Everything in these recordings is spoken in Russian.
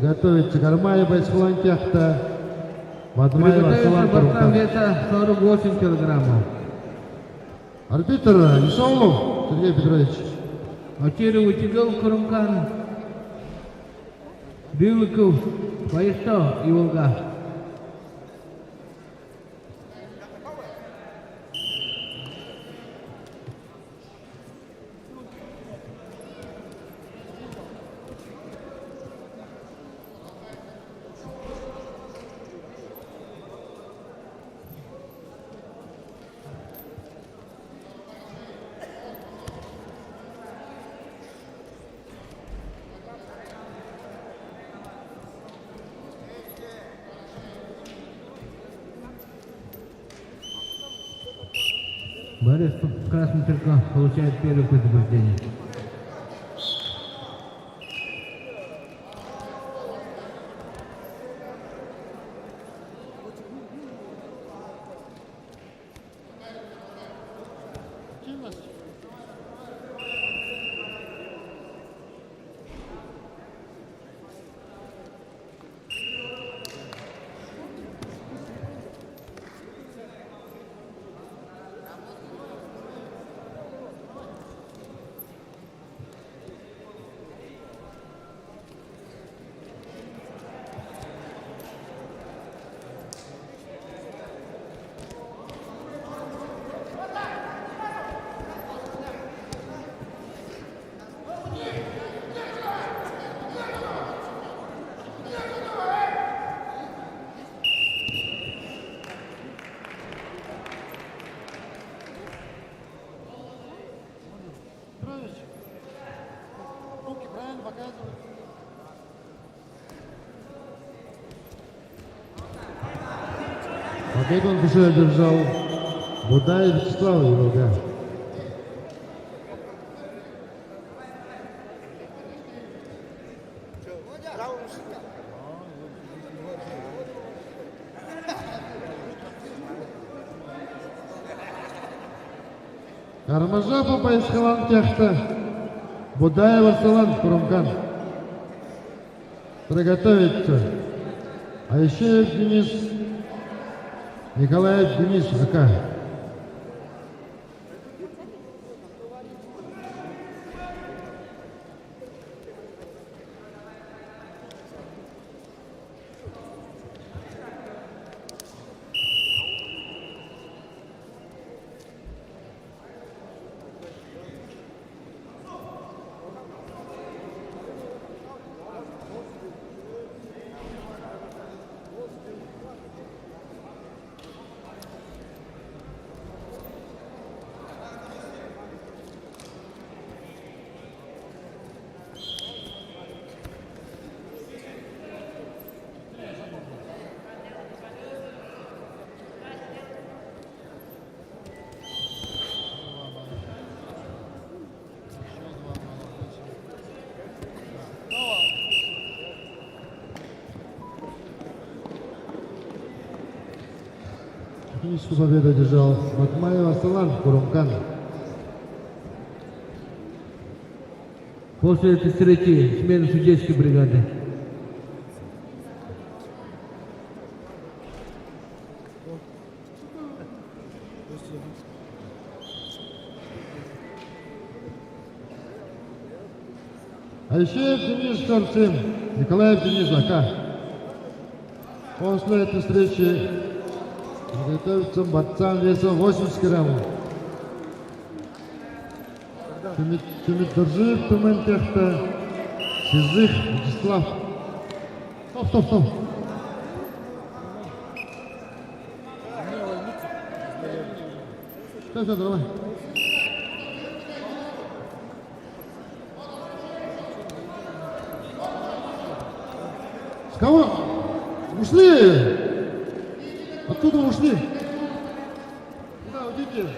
Готовится Гармаев Байсхулан Кяхта. Бадмаев Приготовиться Асалан борцам Курумтан. веса 48 килограммов. Арбитр Исаулов Сергей Петрович. Очередь Утигал Курумкан. Билыков, Поисто и Волга. Борис Красный Черков получает первый предупреждение. Победу он уже одержал Будаев Вячеслав Волга. Кармажапов Байсхулан Кяхта. Будаев Асалан Курумтан. Приготовиться. Аишеев Денис. Николаев Денис ЗК. Техническую победу одержал Бадмаев Асалан Курумтан. После этой встречи смена судейской бригады. Аишеев Денис Торцин, Николаев Денис ЗК. После этой встречи готовится борцам весом 80 килограммов. Тимирдоржиев Тумен Кяхта. Сизых Вячеслав. Стоп. Все, давай. С кого? Ушли! Откуда ушли? Куда уйдите?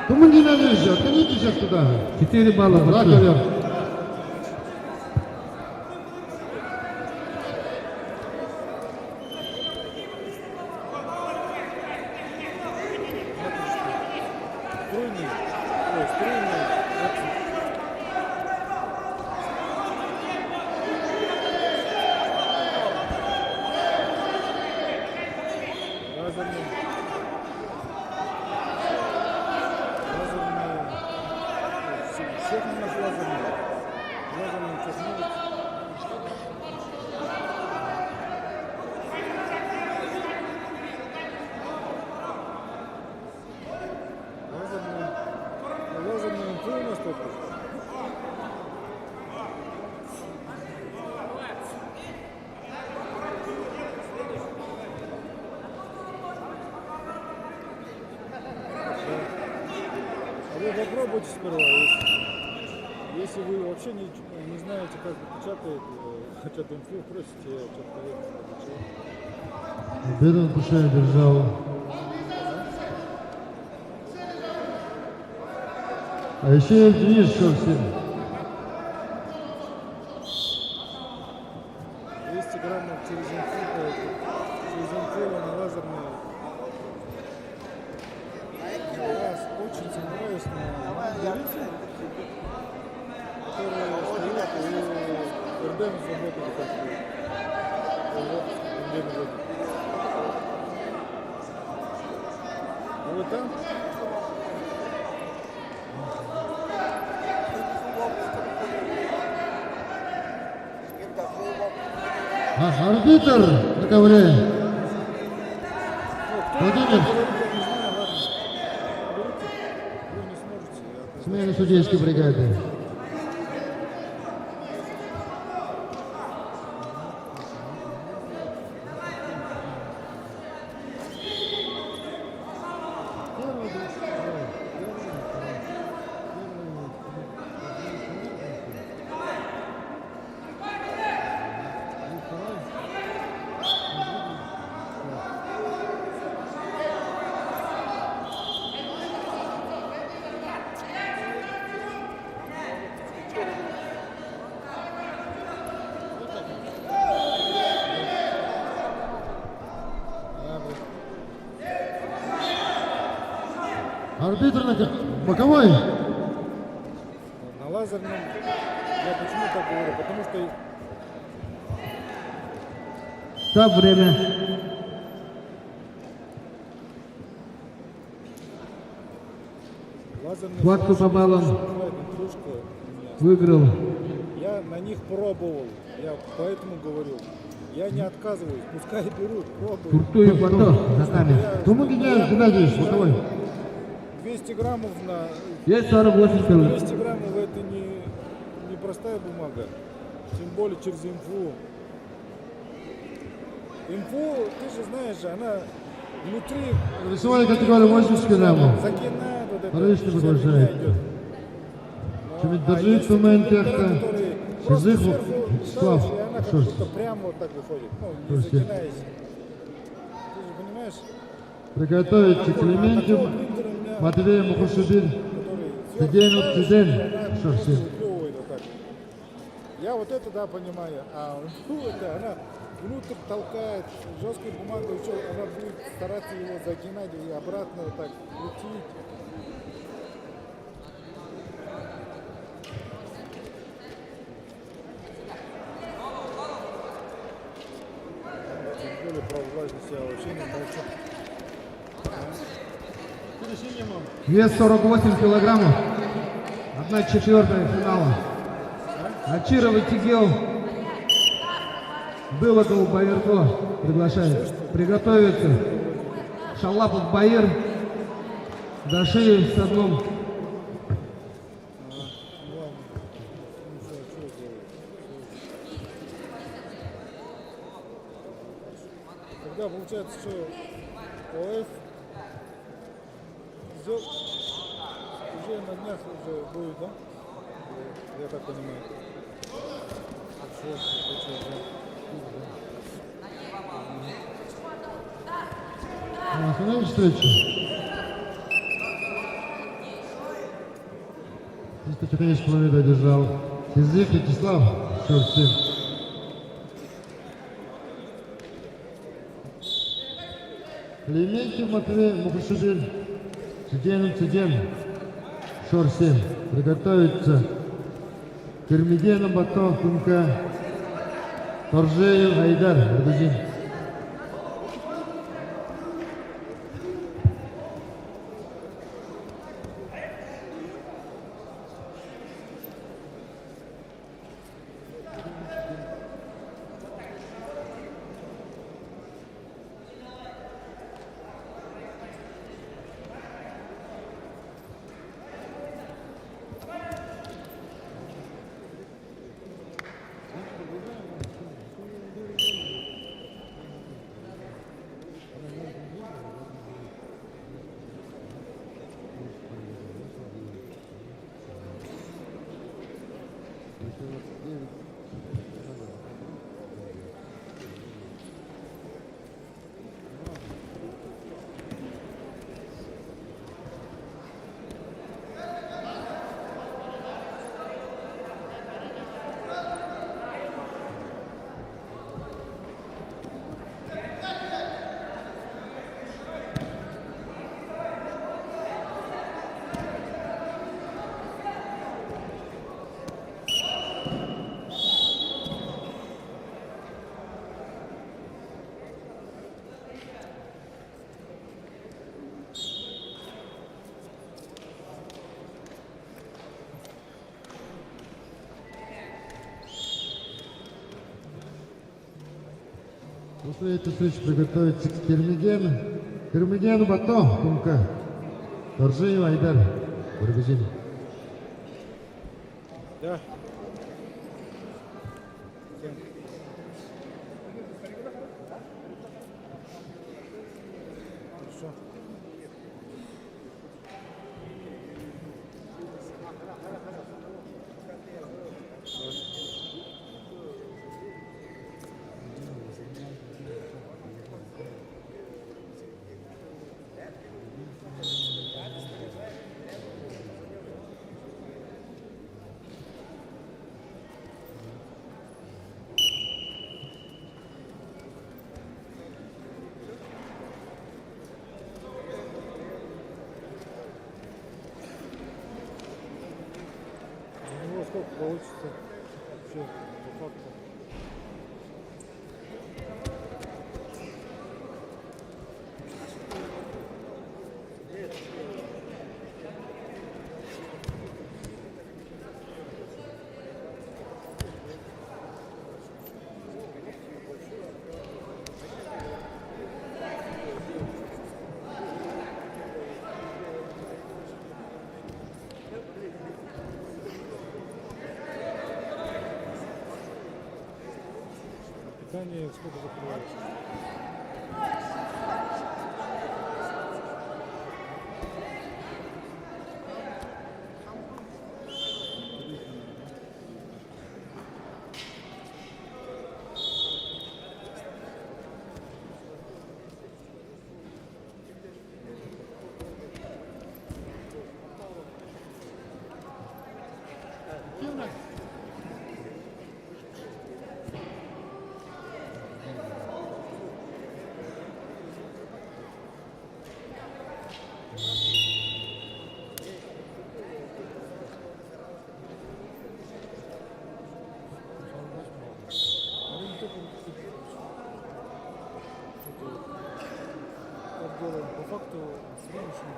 Кому не надо еще? Отходите сейчас туда. 4 балла. Да, ковер. попробуйте сперва. Если вы вообще не знаете, как печатает, хотят инфу, просите, я что-то поверю. Бедон Кушай держал. А еще Денис Шорсин. 200 граммов через инфу на лазерные. Раз очень сомневаюсь на берите, которые стоят и РДМ сработали как-то. Вы там? Арбитр на ковре. Владимир. Смена судейской бригады. Арбитр на боковой. На лазерном, я почему так говорю? Потому что Стоп, время. лазерный Схватку по баллам интрушка у меня. выиграл. Я на них пробовал, я поэтому говорю. Я не отказываюсь, пускай берут, пробуют. Туртуев Бато за камень. Кому Геннадий Геннадьевич, боковой. 200 граммов на... Есть 48 секунд. 200 граммов это не простая бумага. Тем более через инфу. Инфу, ты же знаешь, она внутри... Весовая категория 80 килограммов. Закинает вот это. Параллельно вся продолжает. фигня идет. Чуть А держит есть в моменте, тренера, что которые просто Шизыхов, сверху Вячеслав, ставишь, и она как Шорст. будто прямо вот так выходит. Ну, не Шорст. закинаясь. Ты же понимаешь, Приготовить Клементьев, такого принтера у меня, Матвей Мухашибин, который Цидейну сверху Циден, ставишь, и она Шорст. просто выплевывает вот так. Я вот это да понимаю, а это она внутрь толкает, жесткой бумагой, еще она будет стараться его загинать и обратно вот так крутить. Тем более про влажность я вообще не молчу. Вес 48 килограммов. 1/4 финала. Ачиров и Тигел. Былокол Байерко приглашает. Приготовиться. Шалапов Байер. Дашиев с одном. Когда получается, что ОФ уже на днях уже будет, да? Я так понимаю. Остановить встречу. 314 километров держал. Сизык Вячеслав, Шорсин. Клементьев Матвей Мухашибин, Циден, Шорсин. Приготовиться. Кермидена Бато, Кумка, Торжеев, Айдар, Грузин. После этой встречи приготовится Кермиген. Кермиген Бато, Кумка. Торжиев Айдар. Бургазин. Да. Хорошо. У него сколько получится вообще по факту? Питание сколько закрывается? Как делаем? По факту с финишем.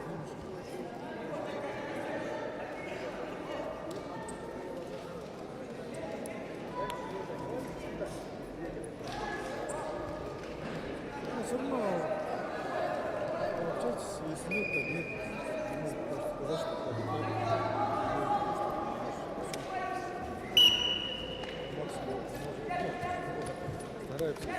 Ну, все равно пообщайтесь, если нет, то нет. Можно просто сказать, что так. Максимум, стараются все.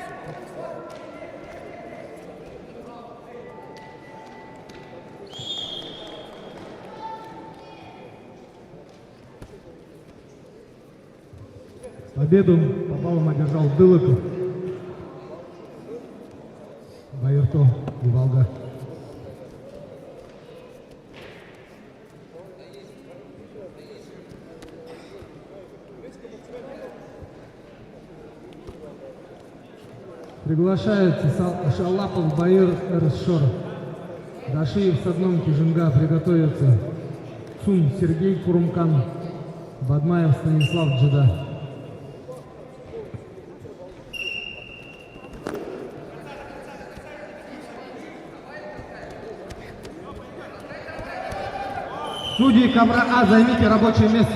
Победу попалом одержал Дылыков. Байырто, Волга. Приглашается Шалапов, Байыр, Эрсшор. Дашиев с одном Кижинга приготовится. Цун Сергей Курумкан. Бадмаев Станислав Джида. Судьи Камра А, займите рабочее место.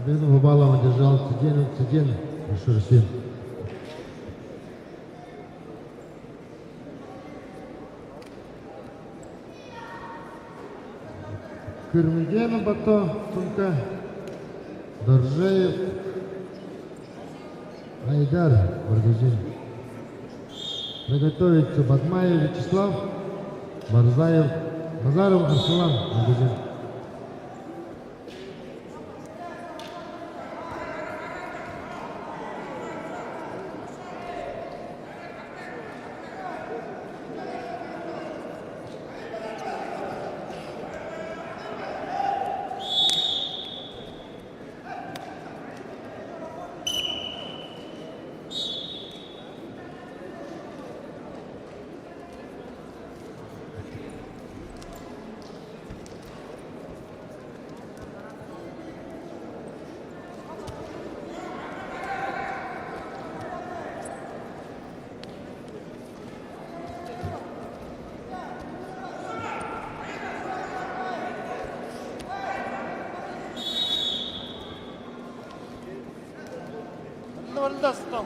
Победу по баллам одержал Циден Шурсин. Кырмыгенов Бато, сумка. Доржеев Айдар Баргазин. Приготовится Бадмаев Вячеслав, Барзаев, Назаров Арсалан Баргазин. Вальдастом.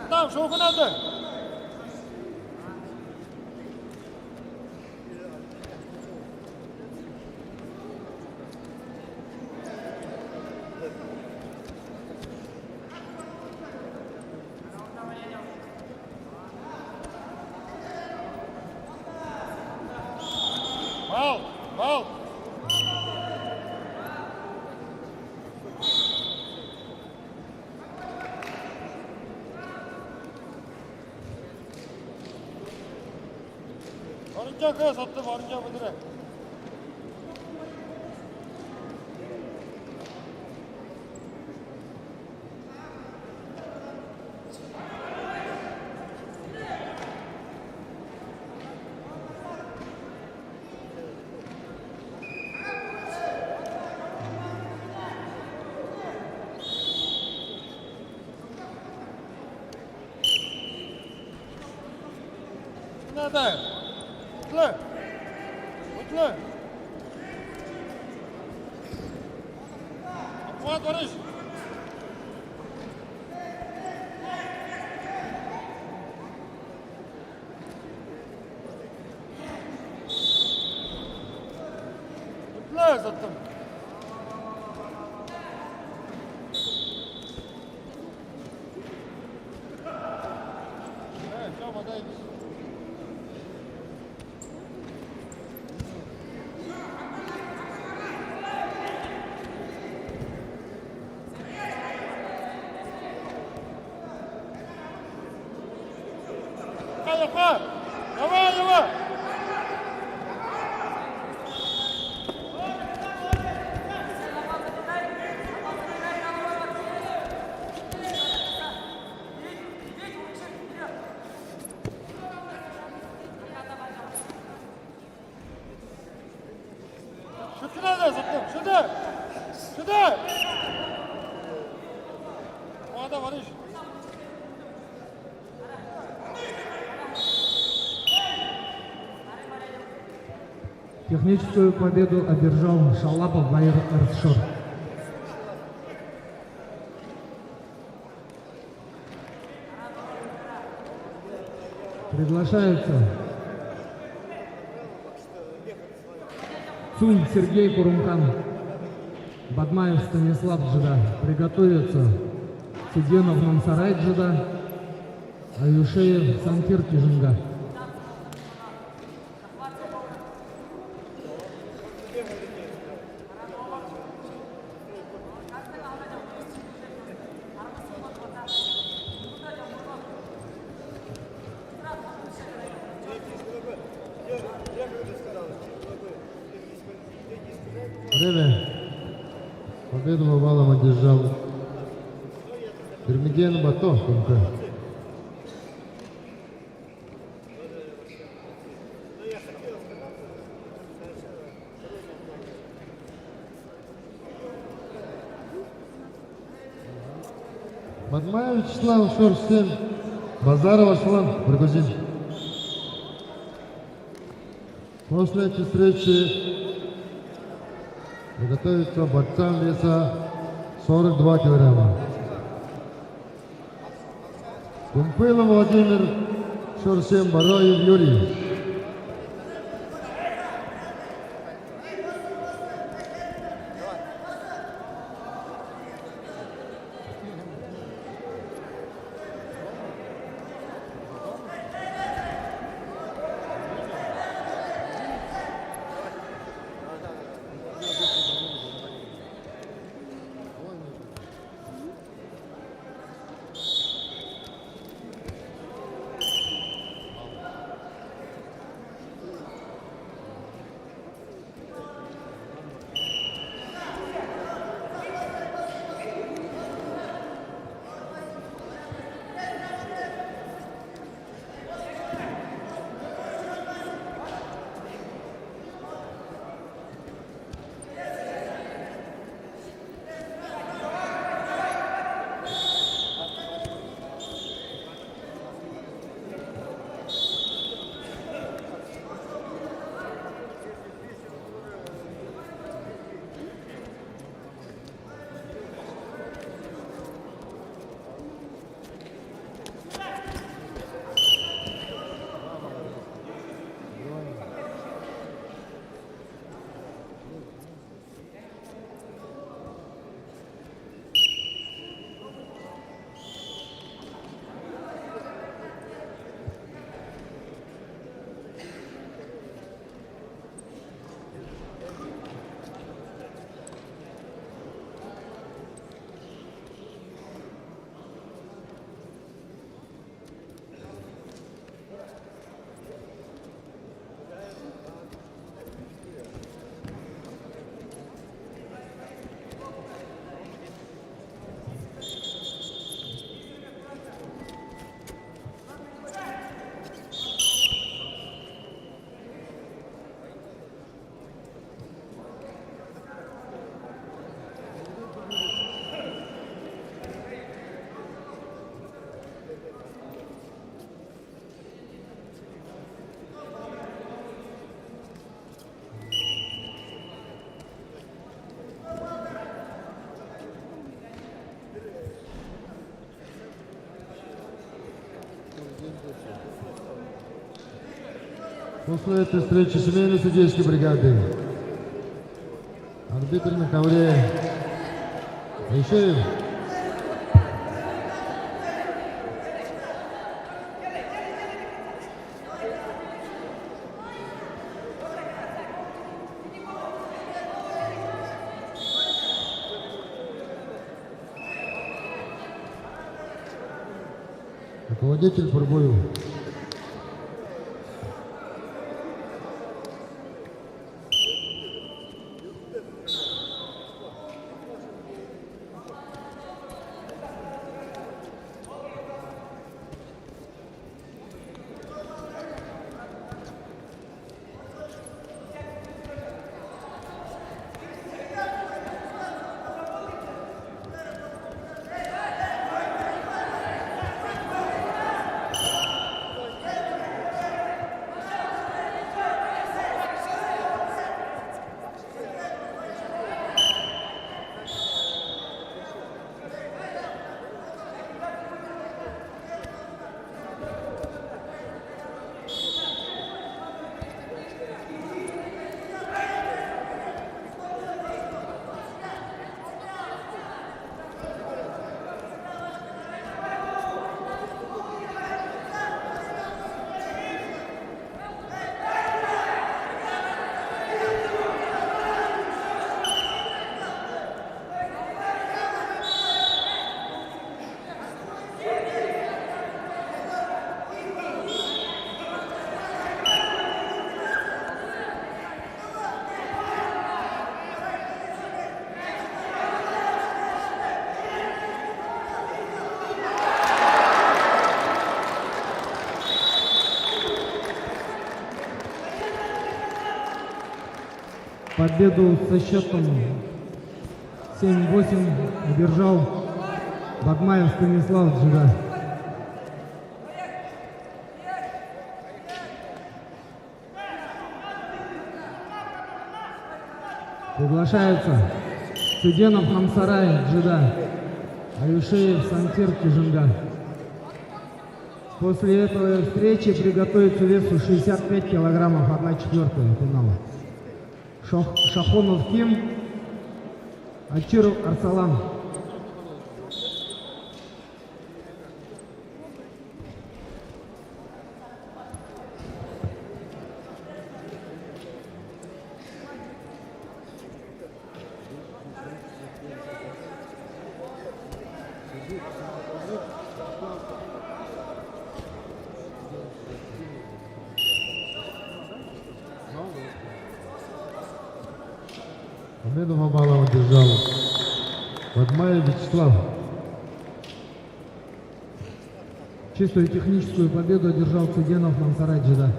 Там шоу надо. Бал. Orunca sattım, orunca mıdır? Nerede? Mutlu. Fuat Barış. Mutlu sattım. Evet, tamam hadi. Давай! Şutuna da zıttım, şurada! O adam Barış. Техническую победу одержал Шалапов Баир Эрсшор. Приглашается Цунь Сергей Курумкан, Бадмаев Станислав Джида. Приготовиться Сиденов Мансарай Джида, Аюшеев Санкир Кижинга. Время. Победу овалом одержал Пермиген Бато, Тумка. Бадмаев Вячеслав, Шор 7, Базаров Аслан, Баргузин. После этой встречи приготовиться борцам веса 42 килограмма. Кумпылов Владимир, Шор 7, Бароев Юрий. После этой встречи семейной судейской бригады арбитр на ковре Ишеев. Руководитель по бою. Победу со счетом 7-8 одержал Бадмаев Станислав Джида. Приглашается Цыденов Намсарай Джида, Аюшеев Сантир Кижинга. После этой встречи приготовиться весу 65 килограммов 1/4 финала. Шахонов Ким, Ачиров Арсалан. Победу по баллам одержал Бадмаев Вячеслав. Чистую техническую победу одержал Цыденов Намсарай Джида.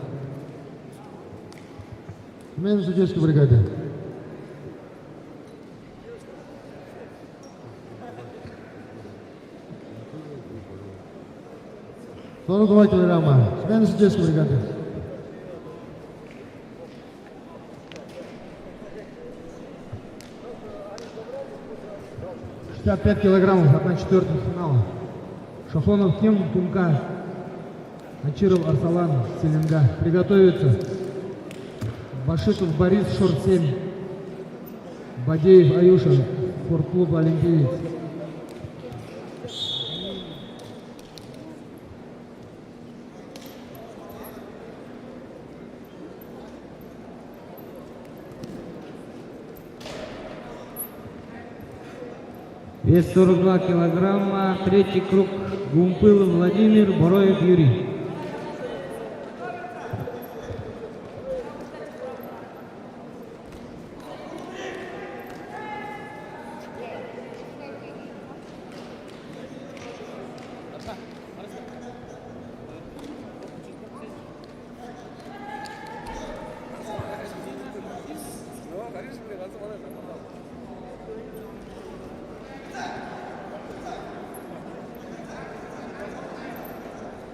Смена судейской бригады. «42 килограмма. Смена судейской бригады. 65 килограммов 1/4 финала. Шахонов Ким, Тумка, Ачиров Арсалан, Селенга. Приготовиться. Башитов Борис, Шорт 7. Бадеев Аюша, спортклуб Олимпиец. Вес 42 килограмма, третий круг. Гумпылов Владимир, Бороев Юрий.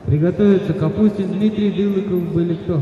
Приготовиться Капустин Дмитрий, Дылыков, были кто?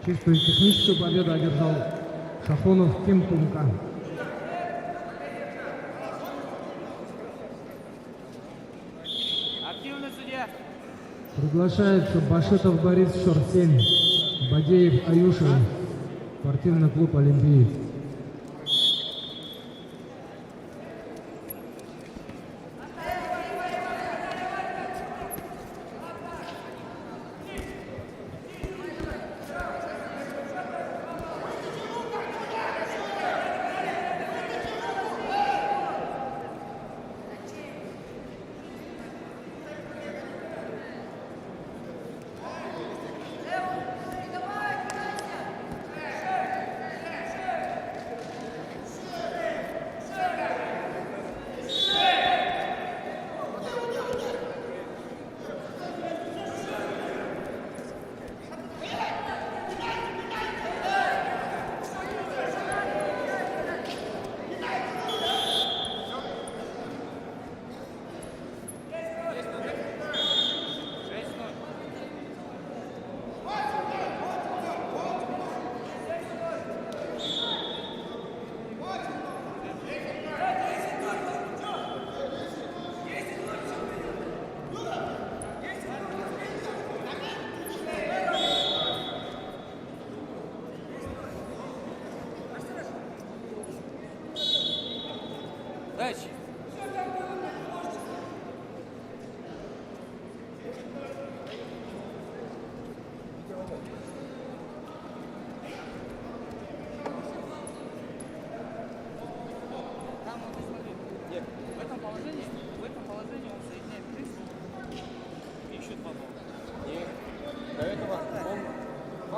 Чистую техническую победу одержал Шахонов Ким Тумка. Активный судья. Приглашается Башитов Борис, Шорт 7. Бадеев Аюша, спортивный клуб Олимпиец.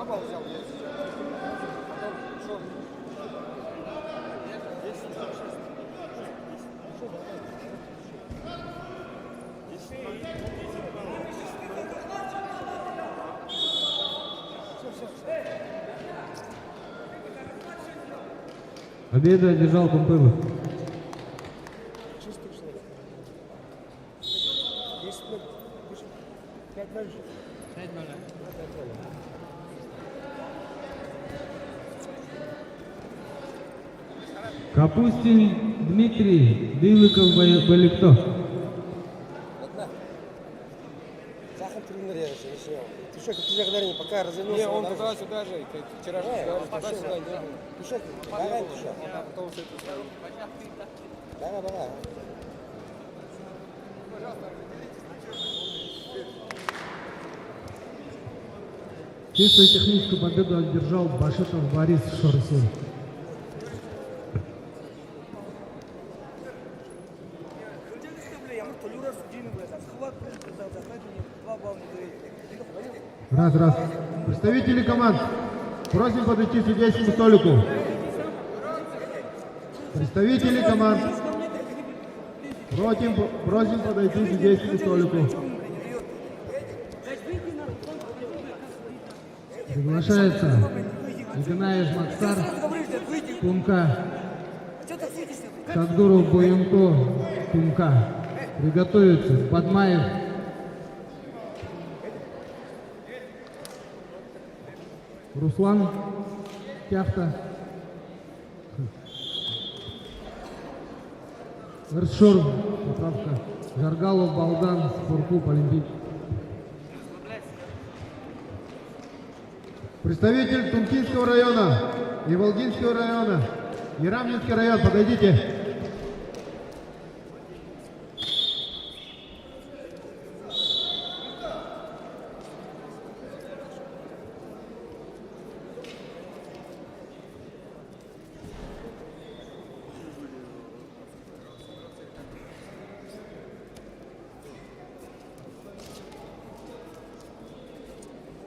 Баба взял, потом шел. Победу одержал Кумпылов. Чистый шлейф. 10 минут. 5-0 же. 5-0. Капустин Дмитрий, Дылыков Баликто. Одна. Захар тренер я решил. Ты что, ты же говорил, пока развернулся. Не, он туда-сюда же, как вчера же говорил, туда-сюда не был. Ты что, давай, ты что? А потом с этой стороны. Давай. Чистую техническую победу одержал Башитов Борис Шорсин. Раз. Представители команд, просим подойти к судейскому столику. Представители команд, просим подойти к судейскому столику. Приглашается Игнаев Максар, Тумка, Садгуров Буенко, Тумка. Приготовиться Бадмаев, Руслан Кяхта, Эршур, поправка, Жаргалов Балдан, Спортклуб Олимпик. Представитель Тумкинского района и Волгинского района, и Рамнинский район, подойдите.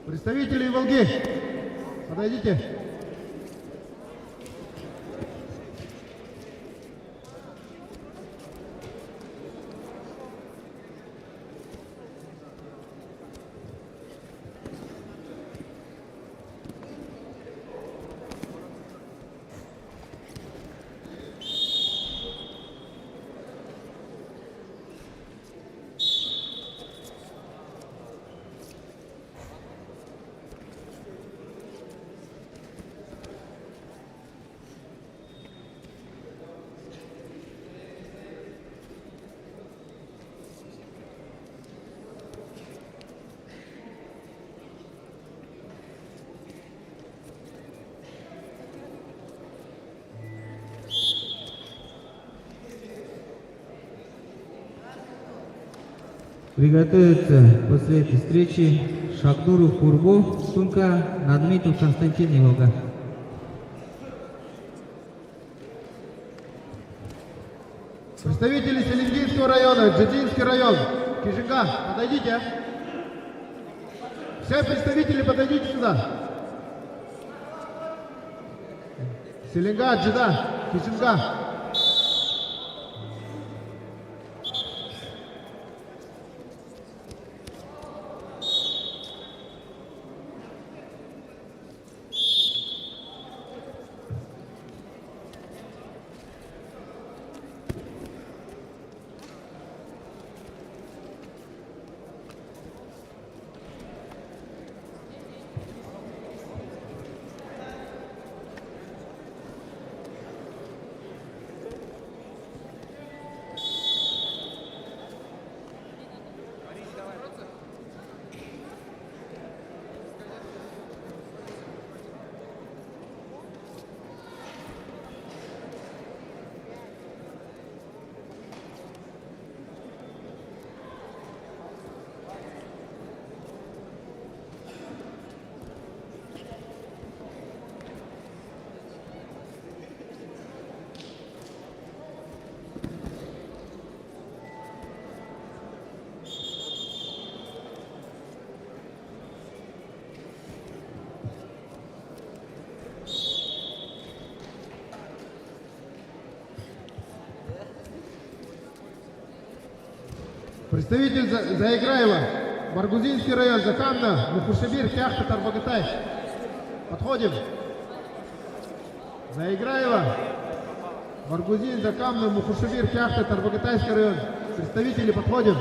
Представители Волги, подойдите. Приготовиться после этой встречи Шакнуров Курбо, Тумка, Надметов Константин и Волга. Представители Селингинского района, Джидинский район, Кижинга, подойдите. Все представители, подойдите сюда. Селинга, Джида, Кижинга. Представитель Заиграева, Баргузинский район, Закамна, Мухушебир, Кяхта, Тарбагатай. Подходим. Заиграева, Баргузин, Закамна, Мухушебир, Кяхта, Тарбагатайский район. Представители, подходим.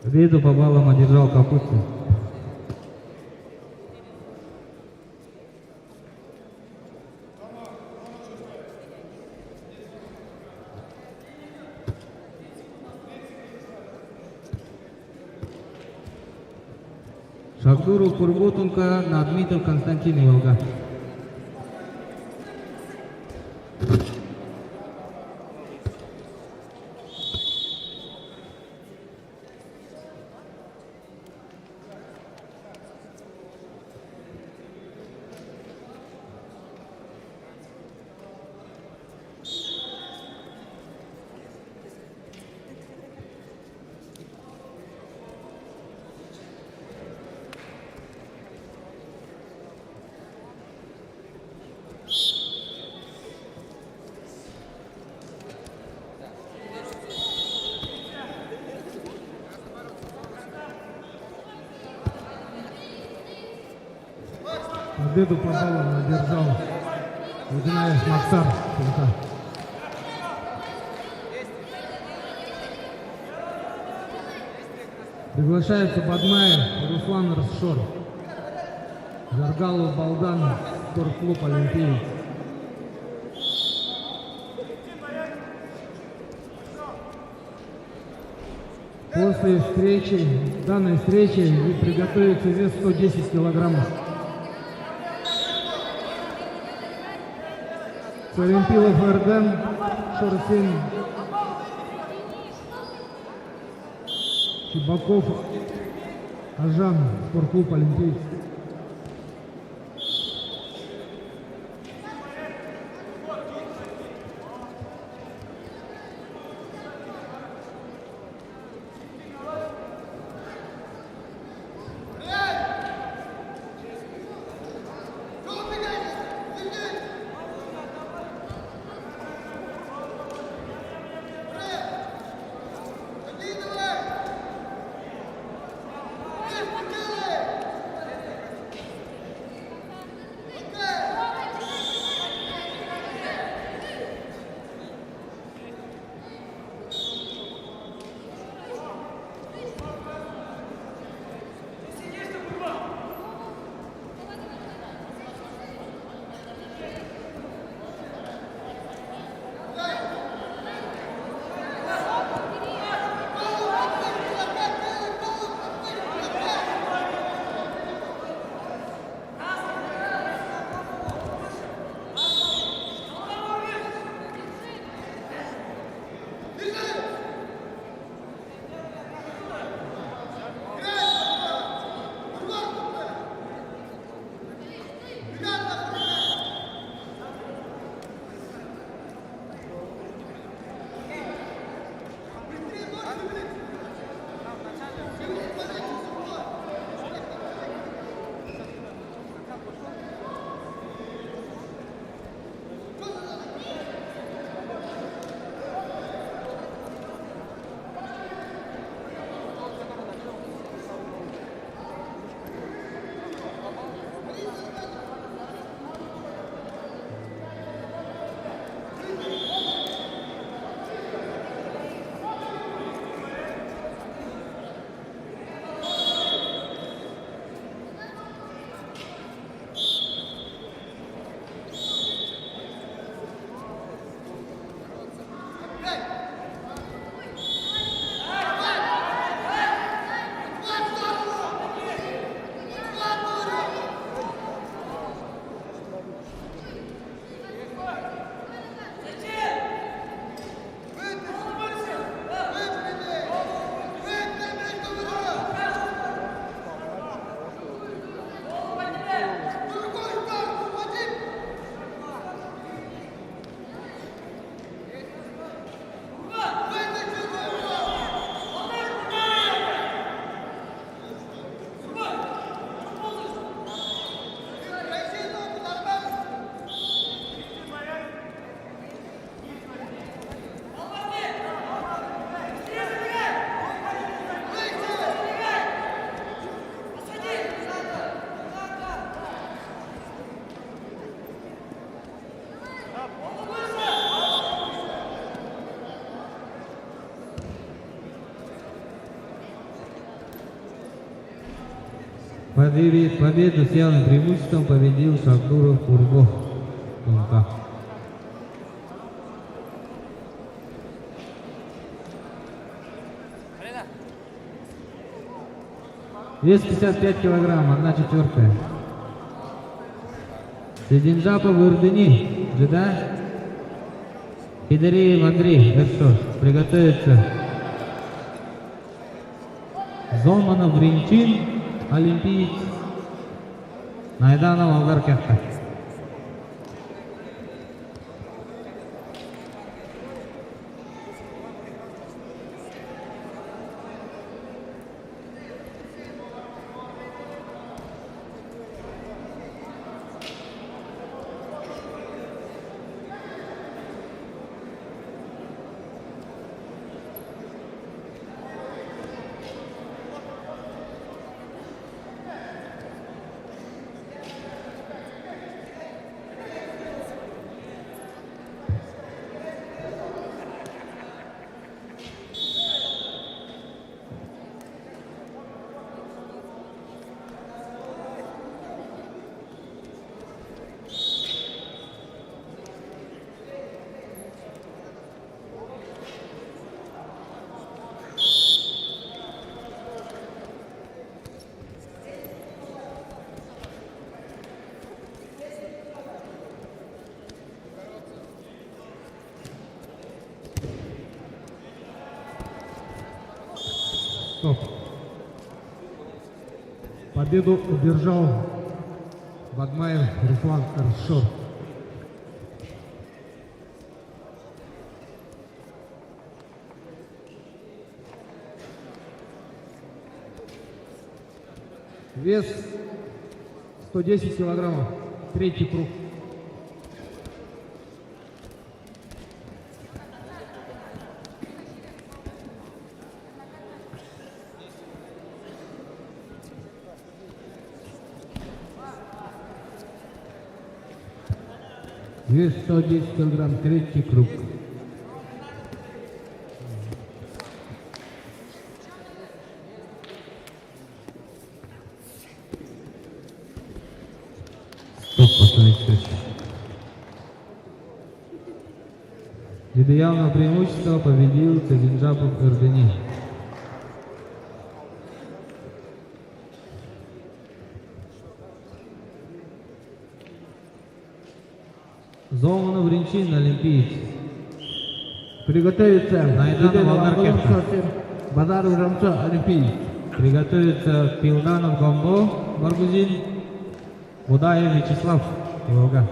Победу по баллам одержал Капустин. Шакдуров Пурботунка, Надмитов Константин Иволга. Победу по баллам одержал Удинаев Максар. Приглашается Бадмаев Руслан Расшор. Жаргалов Балдан, спортклуб «Олимпиец». После встречи, данной встречи, приготовится вес 110 килограммов. Олимпилов Эрдем, Шорсин, Чебаков, Ажан, спортклуб «Олимпийц». Победу с явным преимуществом победил Шахнуров Урбо. Тумка. Вес 55 килограмм, 1/4. Сединжапов Ирдыни, Джеда. Хидереев Андрей, Вершов. Приготовиться. Золманов Ринчин, олимпиец. Найданов Алгар Кяхта. Стоп. Победу одержал Бадмаев Руслан Аршор. Вес 110 килограммов. Третий круг. Вес 110 килограмм, третий круг. Стоп, последний встречи. Ввиду явного преимущества победил Сединжапов Ирдыни. Золманов Ринчин, олимпиец. Приготовиться. Найданов Алгар Кяхта. Базаров Рамца, олимпиец. Приготовиться Пилданов Гомбо, Баргузин. Будаев Вячеслав, Волга.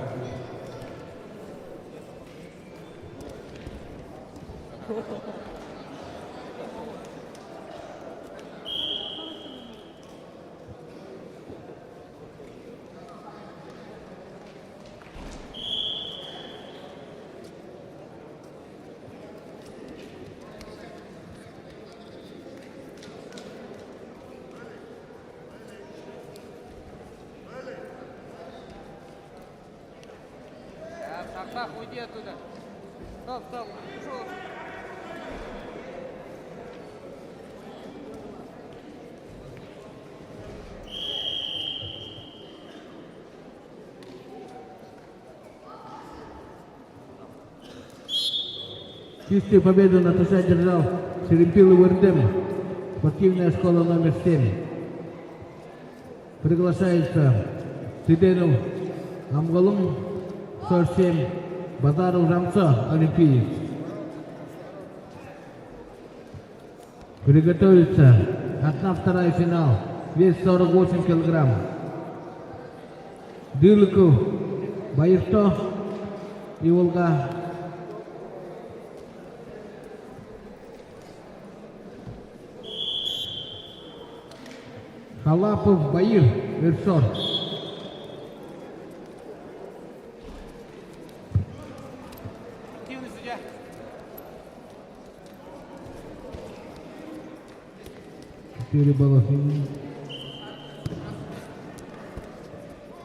Сахсах, уйди оттуда. Стоп, стоп. Ушел. Чистую победу на ТШ одержал Шеремпилов Ирдем, спортивная школа номер 7. Приглашается Тиденов Амгалум, 47, Базаров Рамца, олимпиец. Приготовиться 1/2 финал, вес 48 килограмм. Дылыков, Баирто и Волга. Халапов, Баир, Вершор. Активный судья.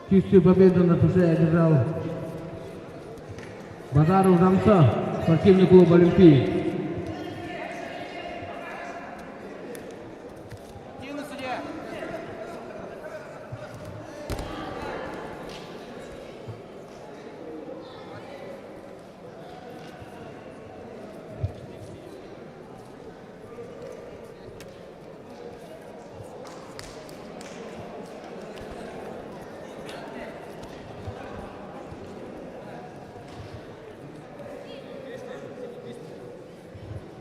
Чистую победу на ТШ одержал Базаров Рамца, спортивный клуб «Олимпиец». Активный судья.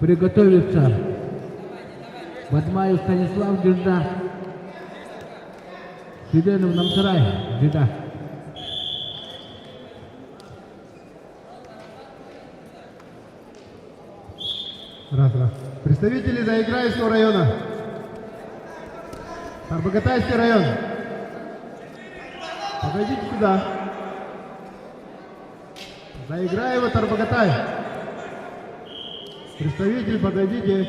Приготовиться. Бадмаев Станислав, Джида. Феденов Намсарай, Джида. Раз. Представители Заиграевского района. Тарбагатайский район. Подойдите сюда. Заиграева, Тарбагатай. Представитель, подойдите.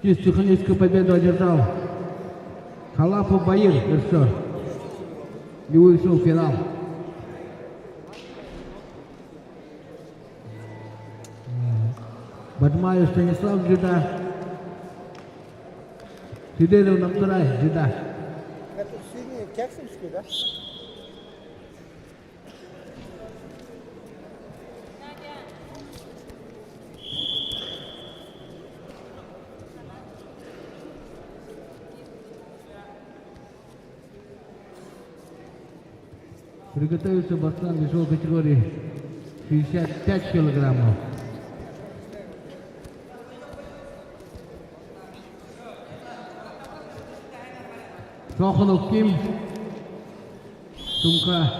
Честь Тихоневскую победу одержал Халапов Баир, режиссер. И вышел в финал. Бадмаев Станислав, Джида. Феденов Намсарай, Джида. Это синий кексовский, да? Приготовиться борцам весовой категории 65 килограммов. Сохонов Ким, сумка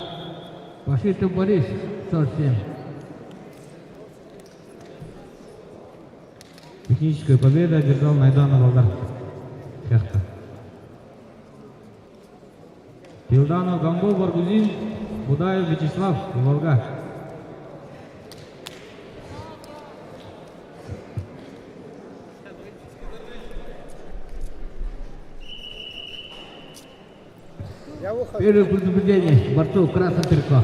Пашитов Борис, 47. Техническая победа одержал Найданов Алдар. Кяхта. Илданов Гамбо, Баргузин, Будаев Вячеслав, Волга. Я выхожу. Первое предупреждение борцов красного трико.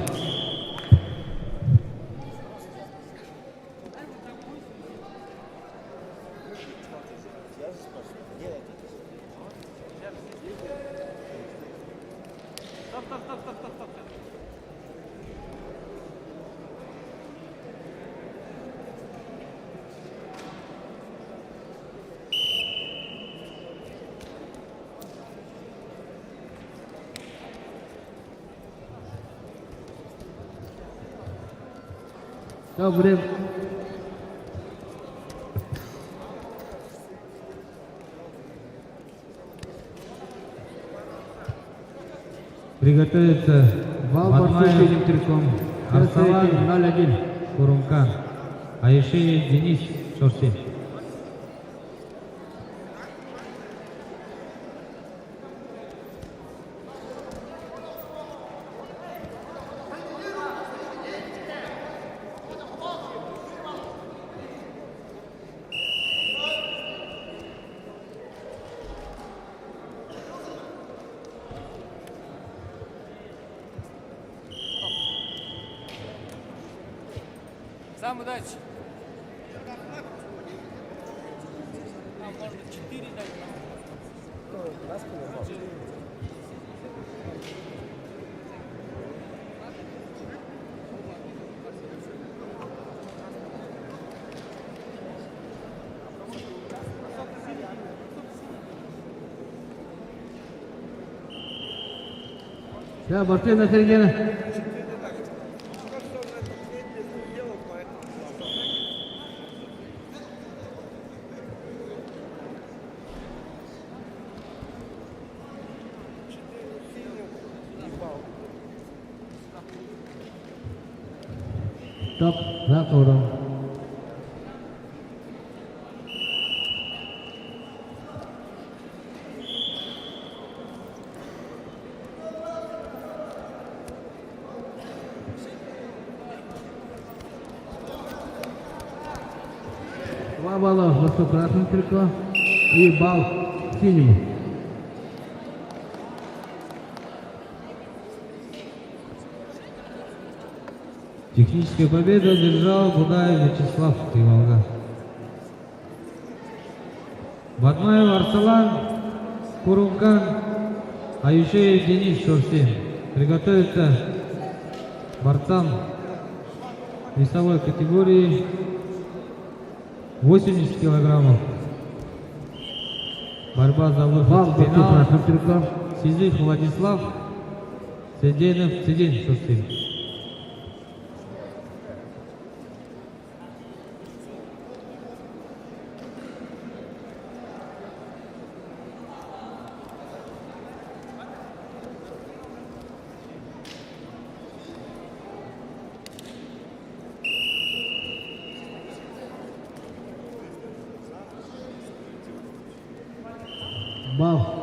Добрый. Приготовиться Бал Бадмаев борцов Триком, Арсалан 0-1, Курумкан, Аишеев Денис 47. Сам удачи. Можно 4 дать. Все, борцы на середине. Стоп, за туром. Два балла в красном трико и балл синему. Техническая победа одержал Будаев Вячеслав, Волга. Батмаев Арсалан, Курумкан, Аюшеев Денис Шурсин. Приготовиться борцам весовой категории 80 килограммов. Борьба за выход в финал. Сизых Владислав, Седенов Цидин Шурсин. Бал.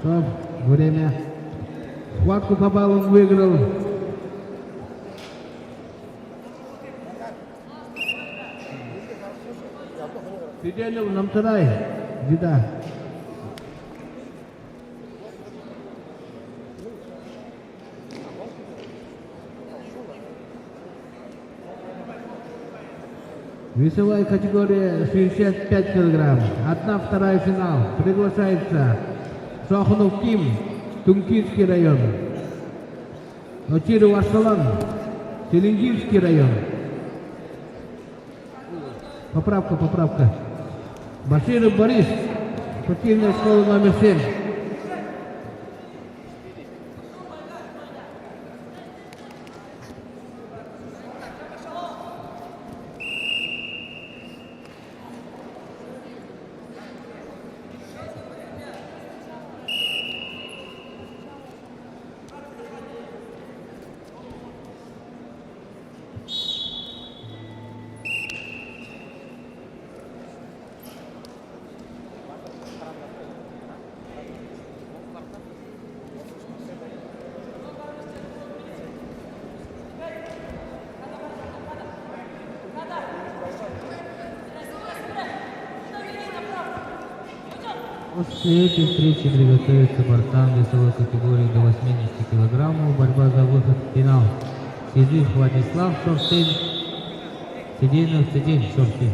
Стоп, время. Схватку по баллам выиграл Фиделев Намтарай, Вида. Весовая категория 65 килограмм. 1/2 финал. Приглашается Шахунов Ким, Тункинский район. Очиров Арсалан, Селендинский район. Поправка. Баширов Борис, спортивная школа номер 7. После этой встречи приготовится борцам весовой категории до 80 килограммов. Борьба за выход в финал. Сизых Владислав Шурсин, Седенов Цидин Шурсин.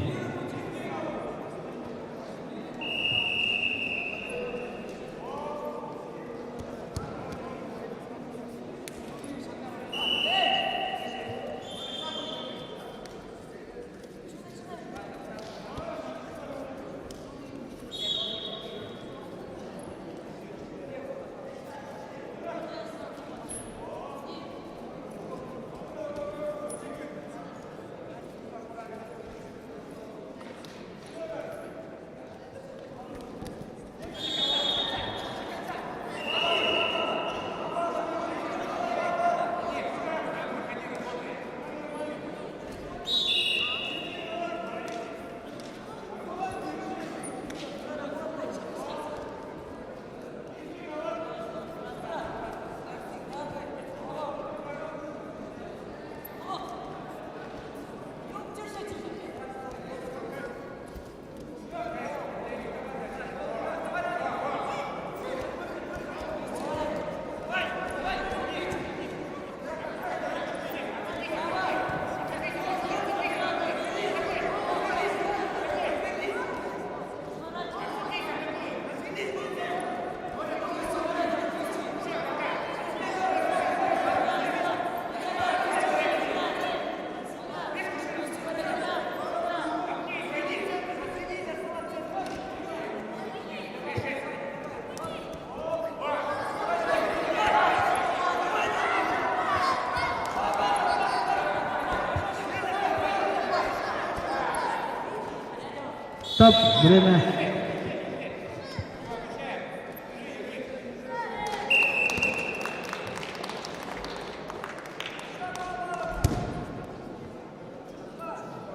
Стоп, время.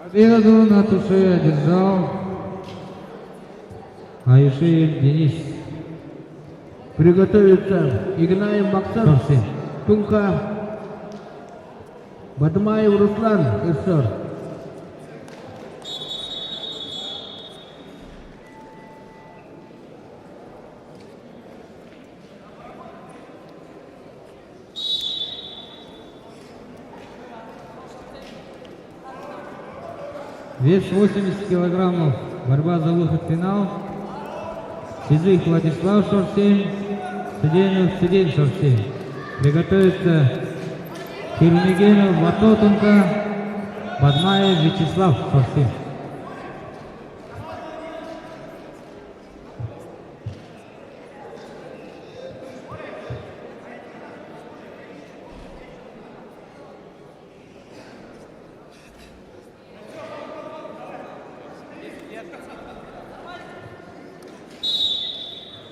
Победу на туше одержал Аюшеев Денис. Приготовиться Игнаев Максим, Тумка, Бадмаев Руслан, СССР. Вес 80 килограммов. Борьба за выход в финал. Сизых Владислав, 47. Сиденов Сидин, 47. Приготовиться Хирмигенов Ватотунка, Бадмаев Вячеслав, 47.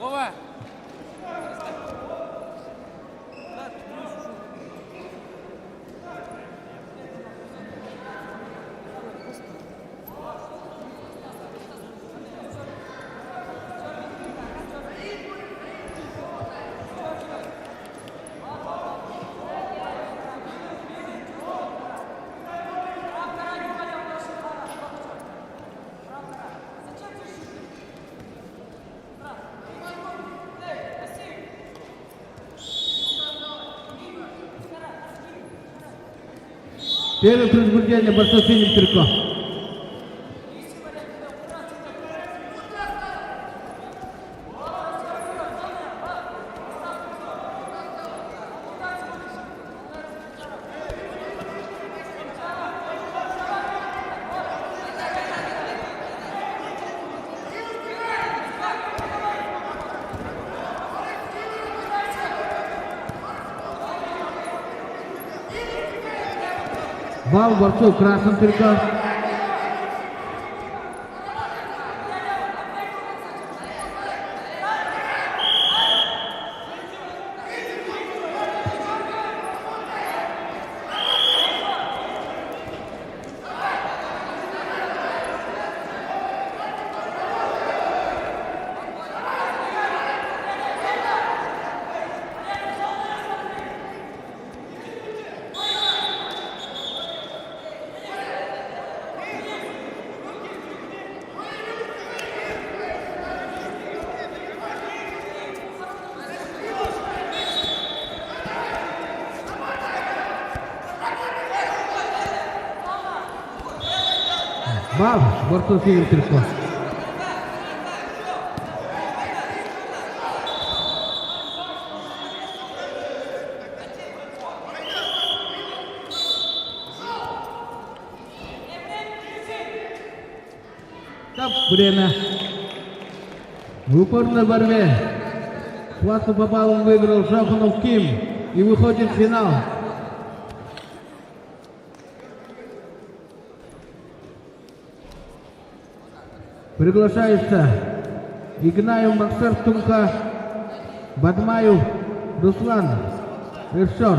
Вова! Первое предупреждение, борцов Филипп Кирко. Бал борцов красным Кирко. Бал борцов Филипп Кирко. Стоп, время. В упорной борьбе схватку попалом выиграл Шахунов Ким и выходит в финал. Приглашается Игнаев Максим, Тумка, Бадмаев Руслан, СССР.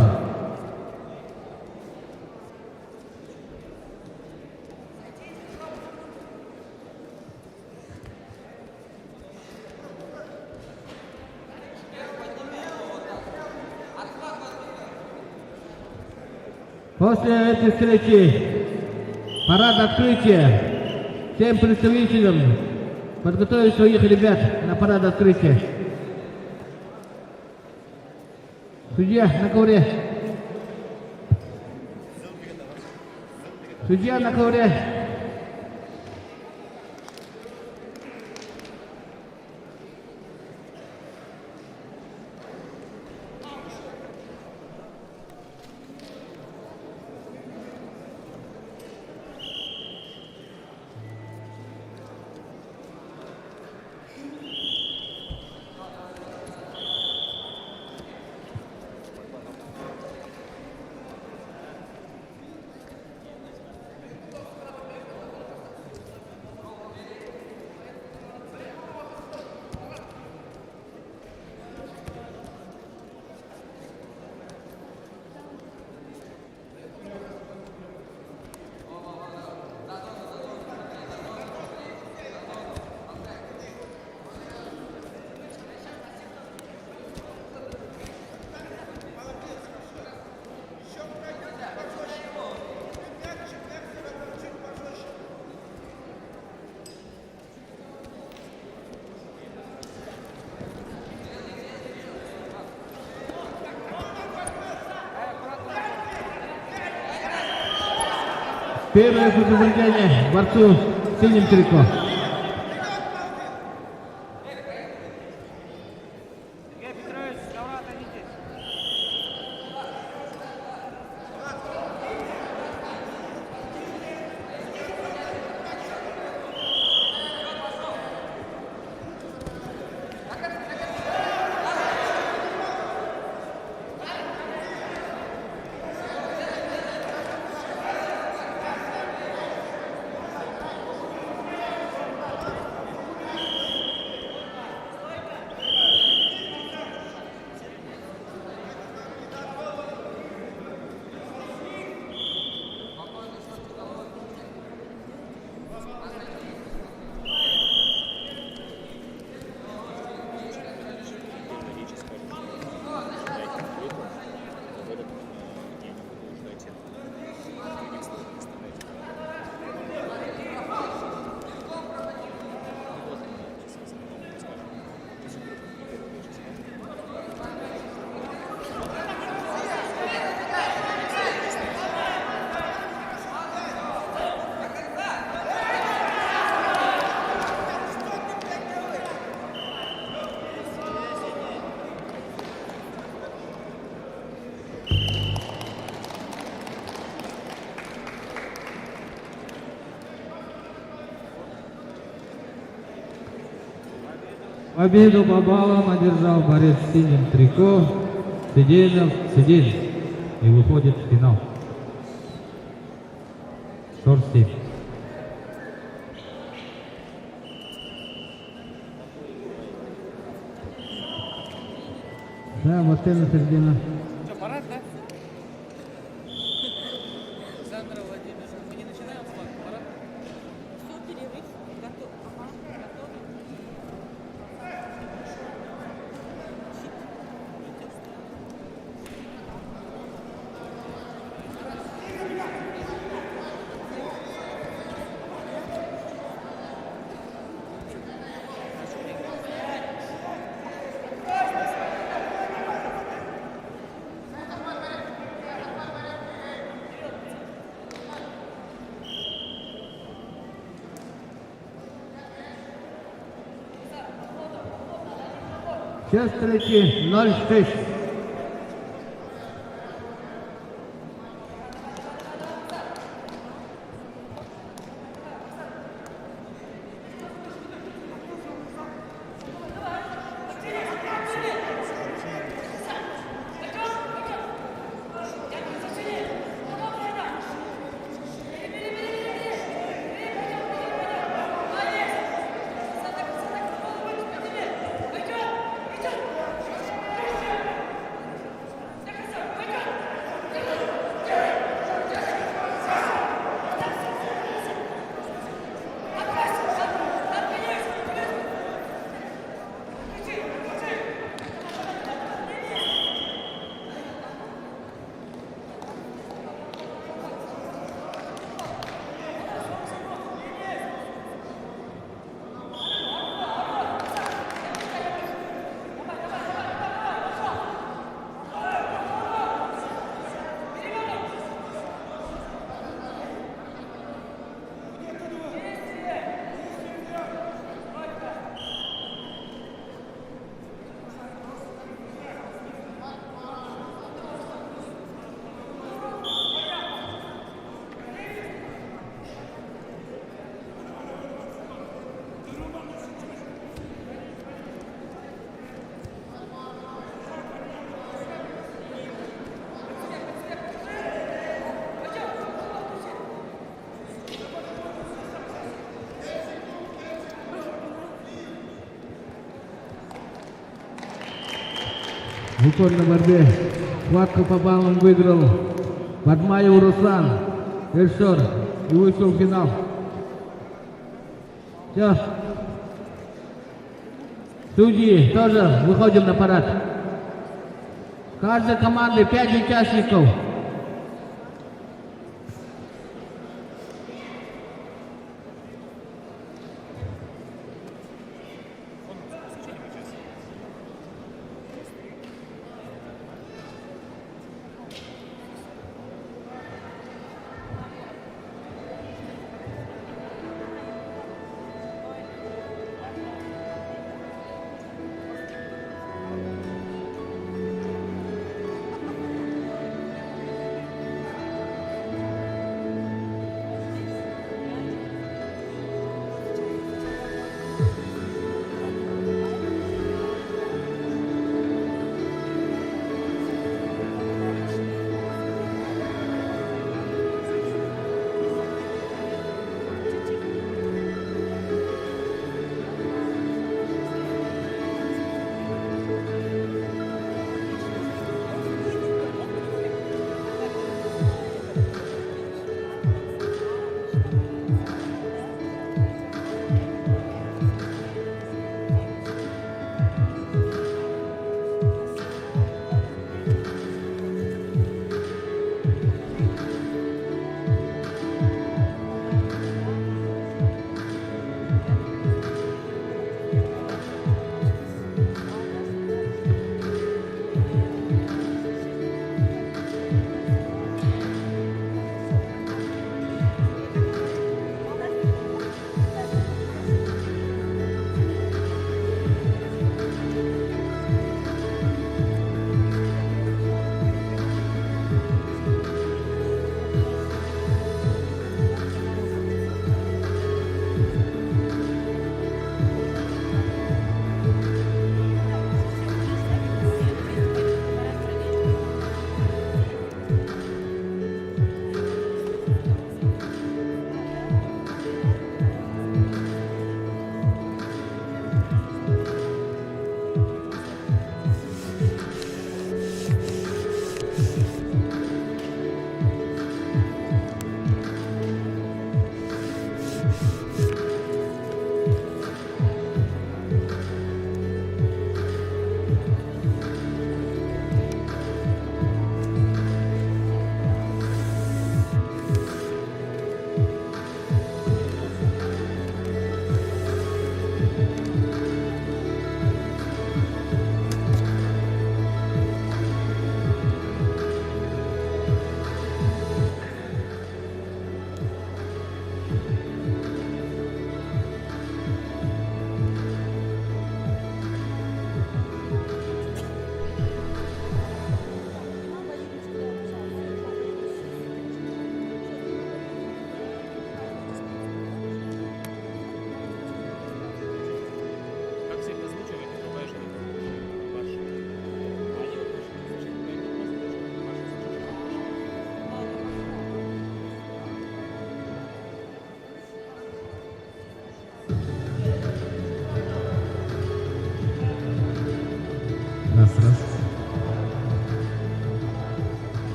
После этой встречи парад открытия. Всем представителям подготовить своих ребят на парад открытия. Судья на ковре. Судья на ковре. Первое предупреждение борцу в синем трико. Сергей Петрович, с ковра отойдите. Победу по баллам одержал борец в синем трико Сиденов Сидин и выходит в финал. Шорт-7. Да, Мартына Сергеевна. Что, парад, да? Александр Владимирович, мы не начинаем с вами, парад? Все, перерыв, готов. Аппарат готов. Час третий, 0-6. В упорной борьбе схватку по баллам выиграл Бадмаев Руслан Эльшор и вышел в финал. Все. Судьи тоже выходим на парад. Каждой команды 5 участников.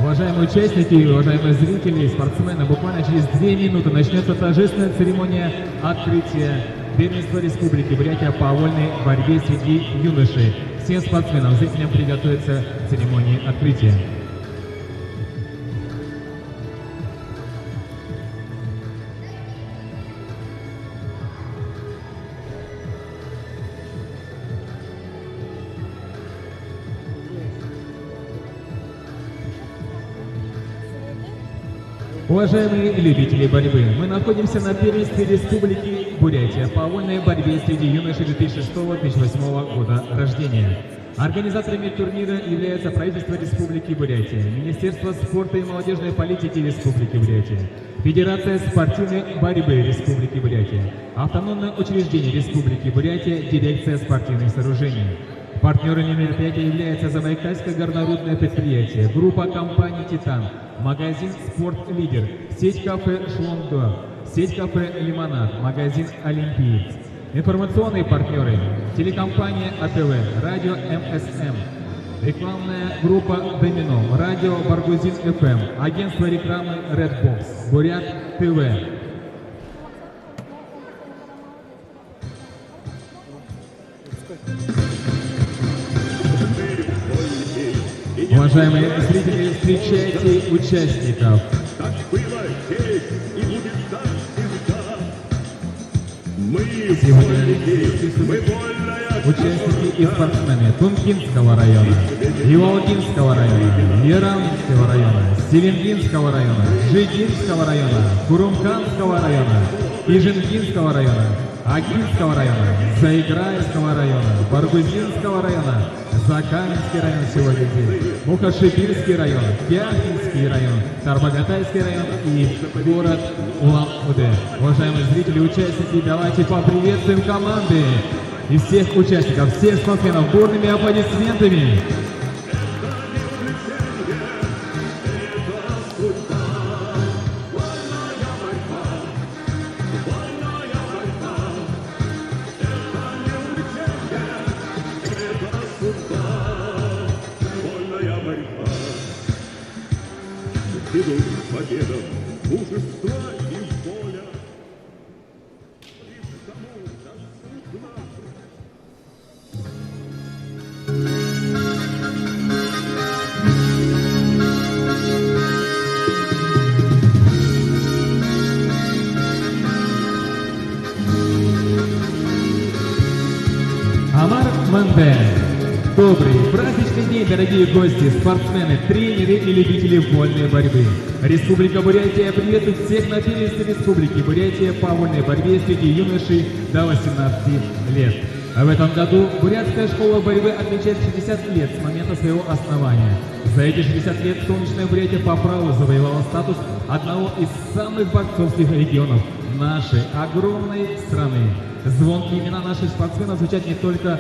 Уважаемые участники, уважаемые зрители, спортсмены, буквально через 2 минуты начнется торжественная церемония открытия первенства Республики Бурятия по вольной борьбе среди юношей. Всем спортсменам, зрителям приготовиться к церемонии открытия. Уважаемые любители борьбы, мы находимся на первенстве Республики Бурятия по вольной борьбе среди юношей 2006-2008 года рождения. Организаторами турнира являются правительство Республики Бурятия, Министерство спорта и молодежной политики Республики Бурятия, Федерация спортивной борьбы Республики Бурятия, Автономное учреждение Республики Бурятия, Дирекция спортивных сооружений. Партнерами мероприятия являются Забайкальское горнорудное предприятие, группа компаний «Титан», магазин «Спорт Лидер», сеть кафе «Шлондо», сеть кафе «Лимонад», магазин «Олимпиец». Информационные партнеры – телекомпания АТВ, радио МСМ, рекламная группа «Домино», радио «Баргузин ФМ», агентство рекламы «Redbox», «Бурят ТВ». Уважаемые зрители, встречайте участников. Так было здесь и будет так всегда. Мы вольная участники и спортсмены Тункинского района, Иволгинского района, Яранского района, Селенгинского района, Жидинского района, Курумканского района, Ижингинского района, Агинского района, Заиграевского района, Баргузинского района, Закаменский район сегодня здесь, Мухашипирский район, Яхинский район, Тарбагатайский район и город Улан-Удэ. Уважаемые зрители, участники, давайте поприветствуем команды и всех участников, всех спортсменов бурными аплодисментами. идут к победам, мужество и воля. Лишь тому доступна. Амар Манде. Добрый, праздничный день, дорогие гости, спортсмены, тренеры и любители вольной борьбы. Республика Бурятия приветствует всех на первенстве Республики Бурятия по вольной борьбе среди юношей до 18 лет. А в этом году Бурятская школа борьбы отмечает 60 лет с момента своего основания. За эти 60 лет солнечная Бурятия по праву завоевала статус одного из самых борцовских регионов нашей огромной страны. Звонкие имена наших спортсменов звучат не только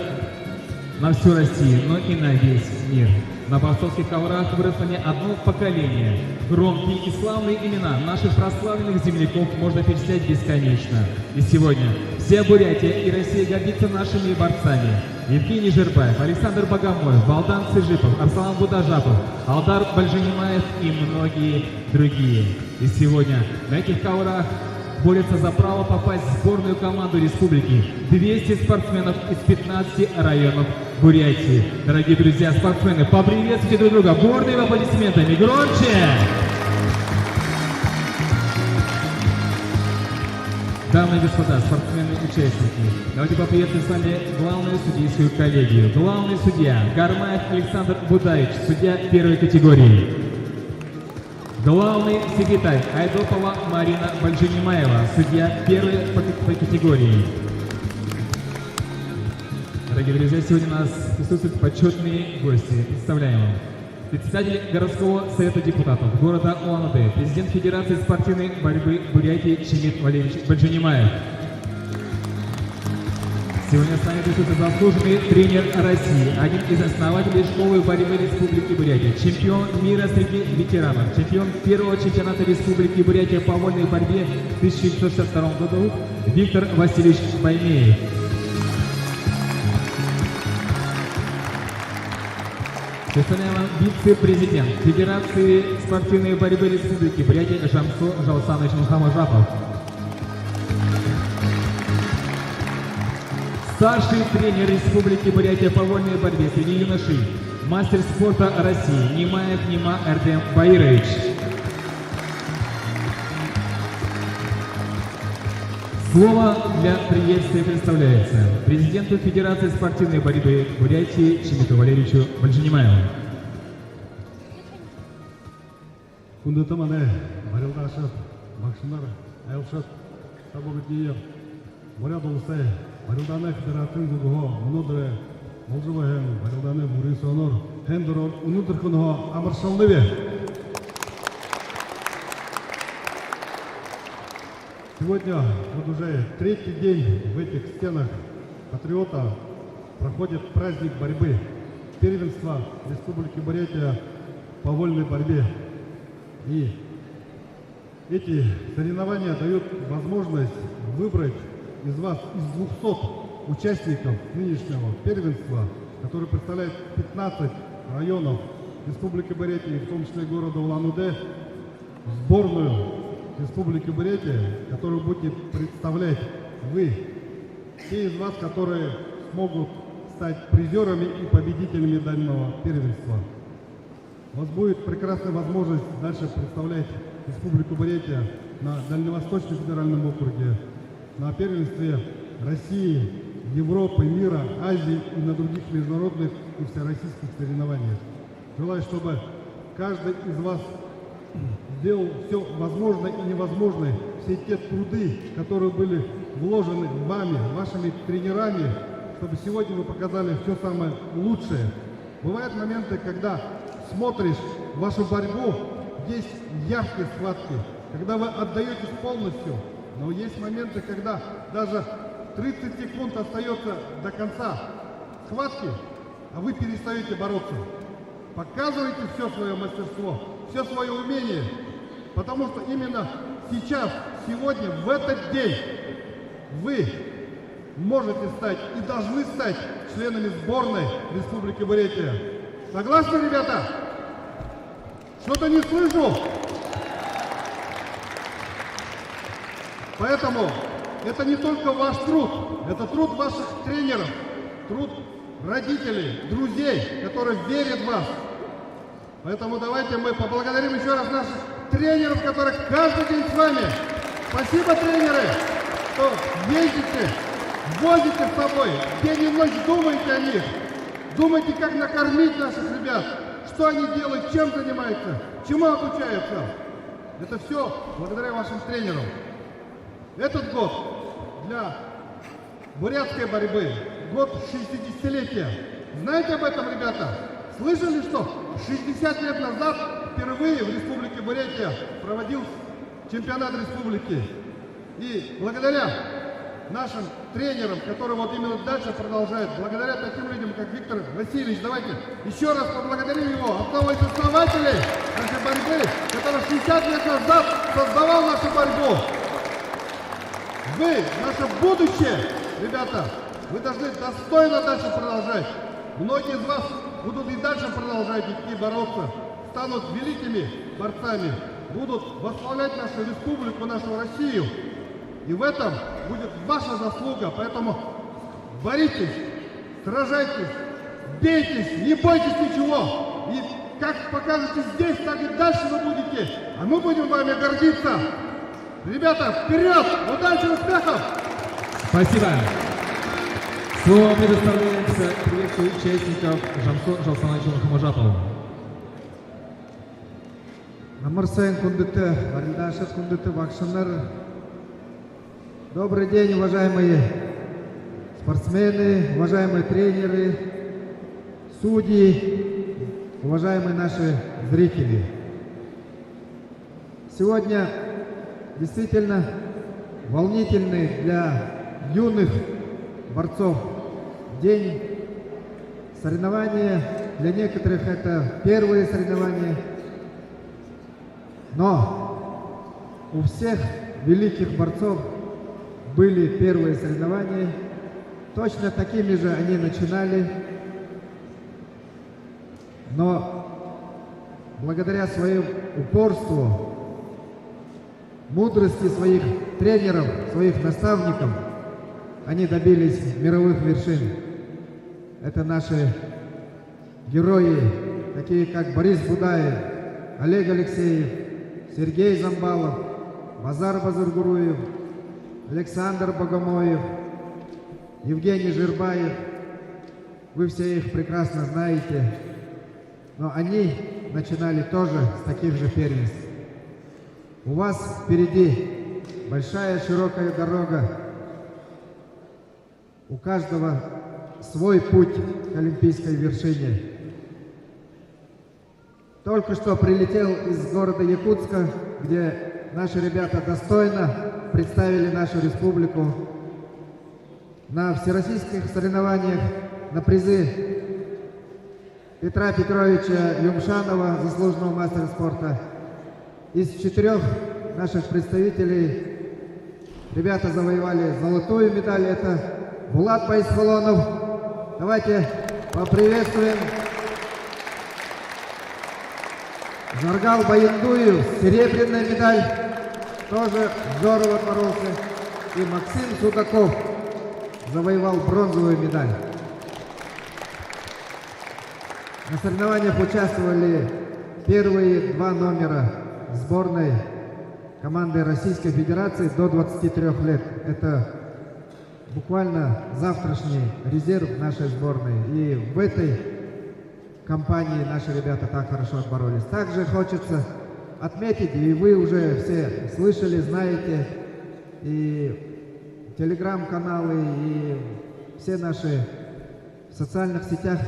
на всю Россию, но и на весь мир. На борцовских коврах выросло не одно поколение. Громкие и славные имена наших прославленных земляков можно перечислять бесконечно. И сегодня вся Бурятия и Россия гордится нашими борцами. Евгений Жербаев, Александр Богомоев, Балдан Цыжипов, Арслан Будажапов, Алдар Бальжанимаев и многие другие. И сегодня на этих коврах борются за право попасть в сборную команду республики 200 спортсменов из 15 районов Бурятии. Дорогие друзья, спортсмены, поприветствуйте друг друга бурными аплодисментами. Громче! Дамы и господа, спортсмены-участники, давайте поприветствуем с вами главную судейскую коллегию. Главный судья Гармаев Александр Будаевич, судья первой категории. Главный секретарь Айдопова Марина Бальжанимаева, судья первой по категории. Дорогие друзья, сегодня у нас присутствуют почетные гости. Представляем вам. Председатель городского совета депутатов города Улан-Удэ, президент Федерации спортивной борьбы Бурятии Чемит Валерьевич Бальжанимаев. Сегодня с нами присутствует заслуженный тренер России, один из основателей школы борьбы Республики Бурятия, чемпион мира среди ветеранов, чемпион первого чемпионата Республики Бурятия по вольной борьбе в 1962 году Виктор Васильевич Баймеев. Представляем вам вице-президент Федерации спортивной борьбы Республики Бурятия Жамсо Жалсанович Мухаммажапов. Старший тренер Республики Бурятия по вольной борьбе среди юношей, мастер спорта России Нимаев Нима Эрдем Баирович. Слово для приветствия представляется президенту Федерации спортивной борьбы Бурятии Чемиту Валерьевичу Большенимаеву. Күнді мане барылда ашып, бақшындар айлшып, табылы Бурят олыстай, барылданы федератын зүгіғо, мұнудыры, молжыбы хен, барылданы мұрысы оныр, хендірон, ұнудыр күніғо, амыршалды бе. Сегодня, вот уже третий день в этих стенах Патриота проходит праздник борьбы, первенства Республики Бурятия по вольной борьбе. И эти соревнования дают возможность выбрать из вас, из 200 участников нынешнего первенства, который представляет 15 районов Республики Бурятия, в том числе города Улан-Удэ, сборную Республики Бурятия, которую будете представлять вы, те из вас, которые смогут стать призерами и победителями данного первенства. У вас будет прекрасная возможность дальше представлять Республику Бурятия на Дальневосточном федеральном округе, на первенстве России, Европы, мира, Азии и на других международных и всероссийских соревнованиях. Желаю, чтобы каждый из вас сделал все возможное и невозможное, все те труды, которые были вложены вами, вашими тренерами, чтобы сегодня вы показали все самое лучшее. Бывают моменты, когда смотришь вашу борьбу, есть яркие схватки, когда вы отдаетесь полностью, но есть моменты, когда даже 30 секунд остается до конца схватки, а вы перестаете бороться. Показывайте все свое мастерство, все свое умение, потому что именно сейчас, сегодня, в этот день вы можете стать и должны стать членами сборной Республики Бурятия. Согласны, ребята? Что-то не слышу. Поэтому это не только ваш труд, это труд ваших тренеров, труд родителей, друзей, которые верят в вас. Поэтому давайте мы поблагодарим еще раз наших тренеров, которые каждый день с вами. Спасибо, тренеры, что ездите, возите с собой, день и ночь думаете о них. Думайте, как накормить наших ребят, что они делают, чем занимаются, чему обучаются. Это все благодаря вашим тренерам. Этот год для бурятской борьбы, год 60-летия. Знаете об этом, ребята? Слышали, что 60 лет назад впервые в Республике Бурятия проводился чемпионат республики. И благодаря нашим тренерам, которые вот именно дальше продолжают, благодаря таким людям, как Виктор Васильевич, давайте еще раз поблагодарим его, одного из основателей нашей борьбы, который 60 лет назад создавал нашу борьбу. Вы, наше будущее, ребята, вы должны достойно дальше продолжать. Многие из вас будут и дальше продолжать идти бороться, станут великими борцами, будут восславлять нашу республику, нашу Россию. И в этом будет ваша заслуга, поэтому боритесь, сражайтесь, бейтесь, не бойтесь ничего. И как покажете здесь, так и дальше вы будете, а мы будем вами гордиться. Ребята, вперед! Удачи, успехов! Спасибо. Слово предоставляется приветствию участников Жамсо Жалсановичу Мухаммажапову. Амарсайн кундыты, Варильдашев кундыты, Вакшанар. Добрый день, уважаемые спортсмены, уважаемые тренеры, судьи, уважаемые наши зрители. Сегодня действительно волнительный для юных борцов день. Соревнования для некоторых это первые соревнования, но у всех великих борцов были первые соревнования, точно такими же они начинали. Но благодаря своему упорству, мудрости своих тренеров, своих наставников, они добились мировых вершин. Это наши герои, такие как Борис Будаев, Олег Алексеев, Сергей Замбалов, Базар Базаргуруев, Александр Богомоев, Евгений Жирбаев. Вы все их прекрасно знаете, но они начинали тоже с таких же первенств. У вас впереди большая широкая дорога. У каждого свой путь к олимпийской вершине. Только что прилетел из города Якутска, где наши ребята достойно представили нашу республику на всероссийских соревнованиях на призы Петра Петровича Юмшанова, заслуженного мастера спорта. Из 4 наших представителей ребята завоевали золотую медаль. Это Булат Байсхолонов. Давайте поприветствуем. Жаргал Баяндуев, серебряная медаль, тоже здорово боролся. И Максим Судаков завоевал бронзовую медаль. На соревнованиях участвовали первые 2 номера сборной команды Российской Федерации до 23 лет. Это буквально завтрашний резерв нашей сборной. И в этой компании наши ребята так хорошо отборолись. Также хочется отметить, и вы уже все слышали, знаете, и телеграм-каналы, и все наши в социальных сетях,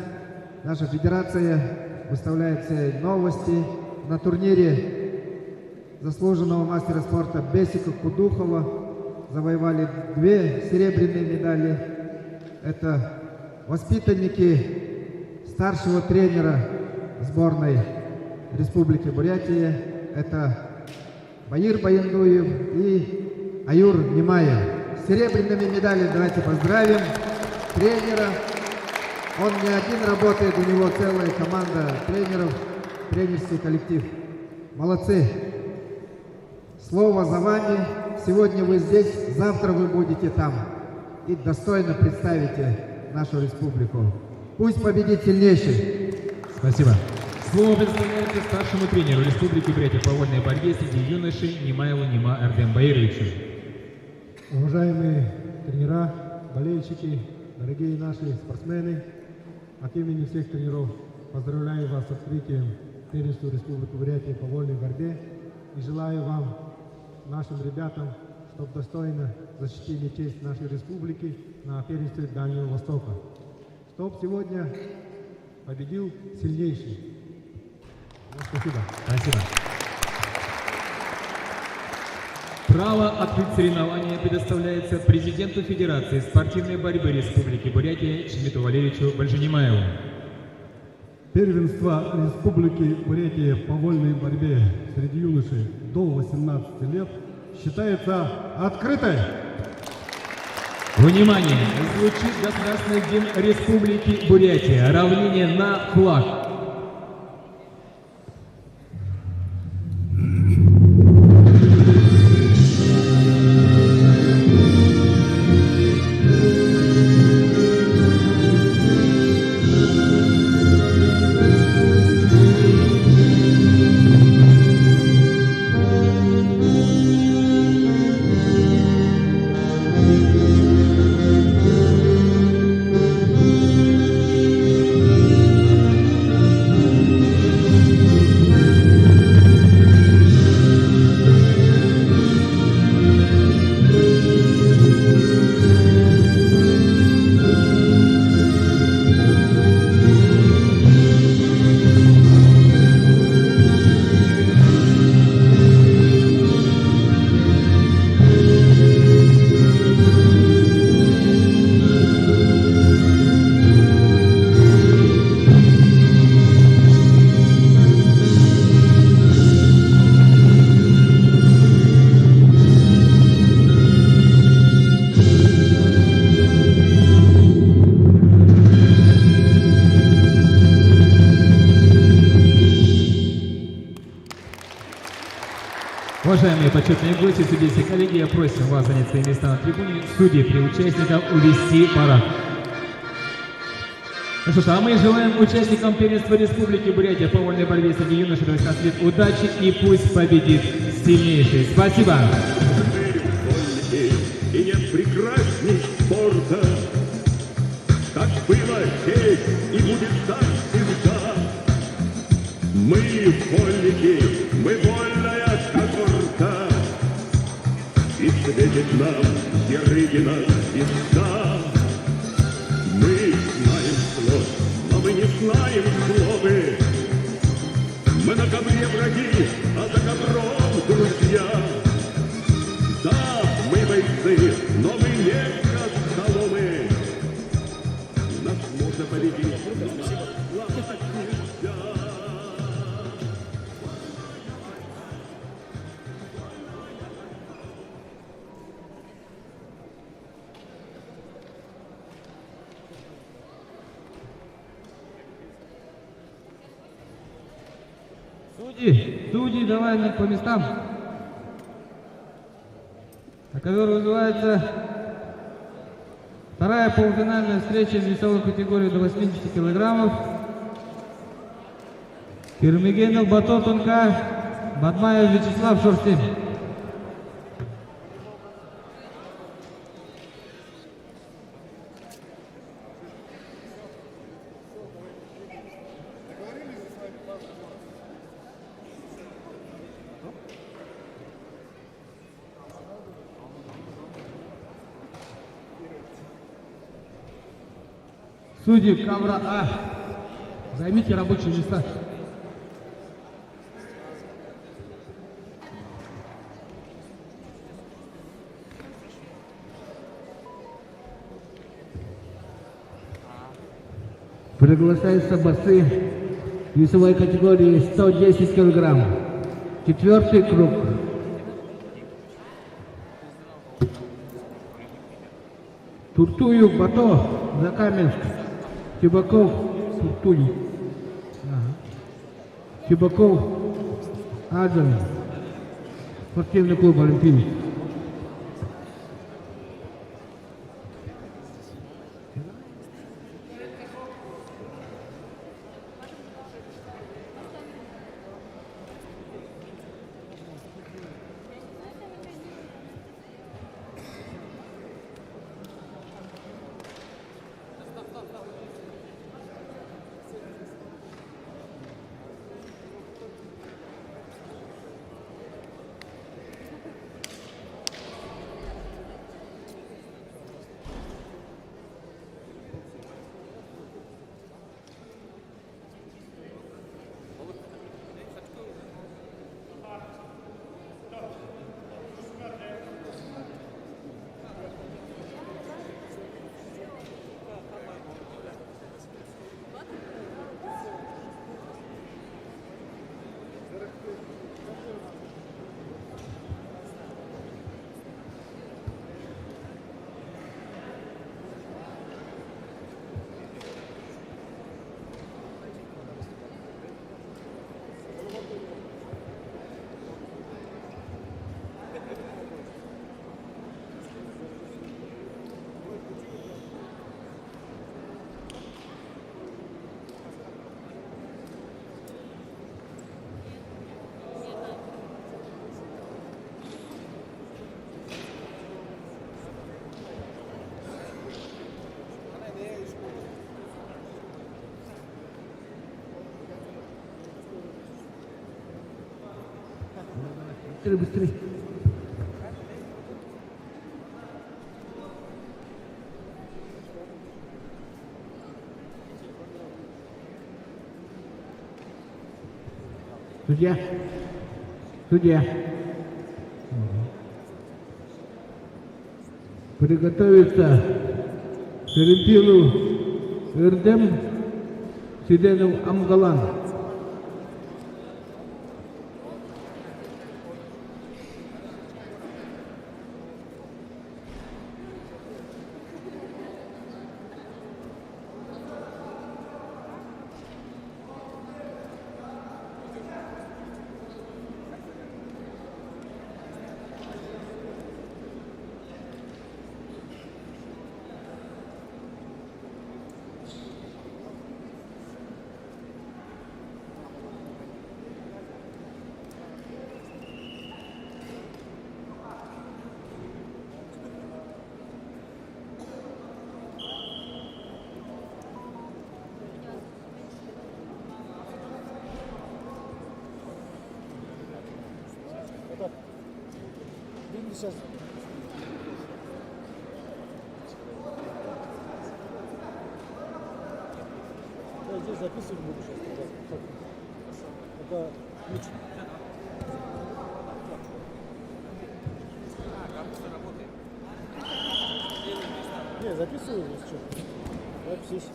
наша федерация выставляет все новости. На турнире заслуженного мастера спорта Бесика Кудухова завоевали 2 серебряные медали. Это воспитанники старшего тренера сборной Республики Бурятия. Это Баир Баяндуев и Аюр Немаев. С серебряными медалями давайте поздравим тренера. Он не один работает, у него целая команда тренеров, тренерский коллектив. Молодцы. Слово за вами. Сегодня вы здесь, завтра вы будете там. И достойно представите нашу республику. Пусть победит сильнейший. Спасибо. Слово предоставляется старшему тренеру Республики Бурятия по вольной борьбе среди юношей Немаеву Нема Эрдем Баировичу. Уважаемые тренера, болельщики, дорогие наши спортсмены, от имени всех тренеров поздравляю вас с открытием первенства Республики Бурятия по вольной борьбе и желаю вам, нашим ребятам, чтобы достойно защитили честь нашей республики на первенстве Дальнего Востока. Чтоб сегодня победил сильнейший. Спасибо. Спасибо. Право открыть соревнования предоставляется президенту Федерации спортивной борьбы Республики Бурятия Чмиту Валерьевичу Бальжанимаеву. Первенство Республики Бурятия по вольной борьбе среди юношей до 18 лет считается открытой. Внимание! Звучит государственный гимн Республики Бурятия. Равнение на флаг. Уважаемые почетные гости, судейские коллеги, я просим вас занять свои места на трибуне. Судьи при участниках увести парад. Ну что ж, а мы желаем участникам первенства Республики Бурятия по вольной борьбе среди юношей до 18 лет удачи и пусть победит сильнейший. Спасибо! И нет прекрасней спорта, как было, есть и будет так всегда. Мы вольники, мы вольная когорта, и светит нам Ярыгина звезда. Мы знаем злость, но мы не знаем злобы. Мы на ковре враги, а за ковром друзья. Да, мы бойцы, но мы не костоломы. Нас можно победить, но сломать нельзя. Судьи, давай по местам. На ковер вызывается вторая полуфинальная встреча в весовой категории до 80 килограммов. Кирмигенов Бато Тонка, Бадмаев Вячеслав Шорстин. Судьи ковра А, займите рабочие места. Приглашаются борцы весовой категории 110 килограмм. Четвертый круг. Туртуев Бато, Закаменск. Чебаков, Туртуй. Чебаков, Адам. Спортивный клуб «Олимпийский». Быстрее. Судья. Приготовиться Шеремпилу Эрдем Сиденов Амгалан. Это, видите, сейчас я здесь записывать буду сейчас. Это лучше. Не, записываю, если что. Запись есть.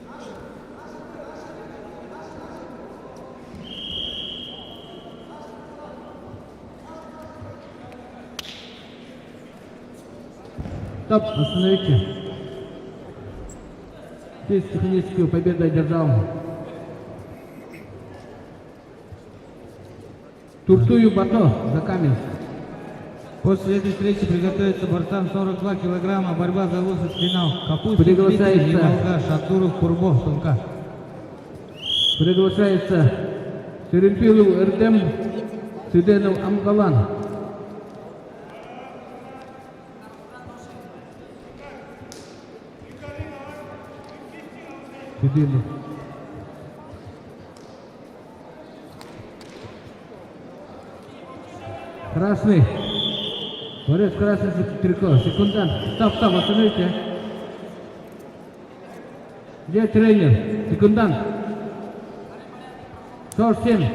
Стоп, остановите. Здесь техническую победу одержал Туртую Бато за Каменск. После этой встречи приготовиться борцам 42 килограмма, борьба за выход в финал. Капустин, приглашается Малгаш, Атуров, Курбов, Тунка. Приглашается Серемпилов, Эрдем, Сюденов, Амгалан. Сюденов. Красный. Борец красный трико. Секундант. Стоп, остановите. Где тренер? Секундант. 47.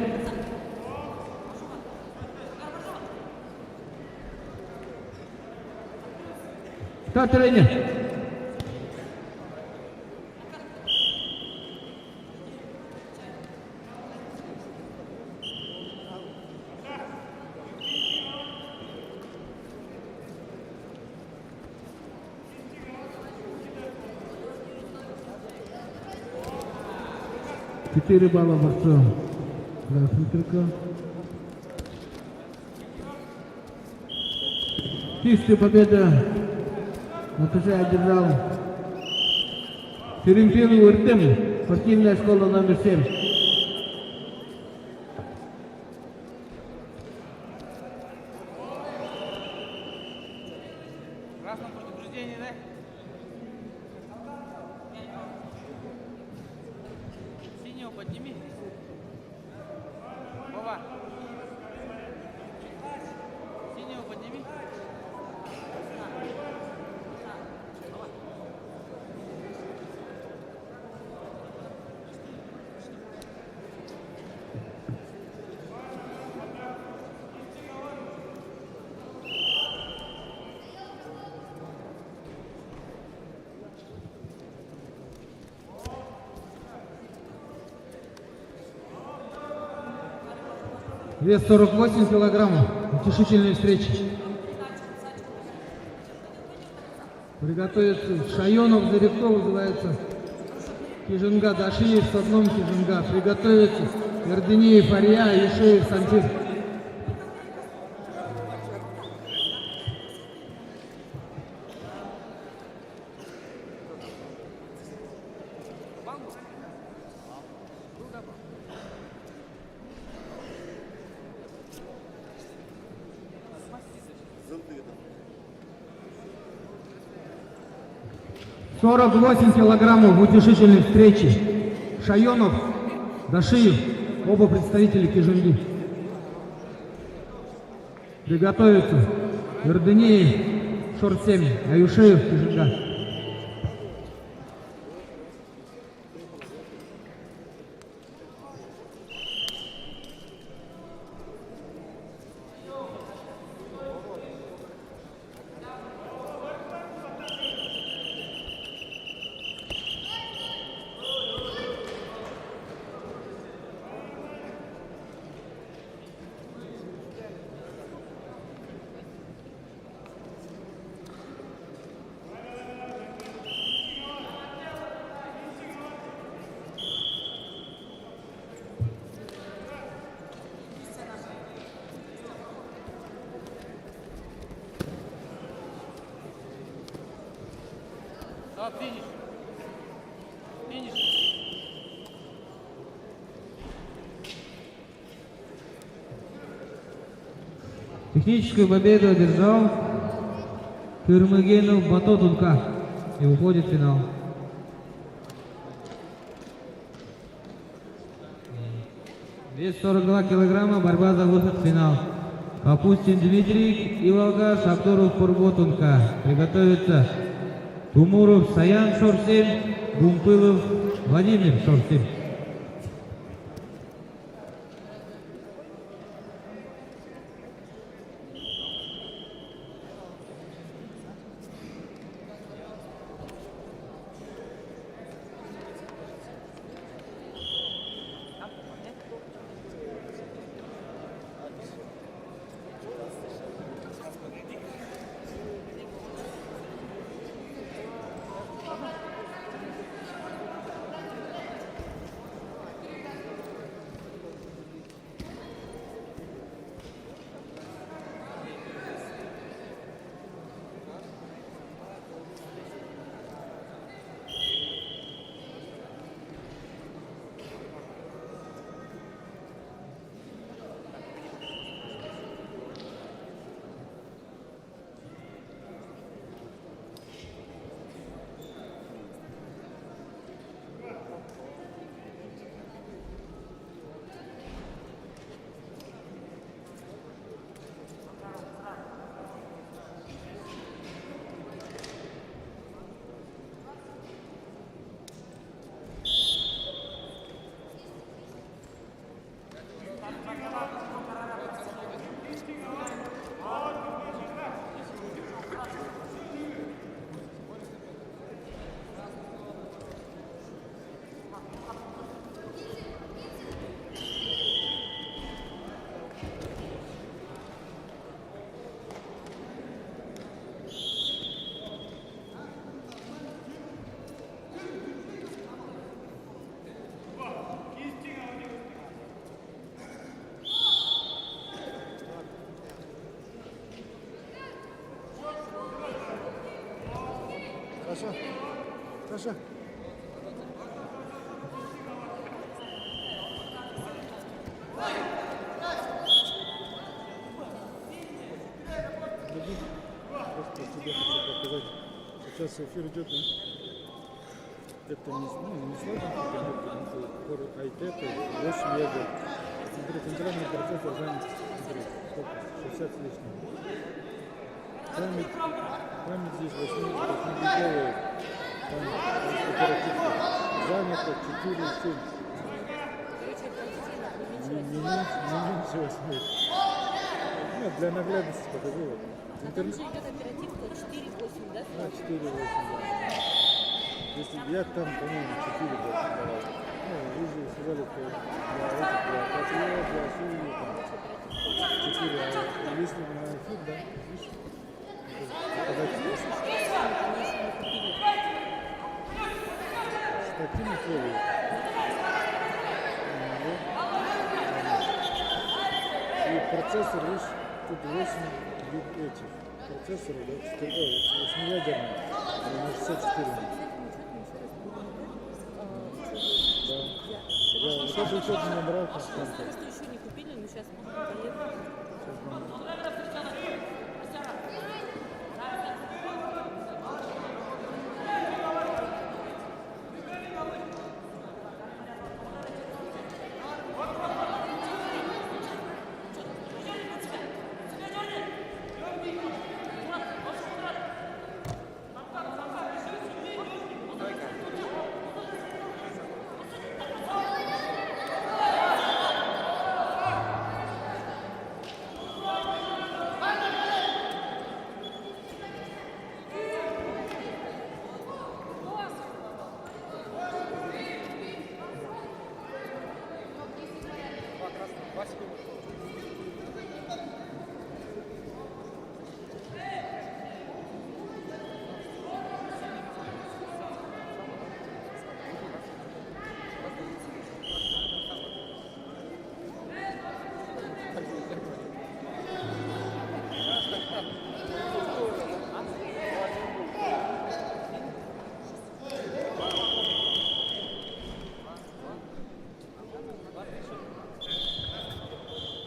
Кто тренер? Четыре балла борцов. Красный трико. Чистая победа на ТЖ одержал Серемпилов, Эрдем, спортивная школа номер 7. Красное предупреждение, да? Синего подними. Вова. Синего подними. Вес 48 килограммов. Утешительные встречи. Приготовиться. Шайонов, Заревков называется. Кижинга, Дашиев с одном Кижинга. Приготовиться. Эрденеев, Ария, Ешеев, Санчир. Сорок 48 килограммов в утешительной встрече. Шайонов, Дашиев, оба представители Кижинги. Приготовиться. Эрденеев, Шорт 7, Аюшеев, Кижинга. Стоп, финиш. Финиш. Техническую победу одержал Кырмыгенов Бато Тунка и уходит в финал. Вес 42 килограмма, борьба за выход в финал. Капустин Дмитрий, Иволга, Шабдуров, Пурботунка. Приготовиться Тумуров, Саян, Шорсин, Гумпылов, Владимир, Шорсин. Саша, Саша. Просто тебе хочу показать. Сейчас эфир идет, да? Это не сложно, город Айтепа, 8 евро. Смотри, центральный процессор занят, смотри, сколько? 60 с лишним. Память здесь 8-гиговая, там оперативка занято 4,7. Не меньше 8. Нет, для наглядности покажу. Вот. А там же идет оперативка 4,8, да? А, 4,8, да. Если я там, по-моему, 4 был. Ну, вы же сказали, что для Катя, для Сулии, там 4, а если на эфир, да, видишь? С такими условиями. И процессор, видишь, тут 8 этих процессоров, да, 8-ядерный, на 64. Да, вот это еще не набрал константа. Еще не купили, но сейчас поедем.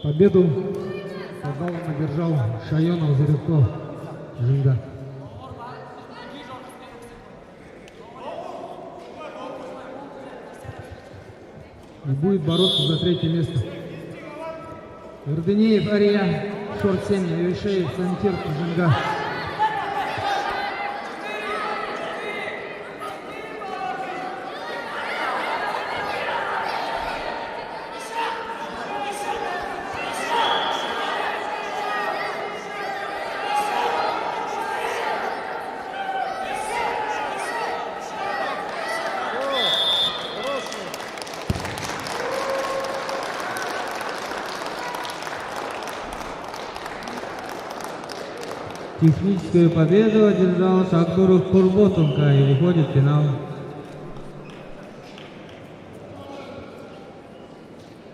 Победу по баллам одержал Шайонов Заревков. Жинга. И будет бороться за третье место. Ирдынеев Ария, 47, Евишеев, Сантир, Жинга. Техническую победу одержал Шакдуров Курботунка и выходит в финал.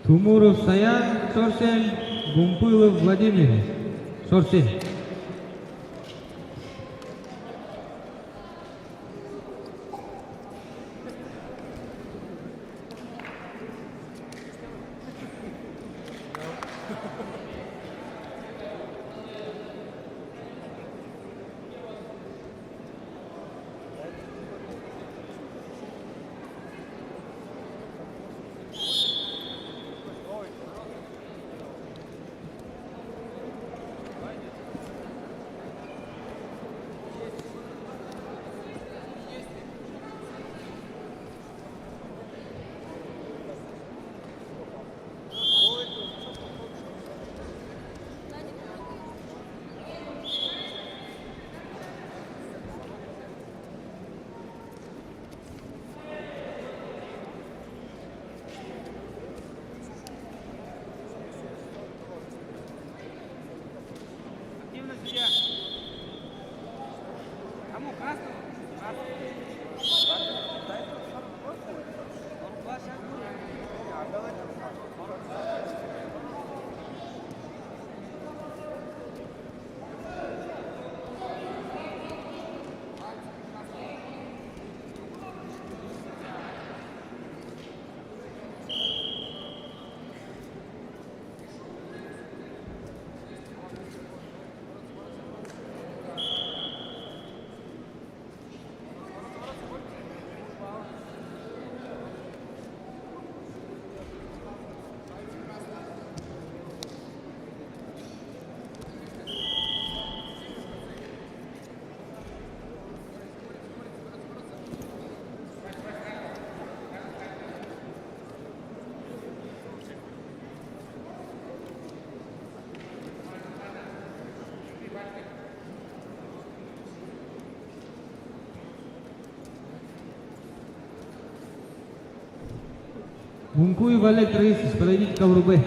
Тумуров Саян, Шорсень, Гумпылов Владимир, Шорсень. Активно, судья. Кому? Красного? Гункуев Олег Раисович, подойдите к ковру Б.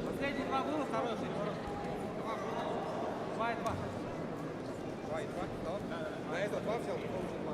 Последний два было хороший. 2-2. На это 2 взял, потом уже 2.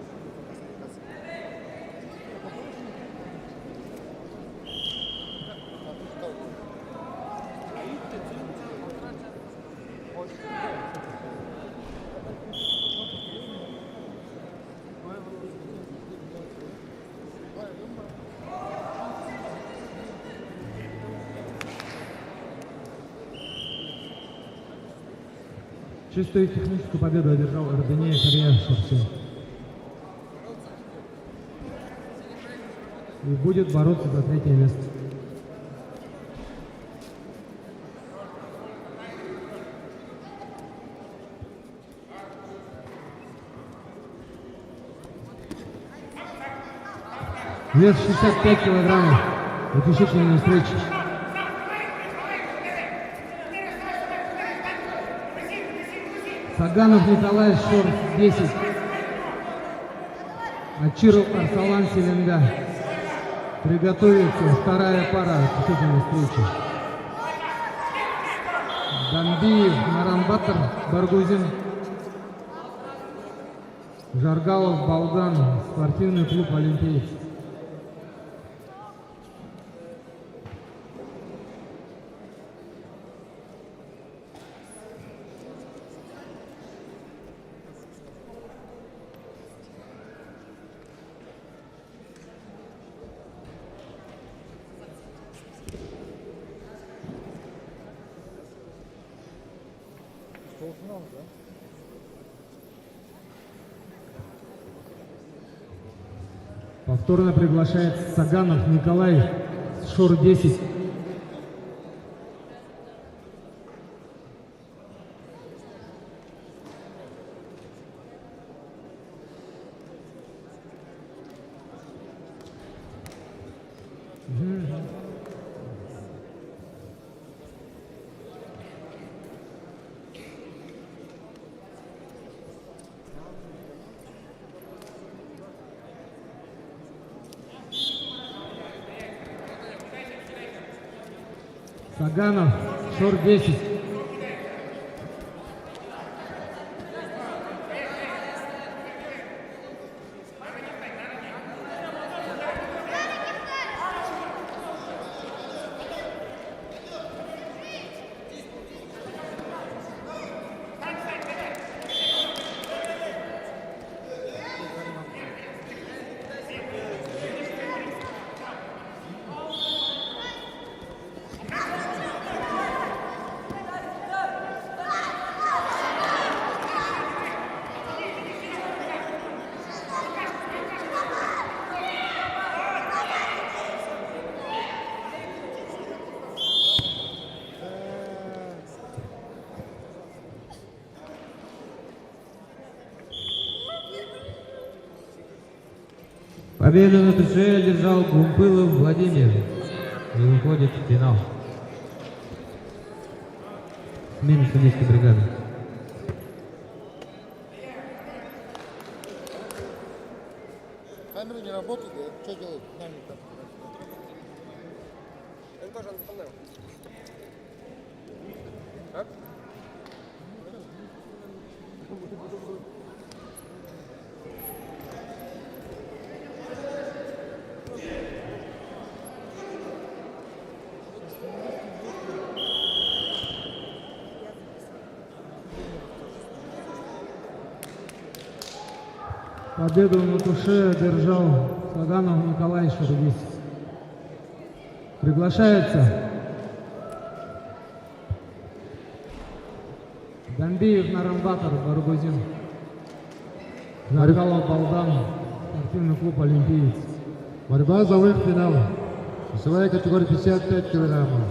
Чистую техническую победу одержал Арбенеев Илья Шорсень. И будет бороться за третье место. Вес 65 килограммов. Заключительная встреча. Саганов Николай, Шорс 10. Ачиров Арсалан Селенга. Приготовится вторая пара заключительной встречи. Дамбиев Нарамбатор, Баргузин. Жаргалов Балган, спортивный клуб «Олимпиец». Полуфинал, да? Повторно приглашается Саганов Николай, Шор-10. Саганов, Шор-10. Победу на ТШ одержал Гумпылов Владимир и выходит в финал. Смена судейской бригады. Камера не работает, да? Что делать? Нами там. Это тоже Антон. А? Победу на туше одержал Саганов Николай, Шор-10. Приглашается Гамбиев Нарамбатор, Баргузин. Заргалов Балдан, спортивный клуб «Олимпиец». Борьба за выход в финал. Весовая категория 55 килограммов.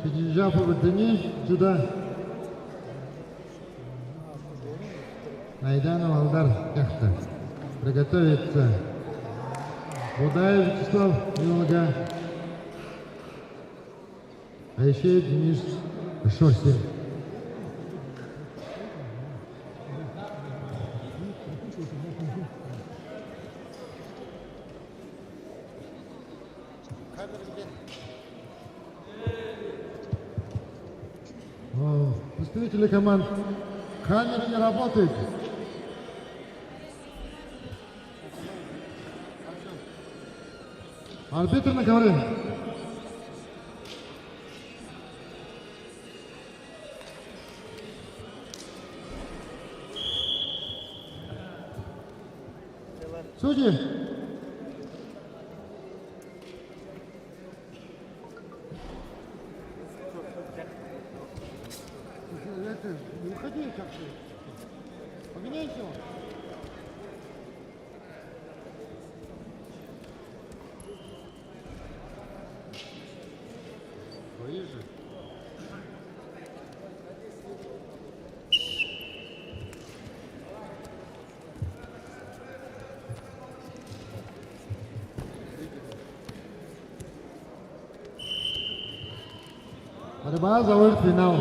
Сидинжафов Вадени, Джуда. Айданов Алдар, Яхта. Приготовиться. Будаев Вячеслав, Юлга. Айшей Денис Шорсин. Представители команд. Камера не работает. Арбитр на ковре. Судьи. Не уходи как-то. Поменяйся. Твои же. Борьба за выход в финал.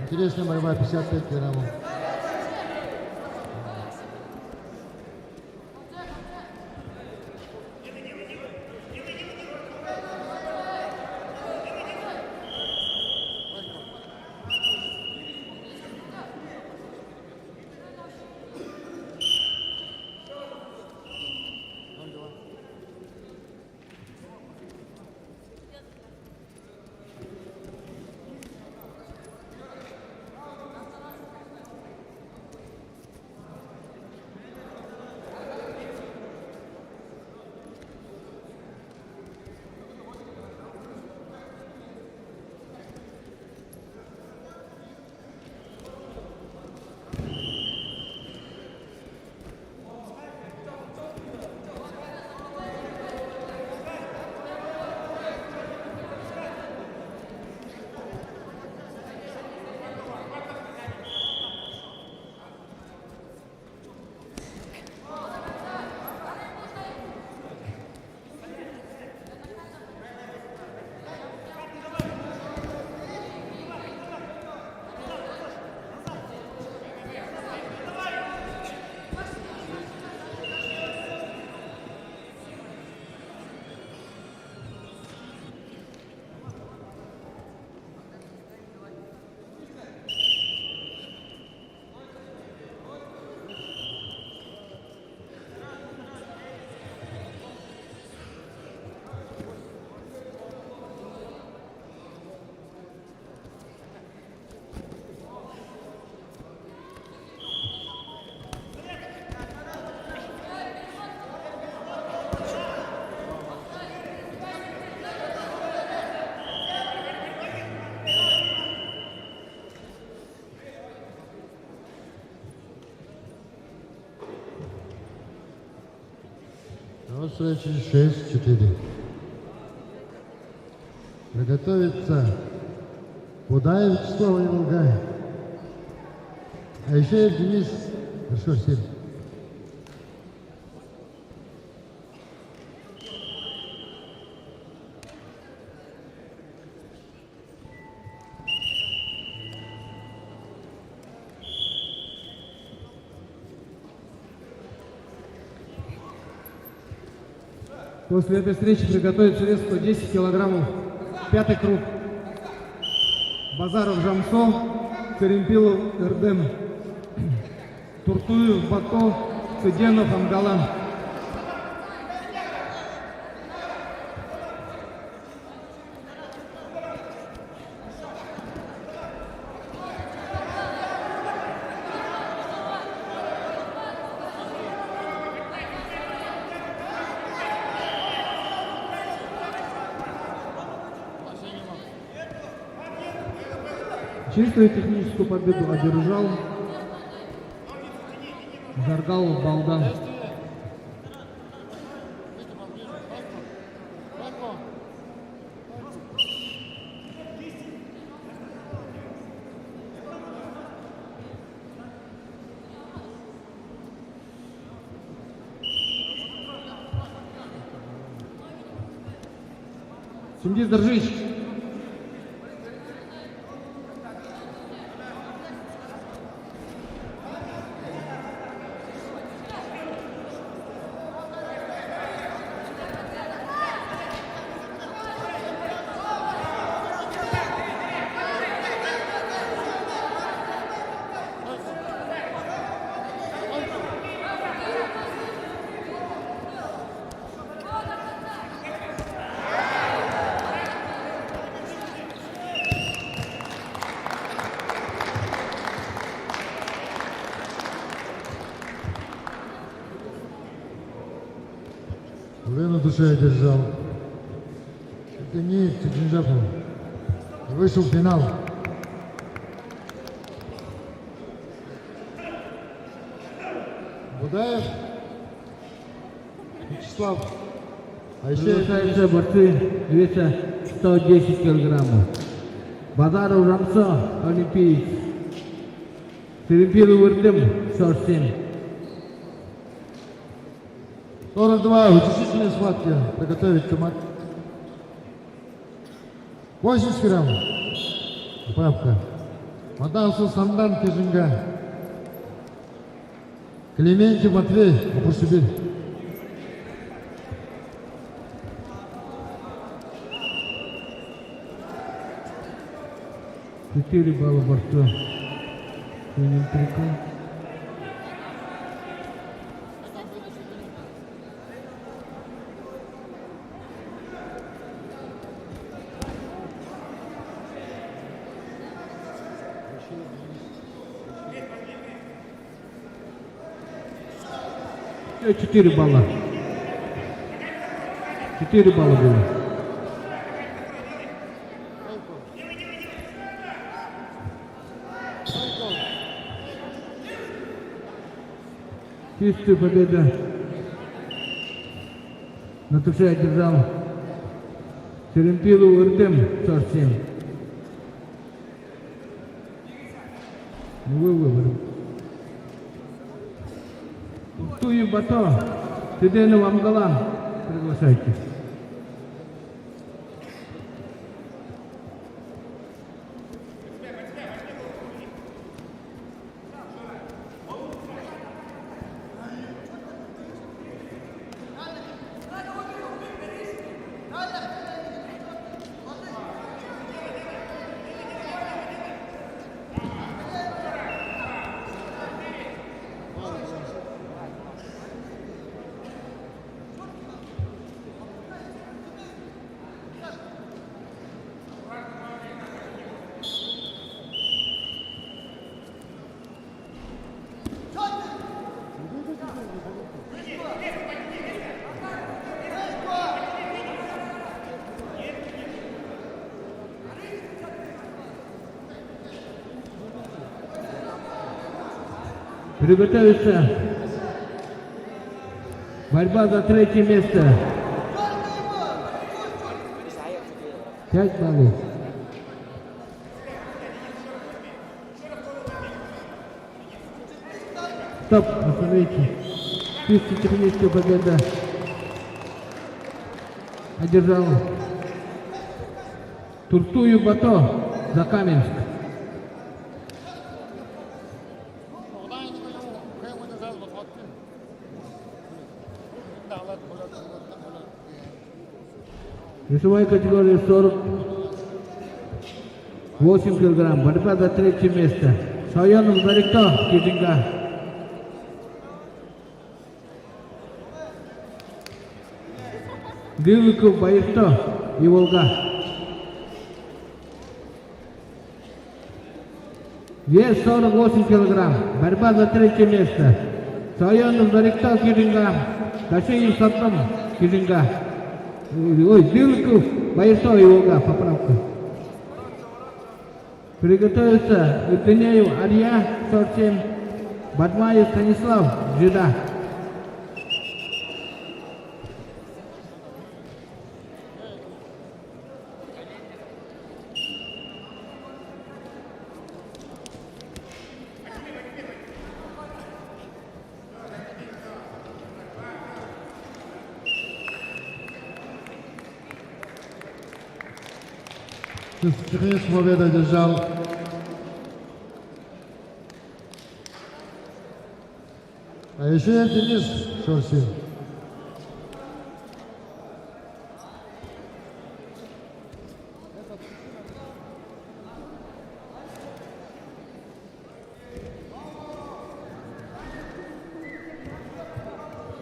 Интересная борьба, 55 килограммов. встречи 6-4. Приготовиться Будаев Вячеслав Волгай. Айшеев Денис Шурсин. После этой встречи приготовиться вес 110 килограммов. Пятый круг. Базаров Жамсо, Церемпилов Эрдем, Туртуев Бато, Цыденов Ангалан. Чистую техническую победу одержал Жаргалов Балдан. Синдис Доржич. Лена душе одержал. Это не Цигинжапов. Вышел в финал. Будаев Вячеслав. Приглашаются борцы веса 110 килограммов. Базаров Жамсо, олимпиец. Церемпилов Эрдем, 47. 42. Утешительные схватки. Приготовить команд. 80 граммов. Поправка. Мадансу Сандан Кижинга. Клементьев Матвей. Апушибиль. Четыре балла борца. Четыре балла. 4 балла было. Чистая победа. На туше одержал Церемпилов Эрдем, 47. Вы выбрали. Туев Бато, Цыденов Амгалан. Приглашайте. Приготовиться Борьба за третье место. 5 баллов. Стоп, остановите. Чисто техническая победа. Одержал Туртую Бато за Каменск. Весовой категории 48 килограмм. Борьба за третье место. Шайонов Зарикто, Кижинга. Дылыков Байырто и Волга. Вес 48 килограмм. Борьба за третье место. Шайонов Зарикто, Кижинга. Кашиев Сатам, Кижинга. Ой, Дылыков, Байырто и Волга. Поправка. Приготовиться Иртынеев Ария, 47. Бадмаев Станислав, Жида. Техническую победу одержал а еще и Денис Шорсин.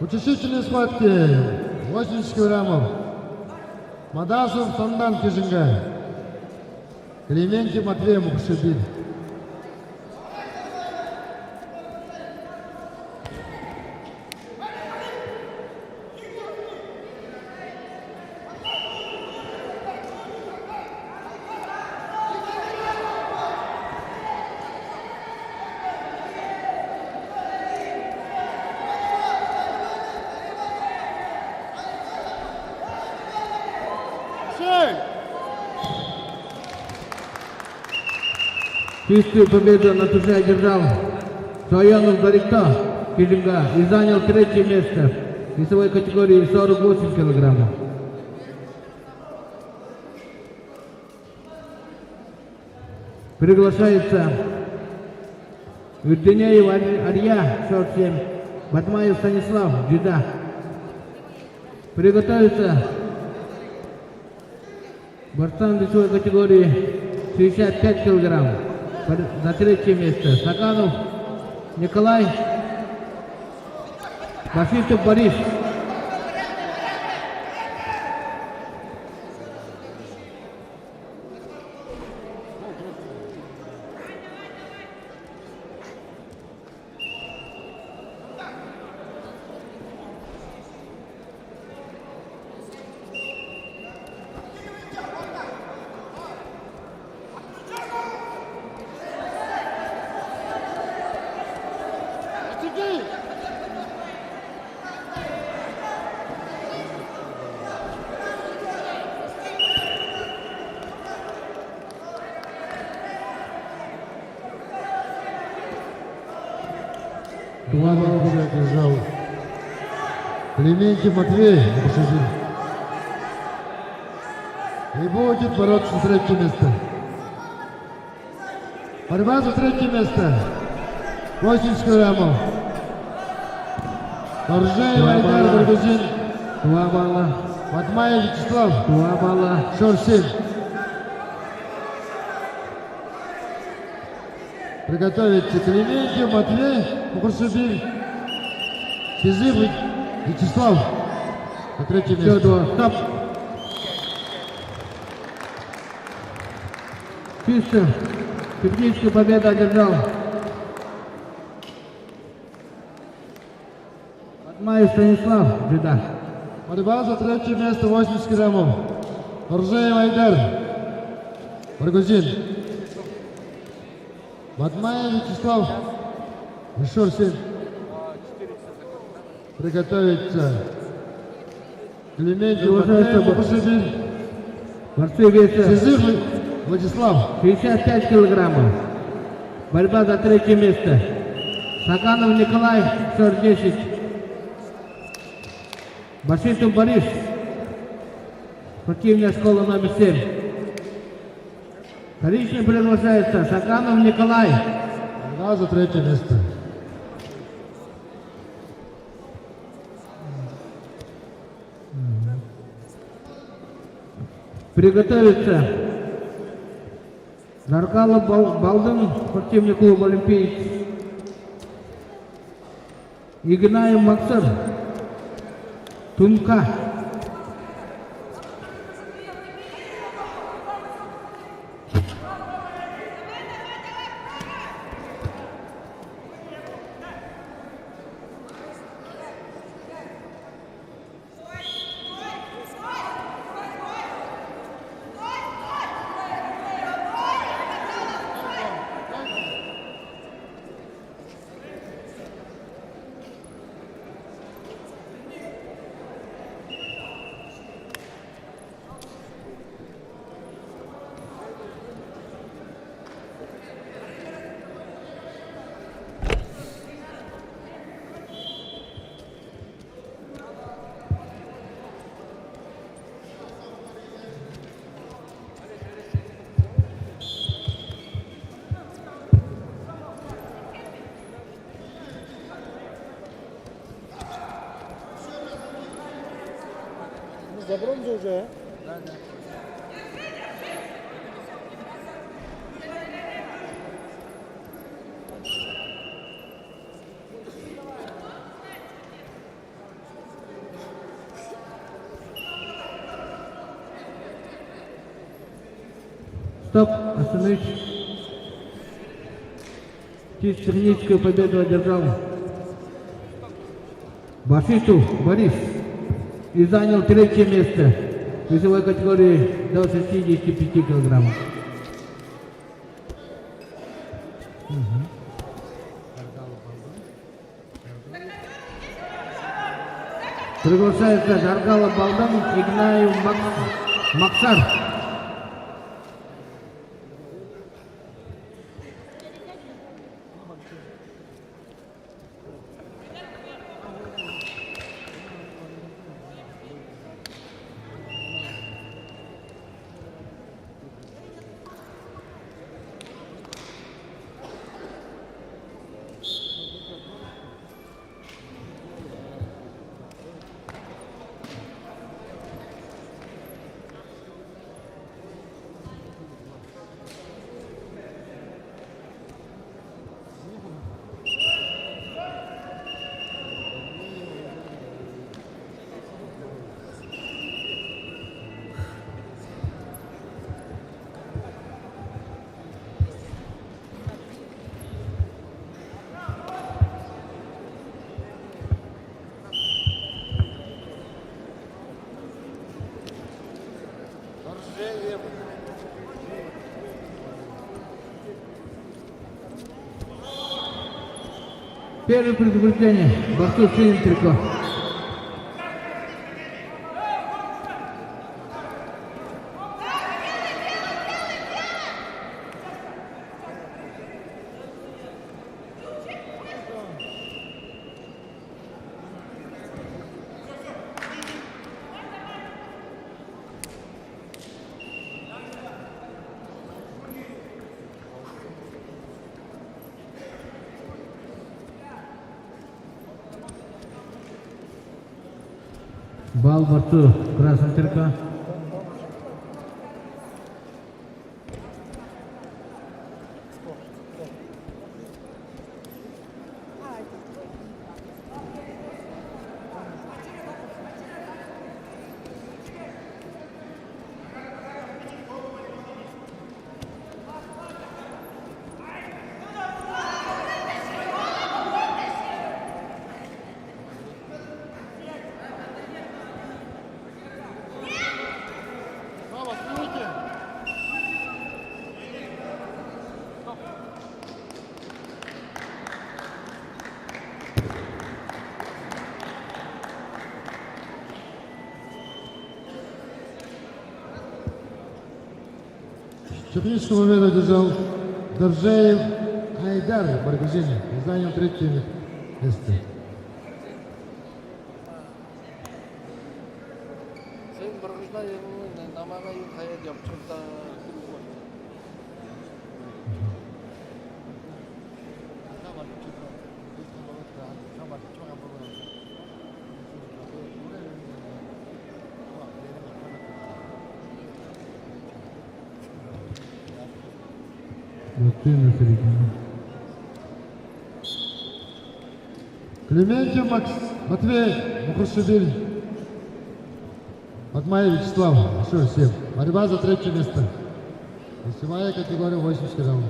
Учащительные схватки 80 килограммов. Мадасов Сандан Кижинга. Клементьев Матвей Мукшибин. Чистую победу на туше одержал Шайонов Зарикто, Кижинга, и занял третье место в весовой категории 48 килограммов. Приглашается Иртынеев Ария, 47, Батмаев Станислав, Жида. Приготовиться борцам весовой категории 65 килограмм. За третье место Саганов Николай, Башитов Борис. Два балла одержал Клементьев Матвей Мукшибин. И будет бороться за третье место. Борьба за третье место. 80 килограммов. Торжеев Айдар Баргузин. 2 балла. Батмаев Вячеслав. 2 балла. Шорсин. Приготовиться Клементьев Матвей Мукшибин. Сизив Вячеслав. На третье место. Стоп. Чисто. Техническую победу одержал Батмаев Станислав, Жида. Борьба за третье место 80 килограммов. Торжеев Айдар Баргузин. Батмаев Вячеслав. Шорсин. Приготовиться. Клементьев Уважаемый Матвей, Бушибин. Борцы веса Сизых Владислав. 65 килограммов. Борьба за третье место. Саганов Николай, 40-10. Башитов Борис. Спортивная школа номер 7. Вторично приглашается Саганов Николай. Да, за третье место. Приготовиться. Наркалов Балдын, спортивный клуб «Олимпиец». Игнаев Максим, Тумка. За бронзу уже, Стоп, остановить. Черническую победу одержал Башитов Борис и занял третье место в весовой категории до 65 килограммов. Приглашается Даргала Балдан, Игнаев Максар. Первое предупреждение. Борцу Шинтрико. Бал борцу красного трика. технический момент одержал Доржеев Айдар в Баргужине и занял третье место. Sen Bargıç'ta namana yok hayat yapacakta. Вот ты на середине. Клементьев Матвей Мухашвили. Батмаев Вячеслав. Еще всем. Борьба за третье место. Весовая категория 80 кг.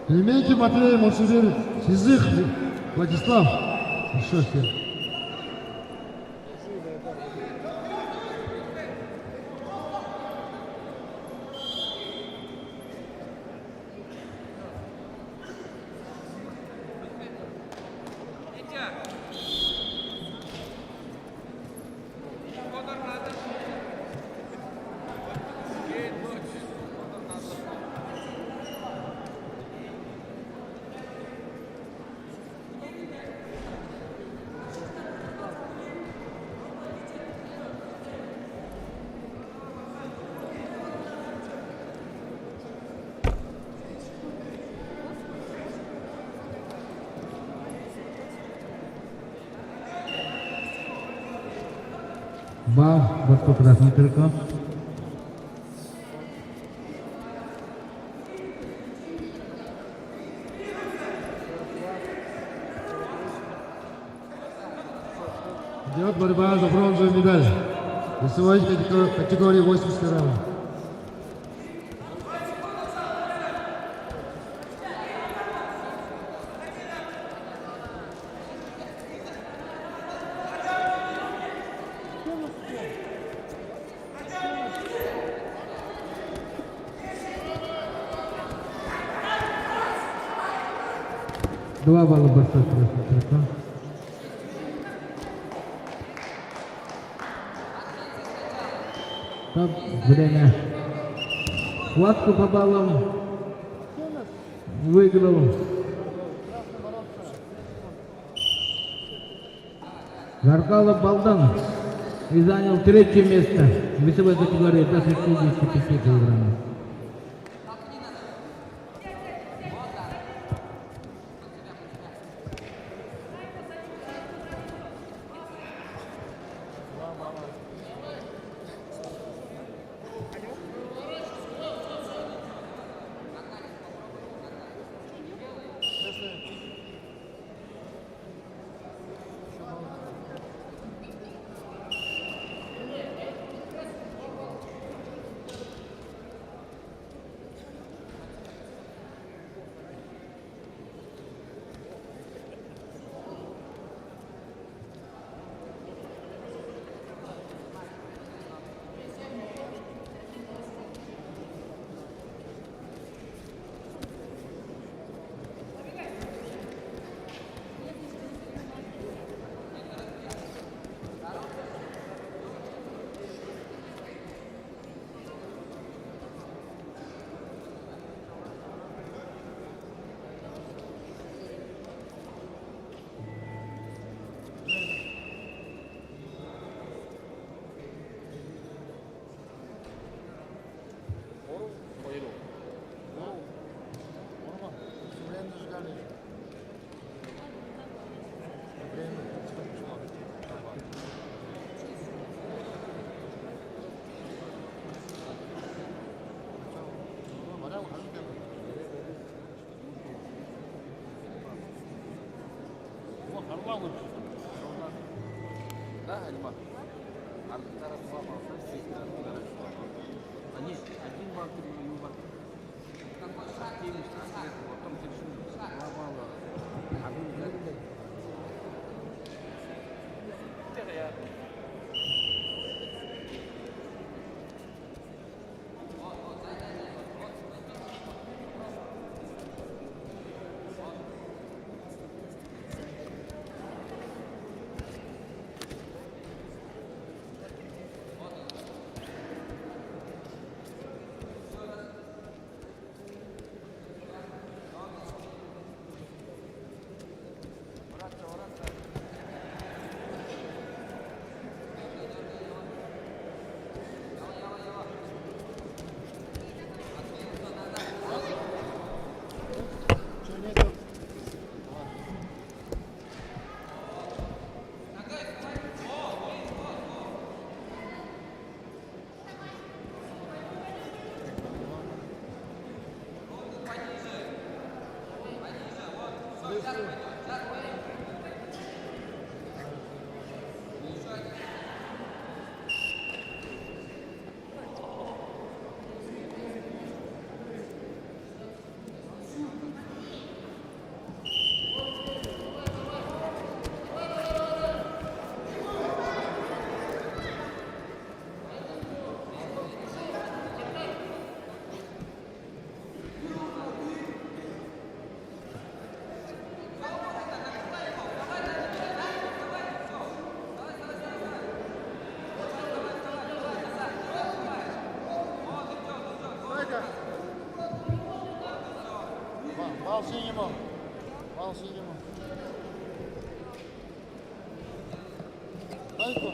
Клементьев Матвей Мухашвили. Сизых Владислав. Еще всем. Бал, борту красный трикот. Идет борьба за бронзовую медаль. Весовой категории 80 кг. Два балла борту красный трикот. Так, время. Схватку по баллам выиграл Гаркалов Балдан и занял третье место в весовой категории до 65 килограммов. Да, Альма? Арбитраж два балла. Они один балл, три балла. Активность, потом решили два балла. Бал синему. Бал синему. Дай-ка.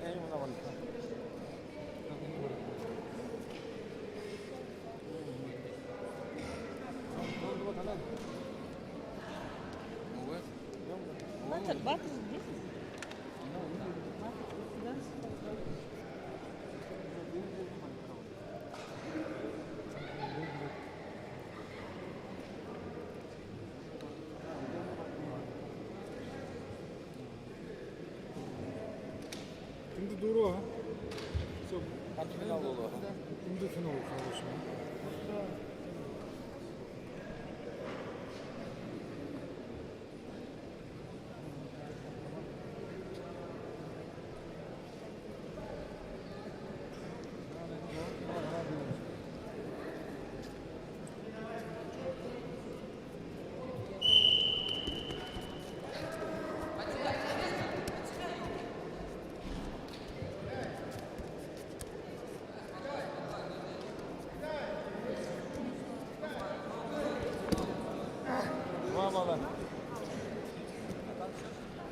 Я ему на вон. Батыр, Кімді дұру, а? Все, Финал было. кімді финал хороший.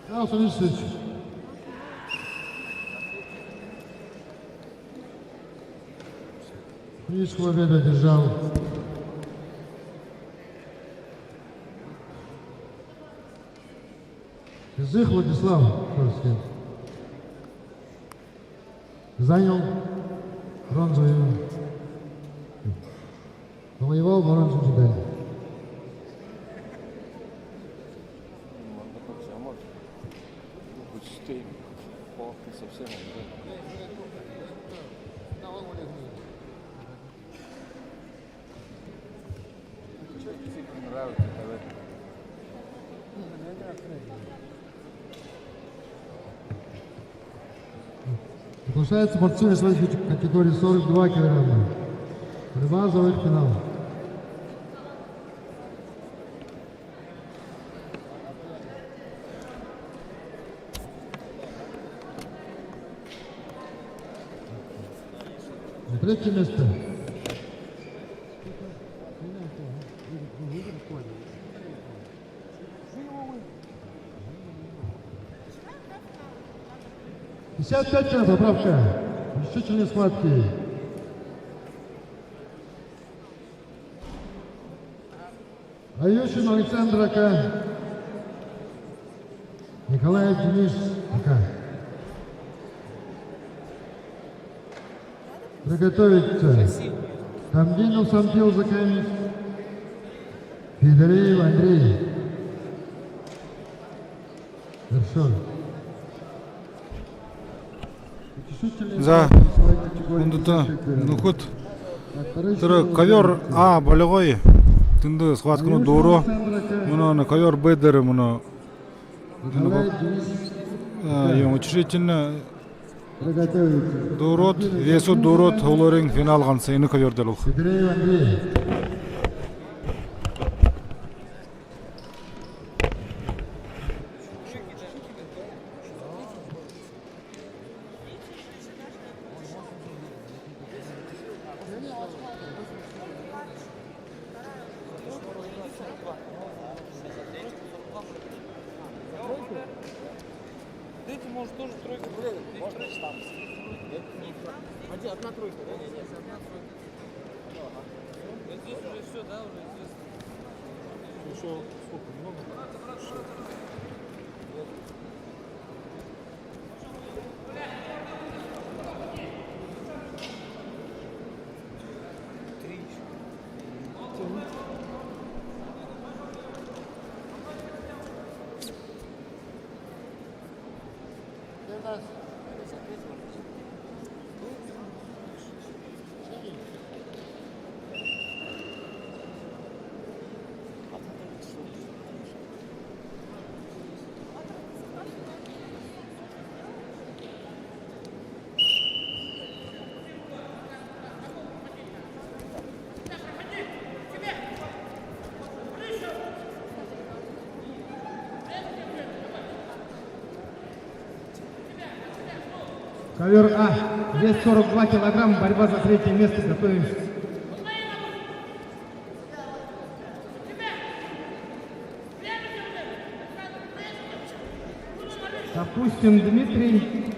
Да, Станиславович. Книжку победу держал. Язык Владислав Шорский. Занял бронзовую. Завоевал бронзовую медаль. Совсем нравится Приглашаются борцы весовой категории 42 килограмма. Борьба за их финал. Третье место. Пятьдесят 55 кило, поправка. Решительные схватки. Аюшин Александр Ака. Николаев Денис Ака. Приготовиться. Тамдинов Сампил Закамис. Федореев Андрей. Хорошо. За ұндыты нұхыт түрі ковер А бөлі ғой түнді схватканы дұру мұны ковер бедері мұны учредительный дұрот весу дұрот оларың финал қансы ені ковердел ұқ Федореев Андрей. Дайте, может, тоже тройку. Может, там. Одна тройка. Одна тройка. Вот здесь уже все, да, уже известно. Еще сколько, много? Ковер А, вес 42 килограмма, борьба за третье место, готовимся. Капустин Дмитрий.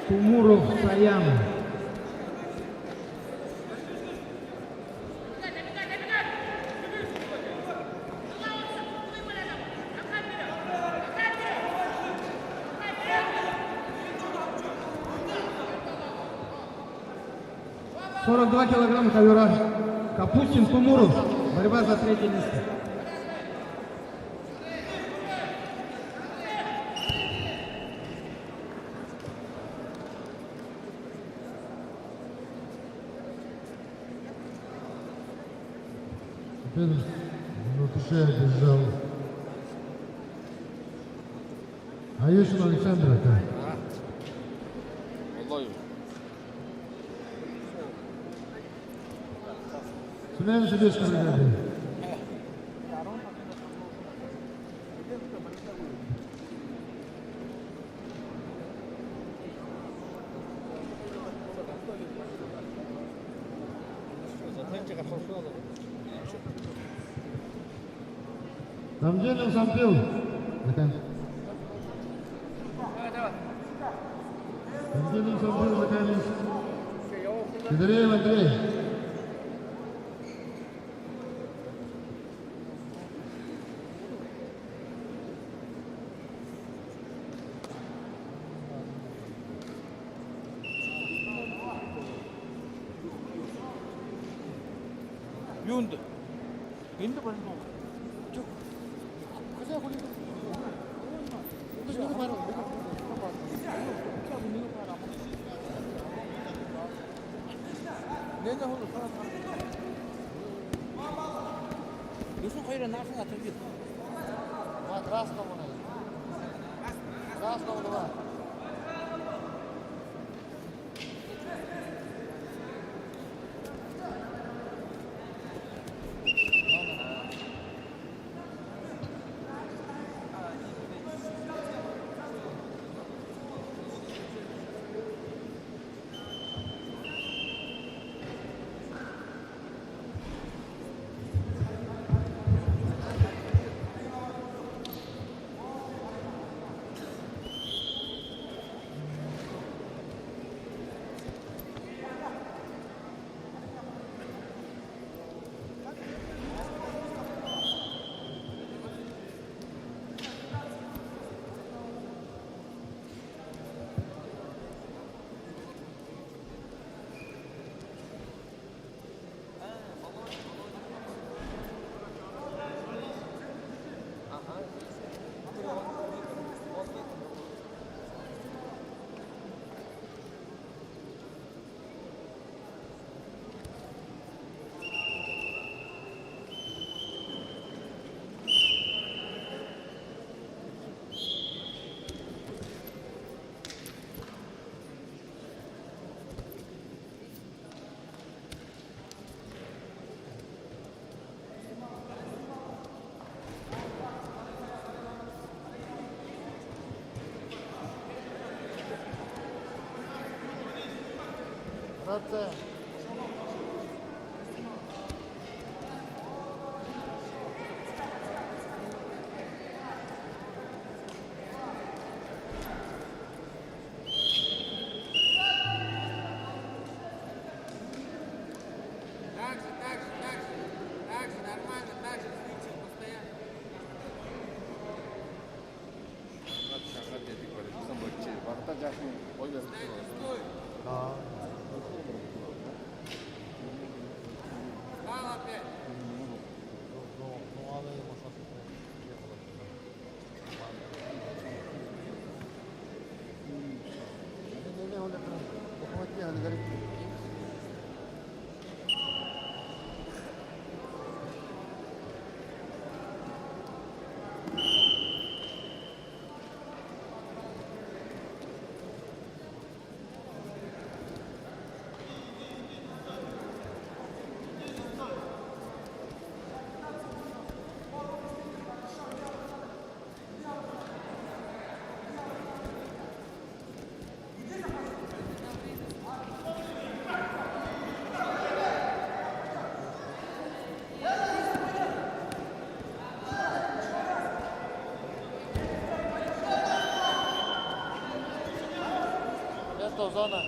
Тумуров Саян. «42 килограмма ковера. Капустин, Тумуров. Борьба за третье место». Теперь Латышев бежал. Аюшин Александр, это. Сумеем Сибирской бригады. Намдженов Сампил. Намдженов Сампил, наконец. Федореев Андрей. Юнда. Юнда больно. Чук. Куда ходит? Куда пора? 내가 홀로 살아. 무슨 거이를 나서 같은 게. 와, красного надо. Красного давай. Братцы. что зона?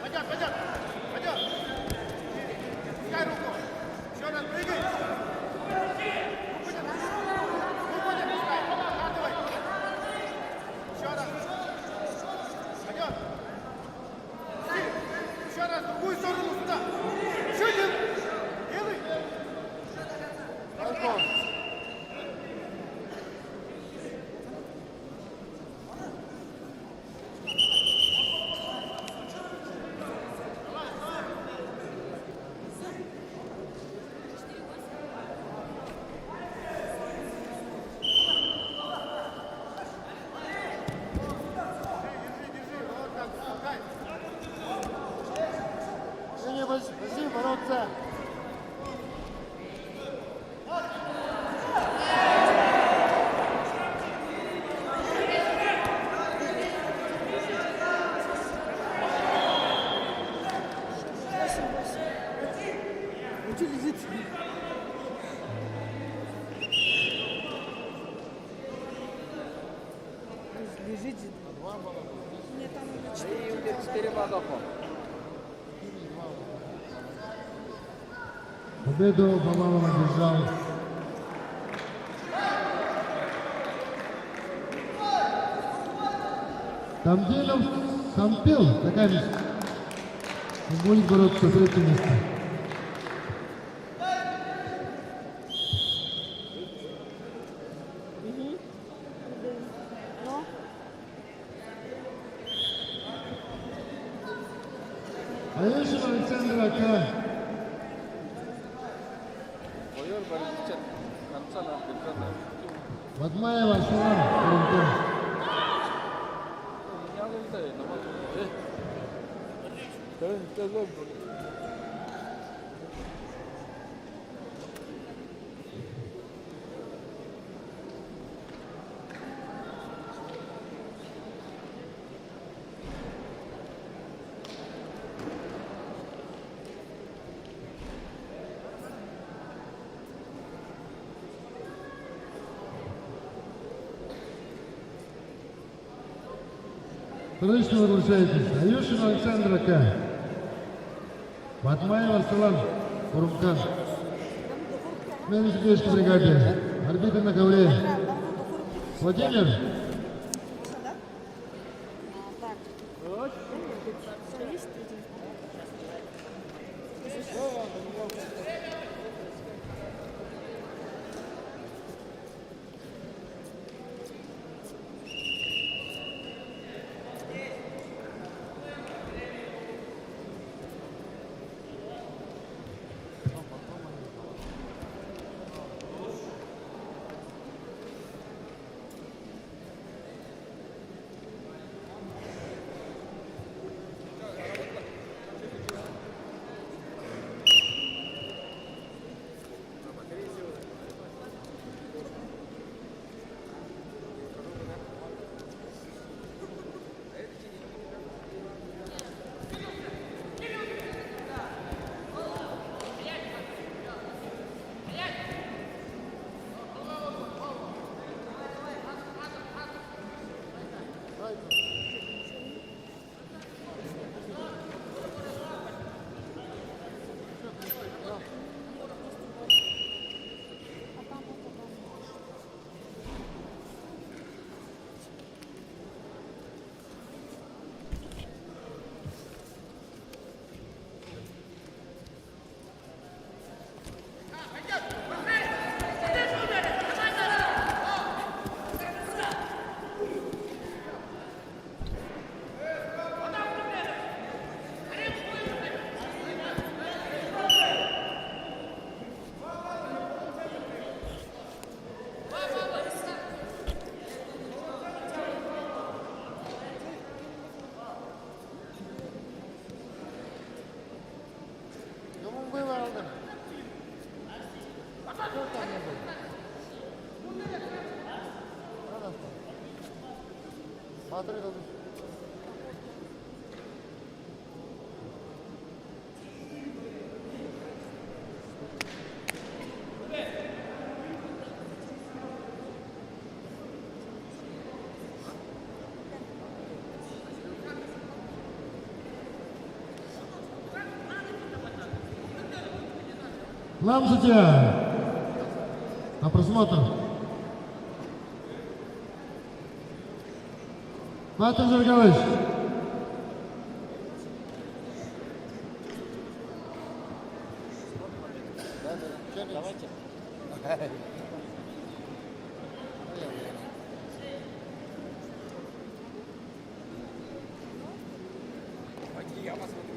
Пойдет! Пойдет! Пускай руку! Еще раз прыгай! Руку не пускай! Откатывай! Еще раз! Пойдет! Еще раз! В другую сторону сюда! Еще делай! Делай! Возьми бороться. Где лежит? Лежит. Нет, там 4 баллофа. Победу Балалов одержал Тамдинов Хампил Такавич. Он будет бороться за третье место. Алешин Александр Ака. Батмаева Салам Курумтон. Срочно возвращайтесь. Алешин Александр Ака. Батмаев Арсалан Курумкан. Смены сидельской бригаде. Арбитр на ковре. Владимир. Нам судья. На просмотр. Матвей Жиргалыч. Давайте. Я посмотрю.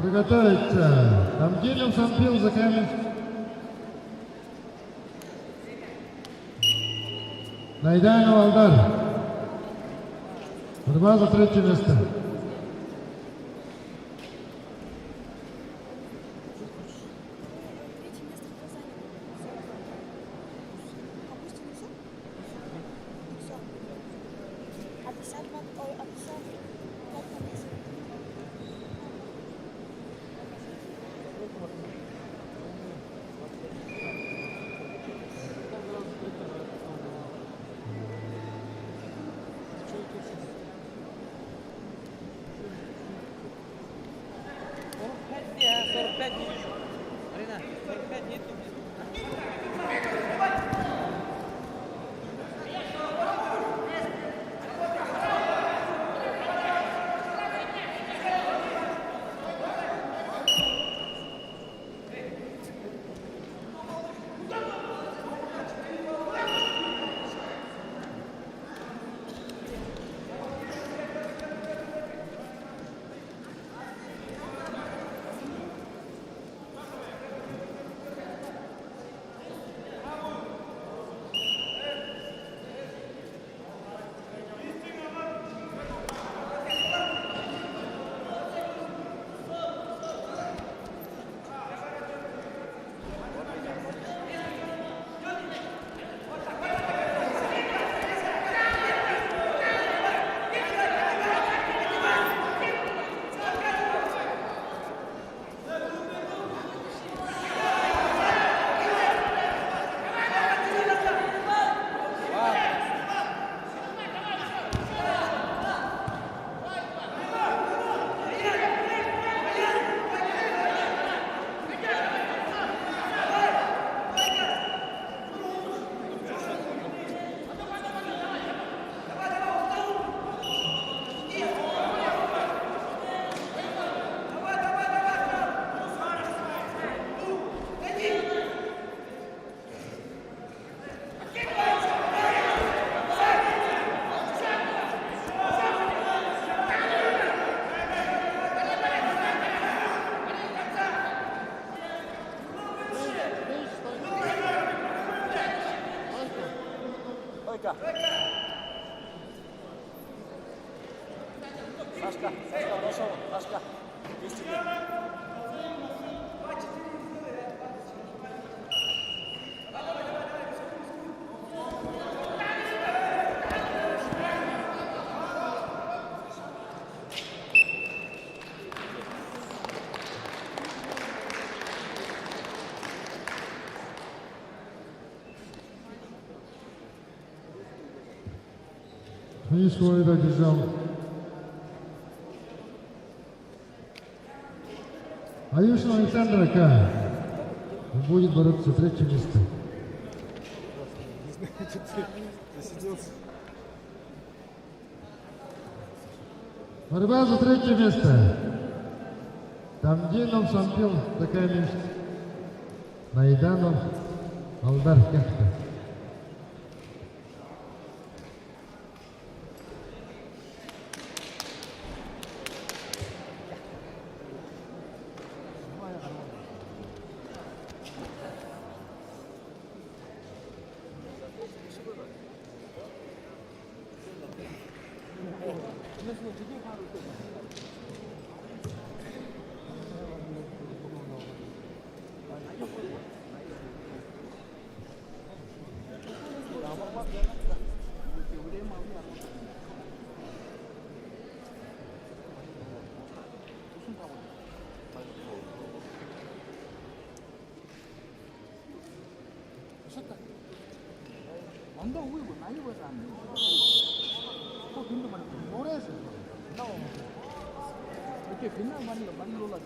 Приготовиться. Тамгилев Санпил за Каменск. Найданов Алдар. Борьба за третье место. Пошел, Пашка. 200 лет. Финишную добежал Аюшин Александр Ака. Будет бороться за третье место. Засиделся. Борьба за третье место. Тамдинов Сампил Такамиш. Найданов Алдар Кяхта. 언더 우이고 많이 벌어 안 돼. 또 빈도 많이 노래에서 나오면 이렇게 빛나 많이 놀라.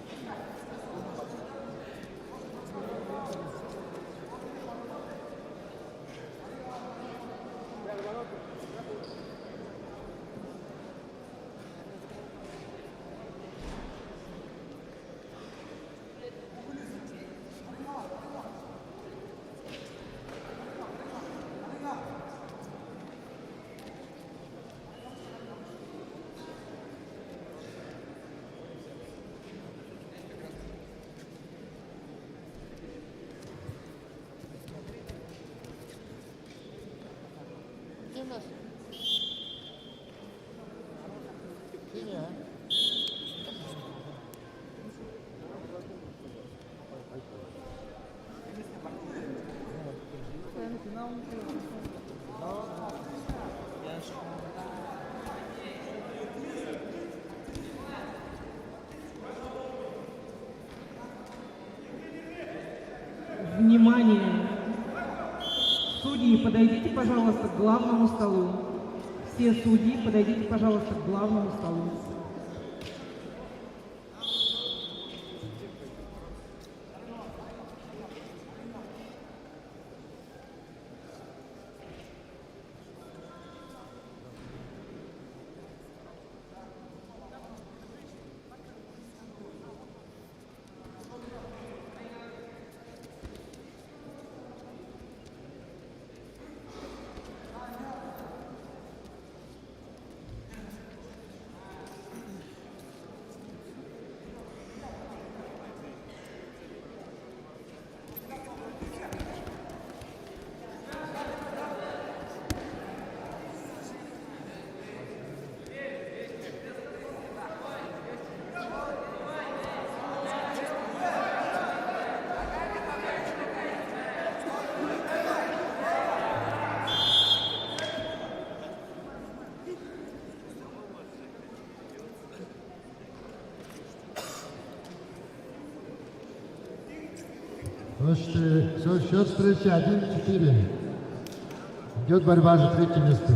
Внимание! Судьи, подойдите, пожалуйста, к главному столу. Все судьи, подойдите, пожалуйста, к главному столу. Счет встречи 1-4. Идет борьба за третье место.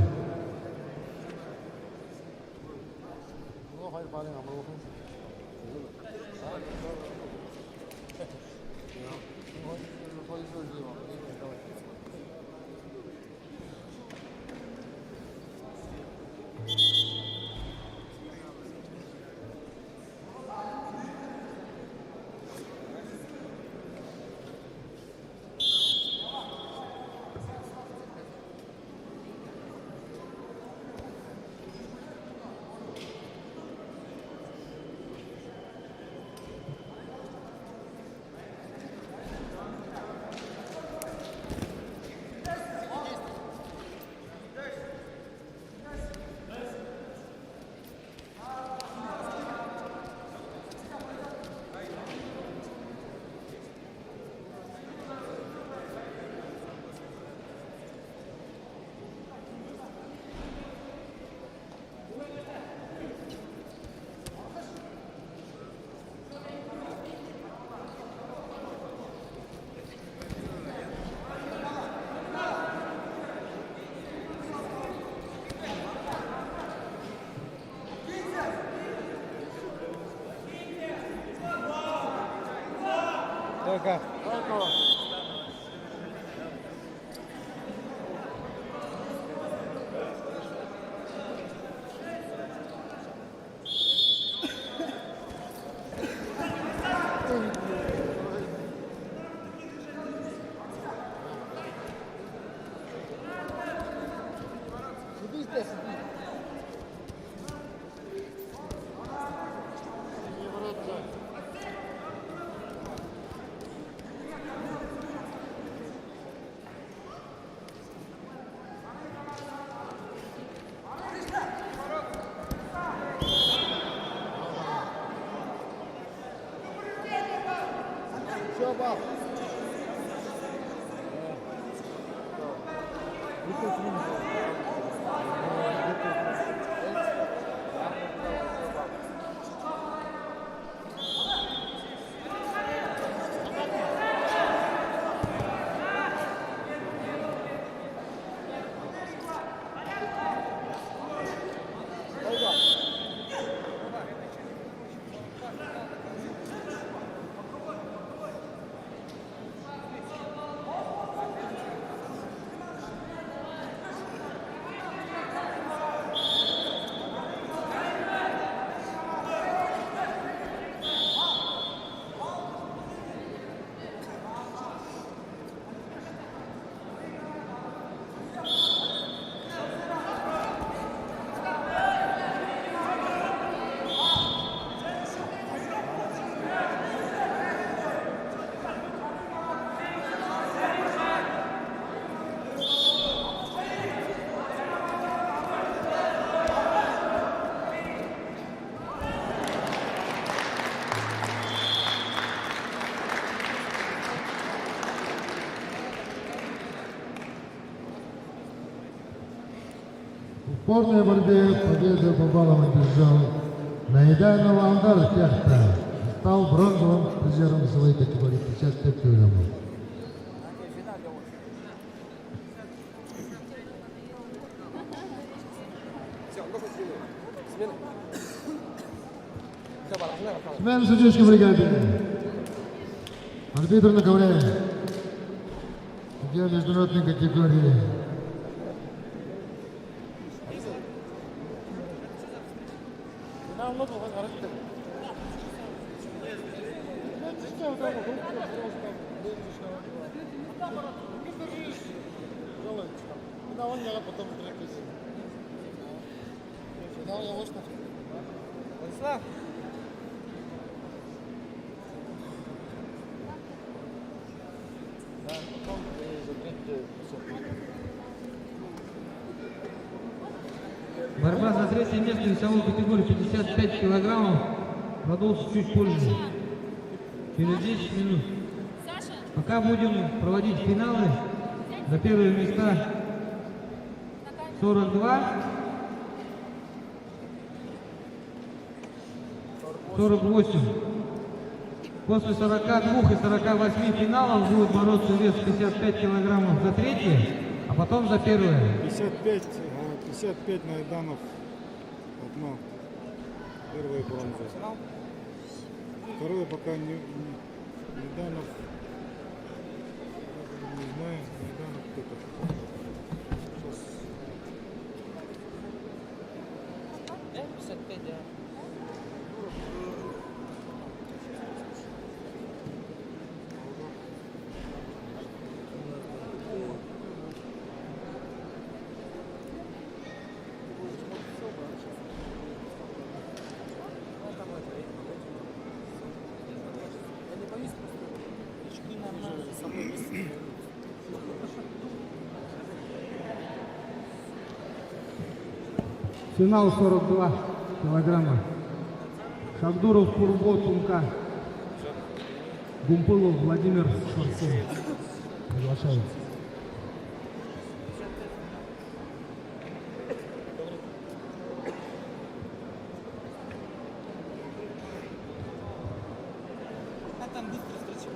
Только. Сиди здесь, сиди. Не враться. Все, баб. В упорной борьбе победу по баллам одержал Наиданов Андар Кяхта. Стал бронзовым призером своей категории 55 килограммов. Смена судейской бригады. Арбитр на ковре. Судья международной категории. Владислав. Борьба за третье место весовой категории 55 килограммов продолжится чуть позже, через 10 минут. Пока будем проводить финалы за первые места 42, 48. После 42 и 48 финалов будет бороться вес 55 килограммов за третье, а потом за первое. 55 Найданов, одно, первое бронза. Второе пока не Найданов, не знаю, Найданов кто-то. Да, 55, да. Финал 42 килограмма. Шабдуров Курбо Тумка. Гумпылов Владимир Шварцов. Приглашается. А там быстро встреча.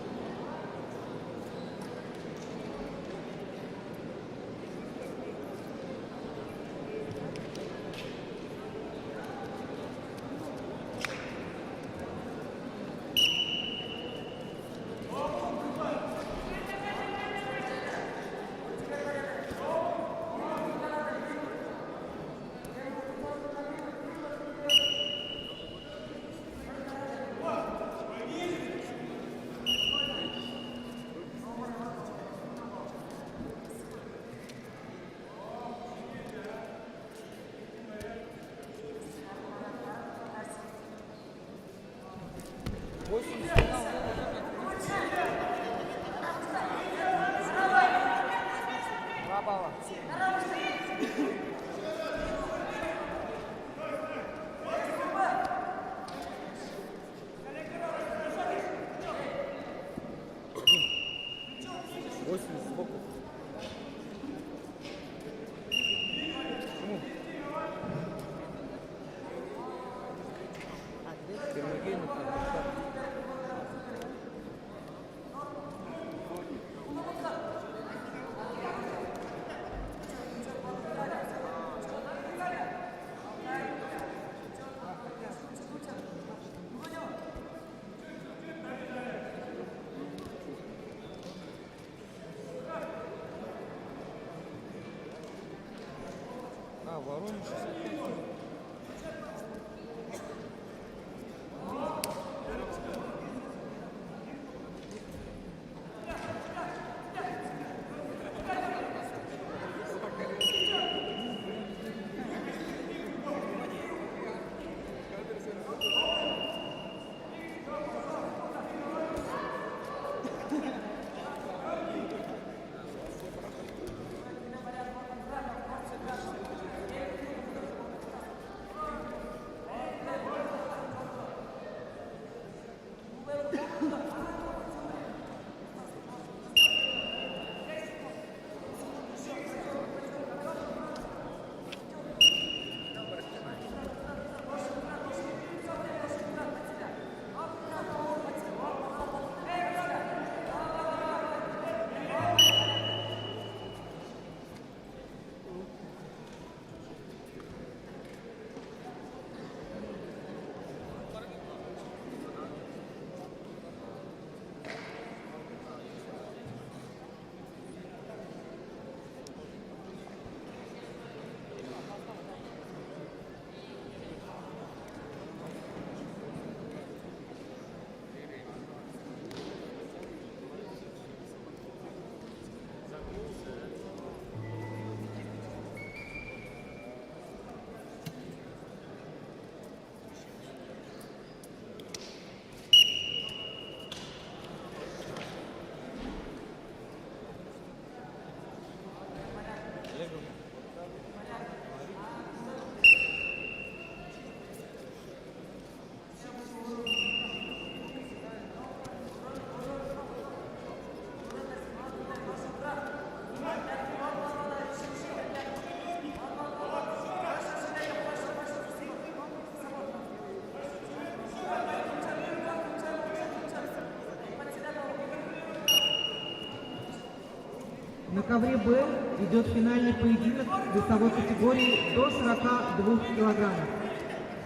На ковре «Б» идет финальный поединок весовой категории до 42 килограммов.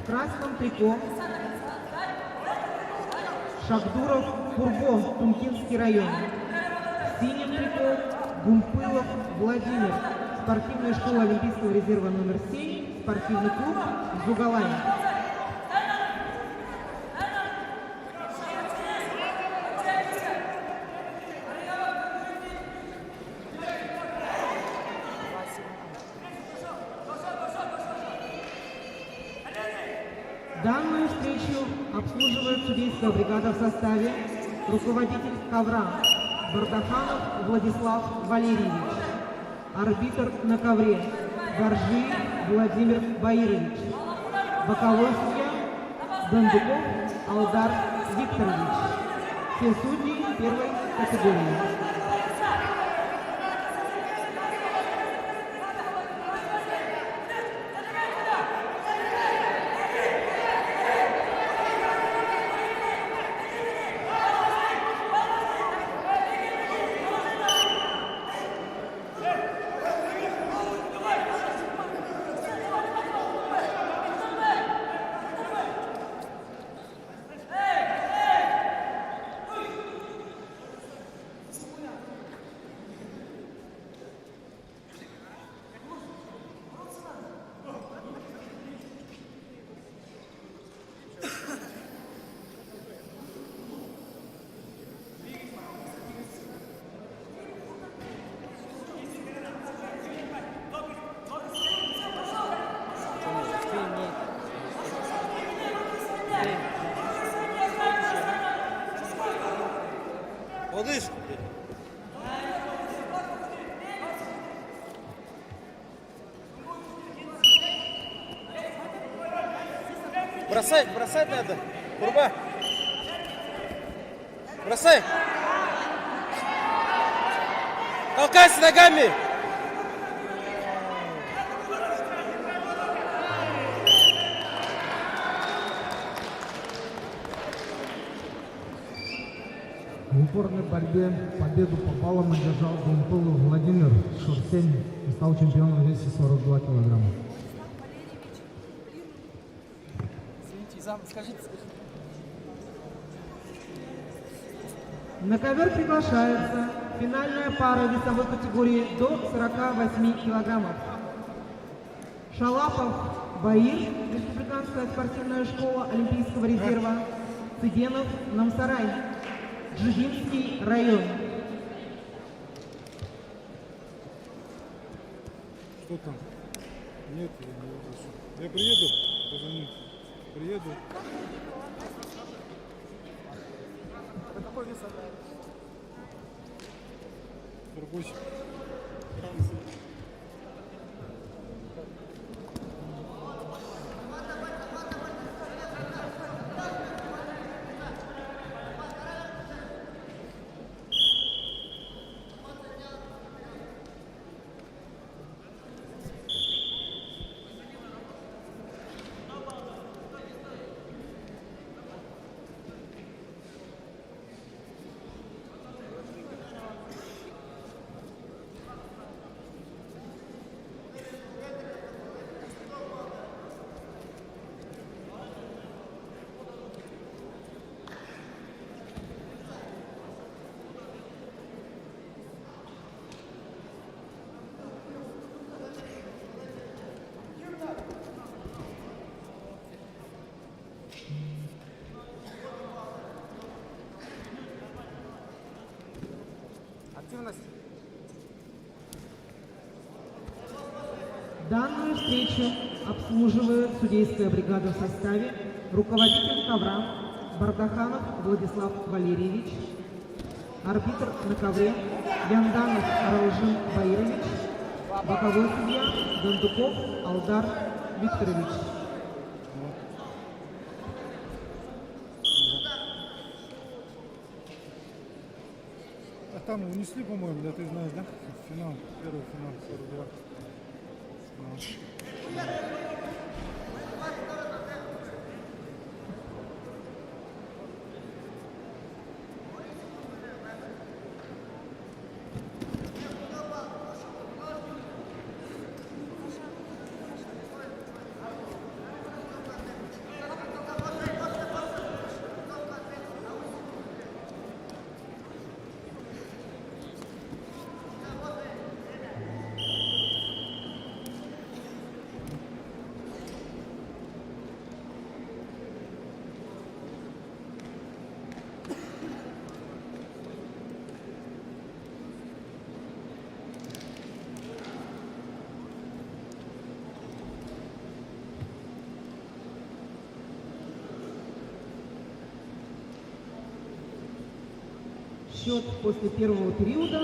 В красном трико Шакдуров Курбо, Тумкинский район. В синем трико Гумпылов Владимир, спортивная школа Олимпийского резерва номер 7, спортивный клуб Зугалай. Данную встречу обслуживает судейская бригада в составе руководитель ковра Бардаханов Владислав Валерьевич, арбитр на ковре Горжи Владимир Баирович, боковой судья Бандуков Алдар Викторович. Все судьи первой категории. Лодыжку. Бросать надо. Курба. Бросай. Толкайся ногами. В упорной борьбе победу по баллам одержал Гумпылов Владимир Шурсень и стал чемпионом в весе 42 килограмма. Извините, скажите. На ковер приглашается финальная пара весовой категории до 48 килограммов. Шалапов Баир, Республиканская спортивная школа Олимпийского резерва, Цыденов Намсарай, Джигинский район. Что там? Нет, я не вижу. Я приеду, позвоню. Приеду. Какой вес отдать? 48. Активность. Данную встречу обслуживает судейская бригада в составе руководитель ковра Бардаханов Владислав Валерьевич, арбитр на ковре Янданов Раужин Баирович, боковой судья Дондуков Алдар Викторович. А там унесли, по-моему, да, ты знаешь, да? Финал, первый финал, 42. Счет после первого периода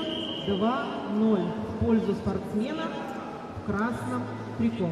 2-0 в пользу спортсмена в красном трико.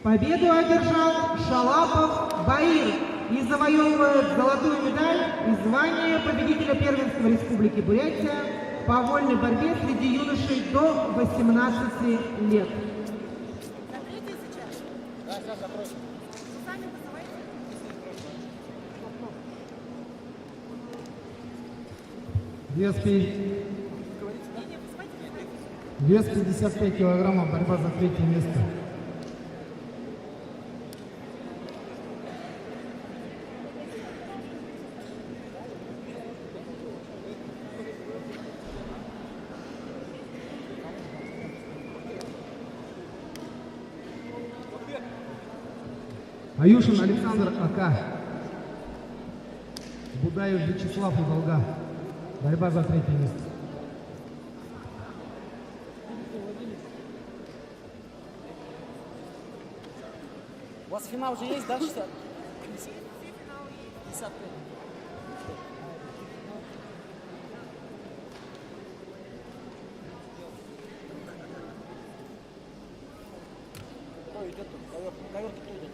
Победу одержал Шалапов Баир и завоевывает золотую медаль и звание победителя первенства Республики Бурятия по вольной борьбе среди юношей до 18 лет. Вес 55 килограммов, борьба за третье место. Аюшин Александр АК. Будаев Вячеслав и Волга. Борьба за третье место. У вас финал уже есть, да, 60? 55. Ой, идет тут, ковер тут идет.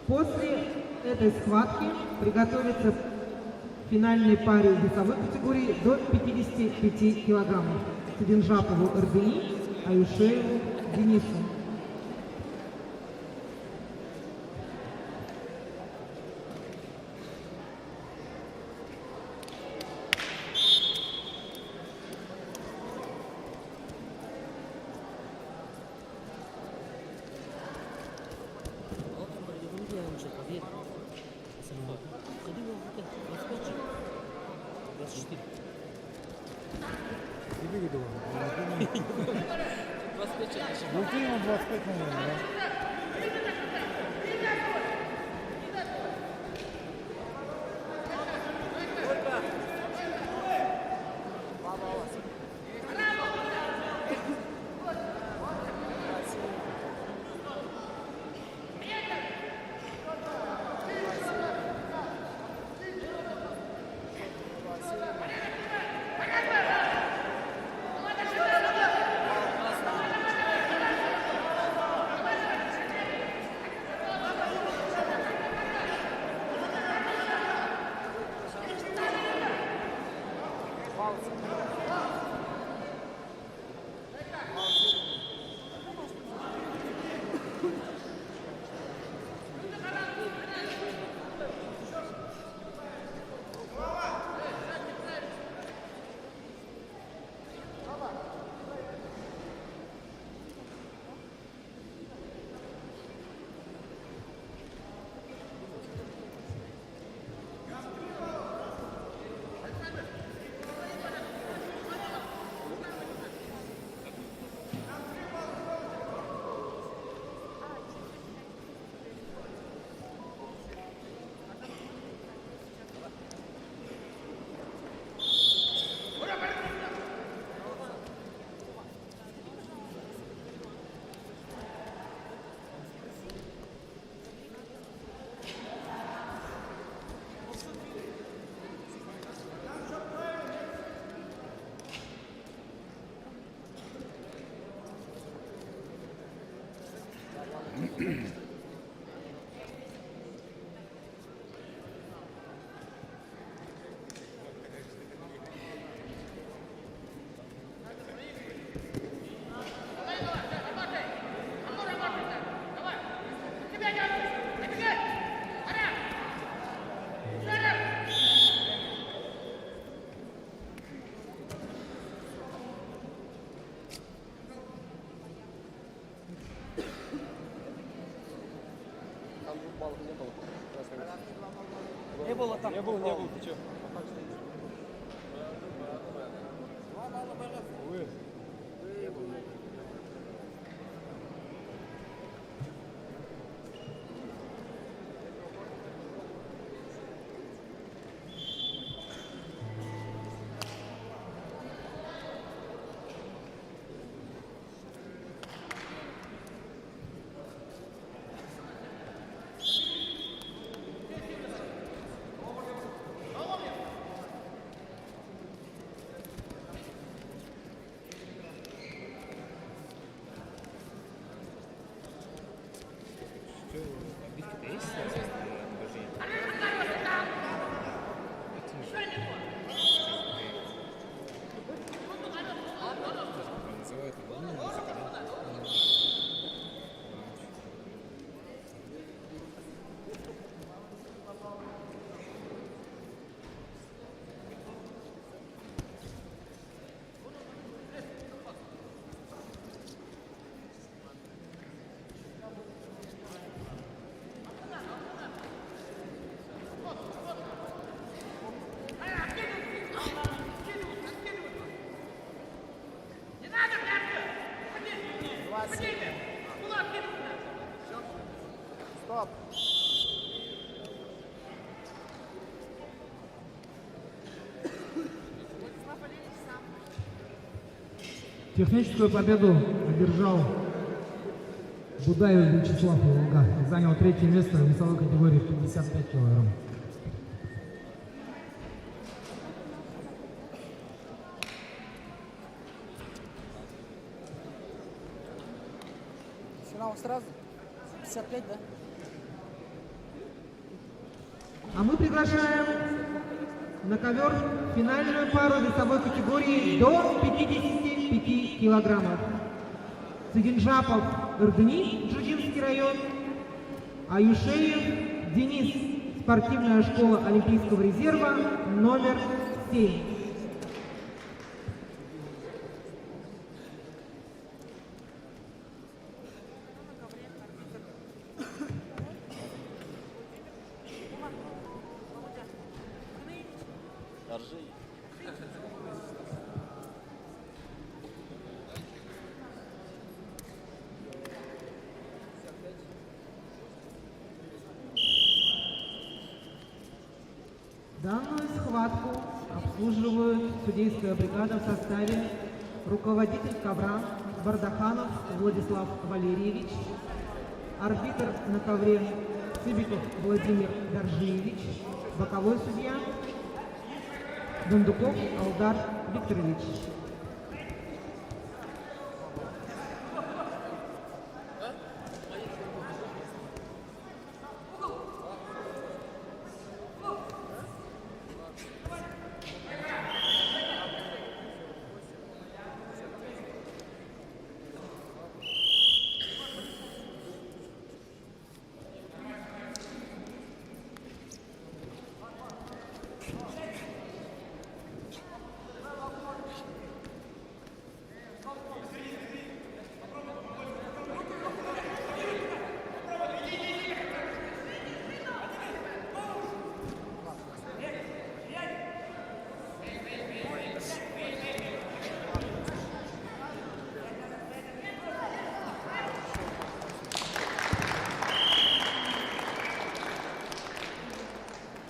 После этой схватки приготовиться к финальной паре весовой категории до 55 килограммов. Сидинжапову Эрдени, Аюшееву Денису. Ну, ты ему 25, наверное, да? Не было там. Не было, ты что? Стоп. Техническую победу одержал Будаев Вячеслав Волга. Занял третье место в весовой категории 55 килограмм. Финал сразу? 55, да? А мы приглашаем на ковер финальную пару весовой категории до 55 килограммов. Цыгинжапов Эрдени, Джуджинский район, Аюшеев Денис, спортивная школа Олимпийского резерва, номер 7. Данную схватку обслуживают судейская бригада в составе руководитель ковра Бардаханов Владислав Валерьевич, арбитр на ковре Цыбиков Владимир Доржиевич, боковой судья Дондуков Алдар Викторович.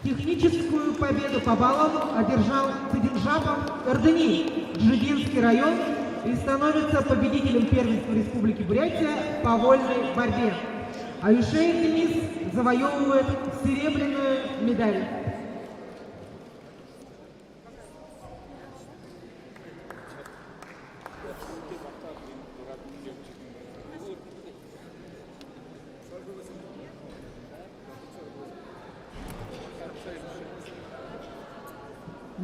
Техническую победу по баллам одержал Цыгинжапов Эрдени, Джигинский район, и становится победителем первенства Республики Бурятия по вольной борьбе. Аюшеев Денис завоевывает серебряную медаль.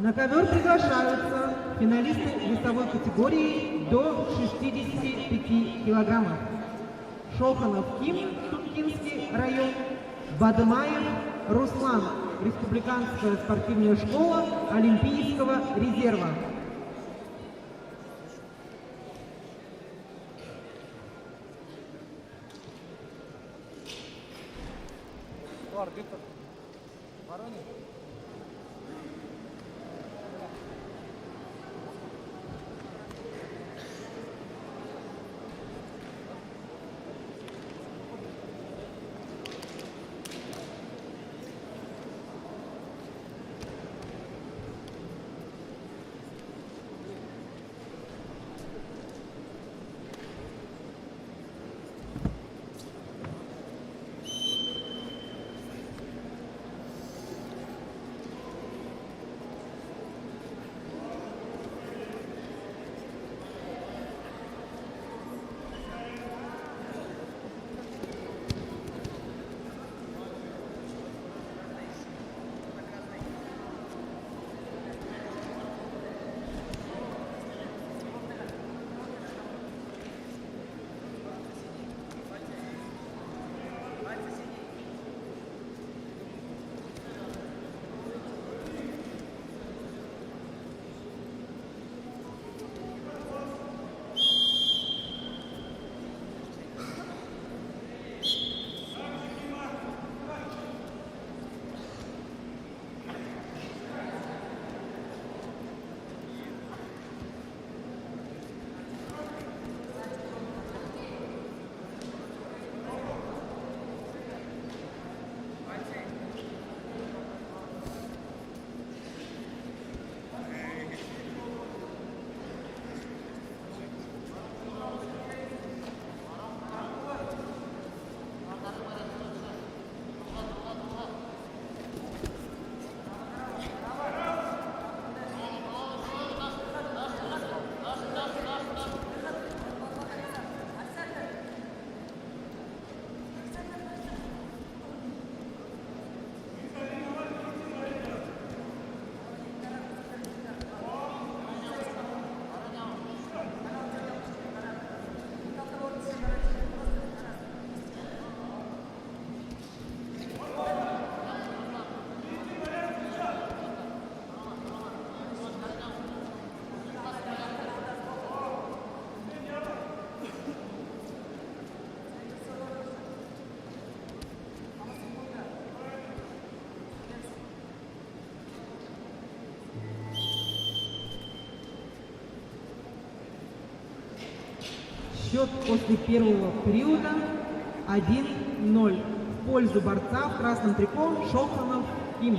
На ковер приглашаются финалисты весовой категории до 65 килограммов. Шоханов Ким, Тумкинский район, Бадмаев Руслан, Республиканская спортивная школа Олимпийского резерва. Арбитр Воронин. Счет после первого периода 1-0 в пользу борца в красном трико Шоханов Ким.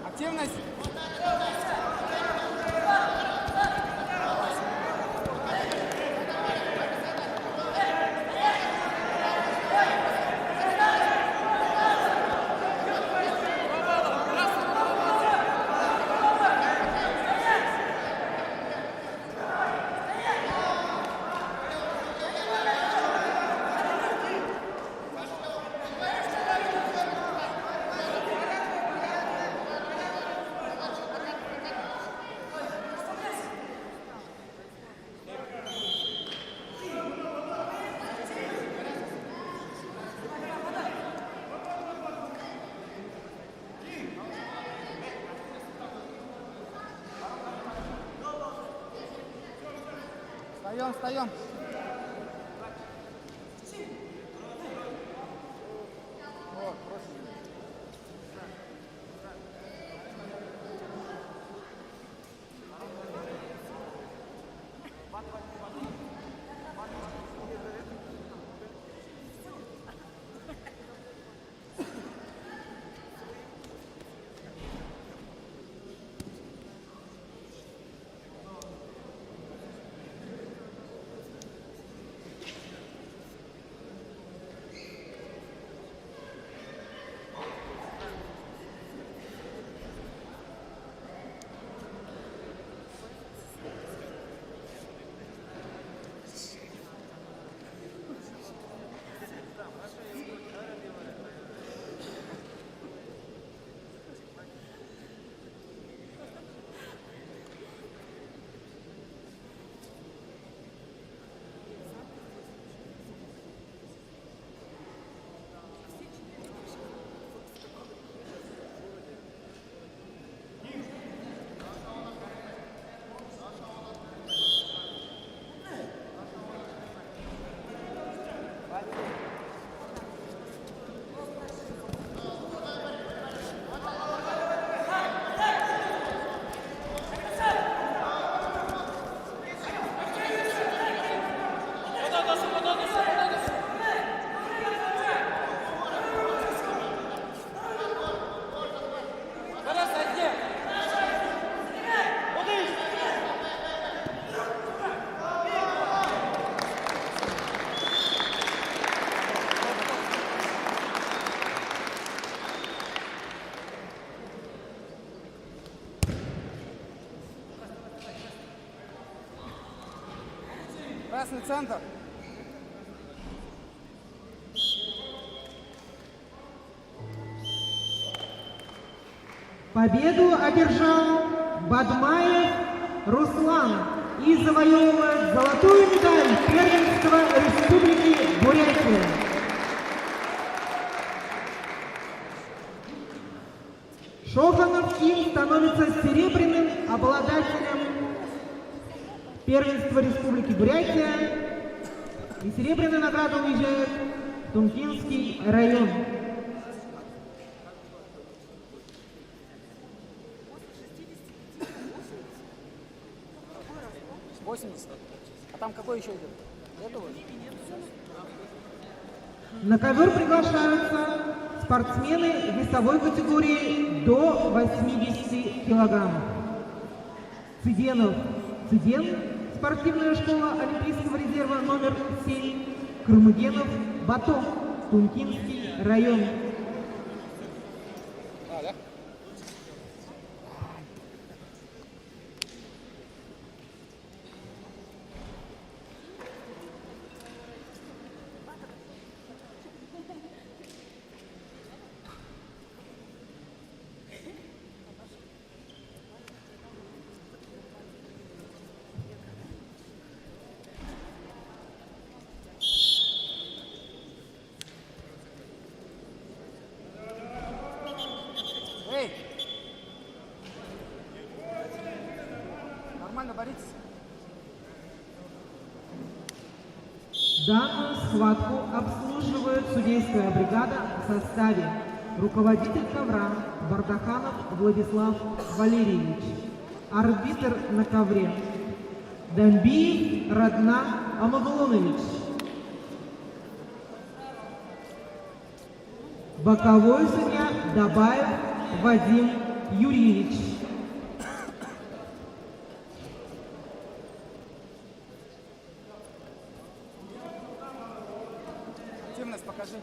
Активность. Встаем. Красный центр. Победу одержал Бадмаев Руслан и завоевывает золотую медаль первенства Республики Бурятия. Шоханов Ким становится серебряным обладателем первенства Республики Бурятия, и серебряная награда уезжает в Тункинский район. 80. А там какой еще идет? Это вот? На ковер приглашаются спортсмены весовой категории до 80 килограммов. Циденов Циден, спортивная школа Олимпийского резерва номер 7, Курмагенов Бато, Тункинский район. Эй! Нормально боритесь? Данную схватку обслуживает судейская бригада в составе руководитель ковра Бардаханов Владислав Валерьевич, арбитр на ковре Дамбиев Радна Амагулонович, боковой судья Дабаев Вадим Юрьевич. Активность покажи.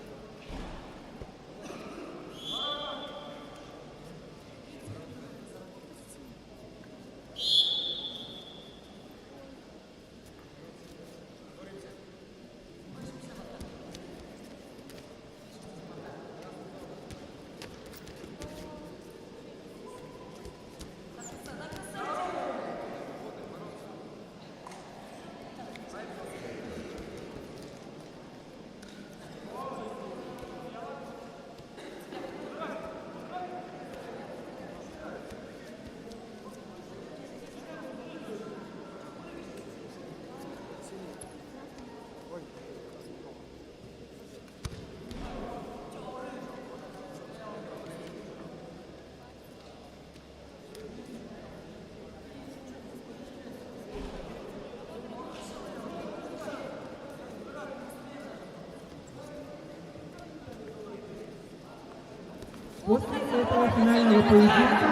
После этого финального поединка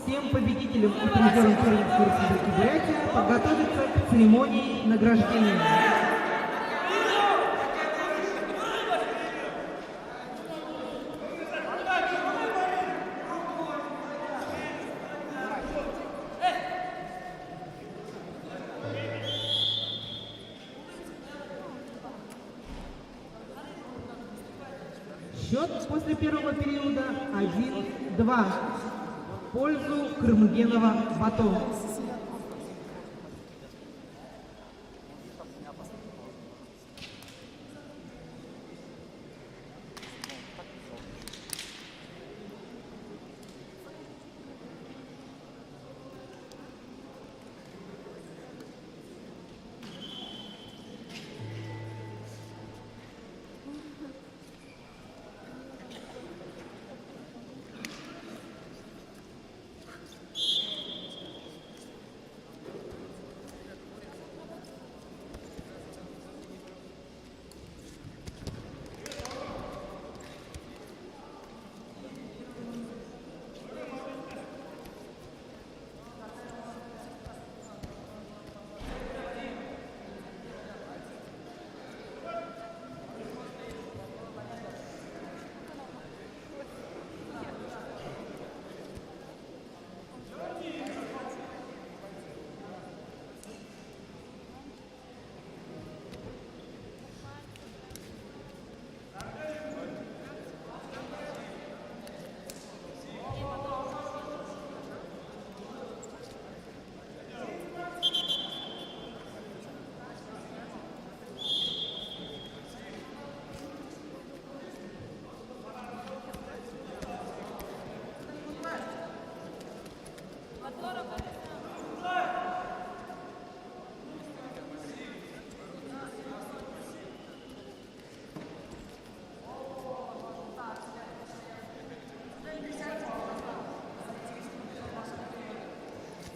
всем победителям и призерам первенства Республики Бурятия подготовиться к церемонии награждения. Счет после первого периода 1-2 в пользу Курмагенова Бато.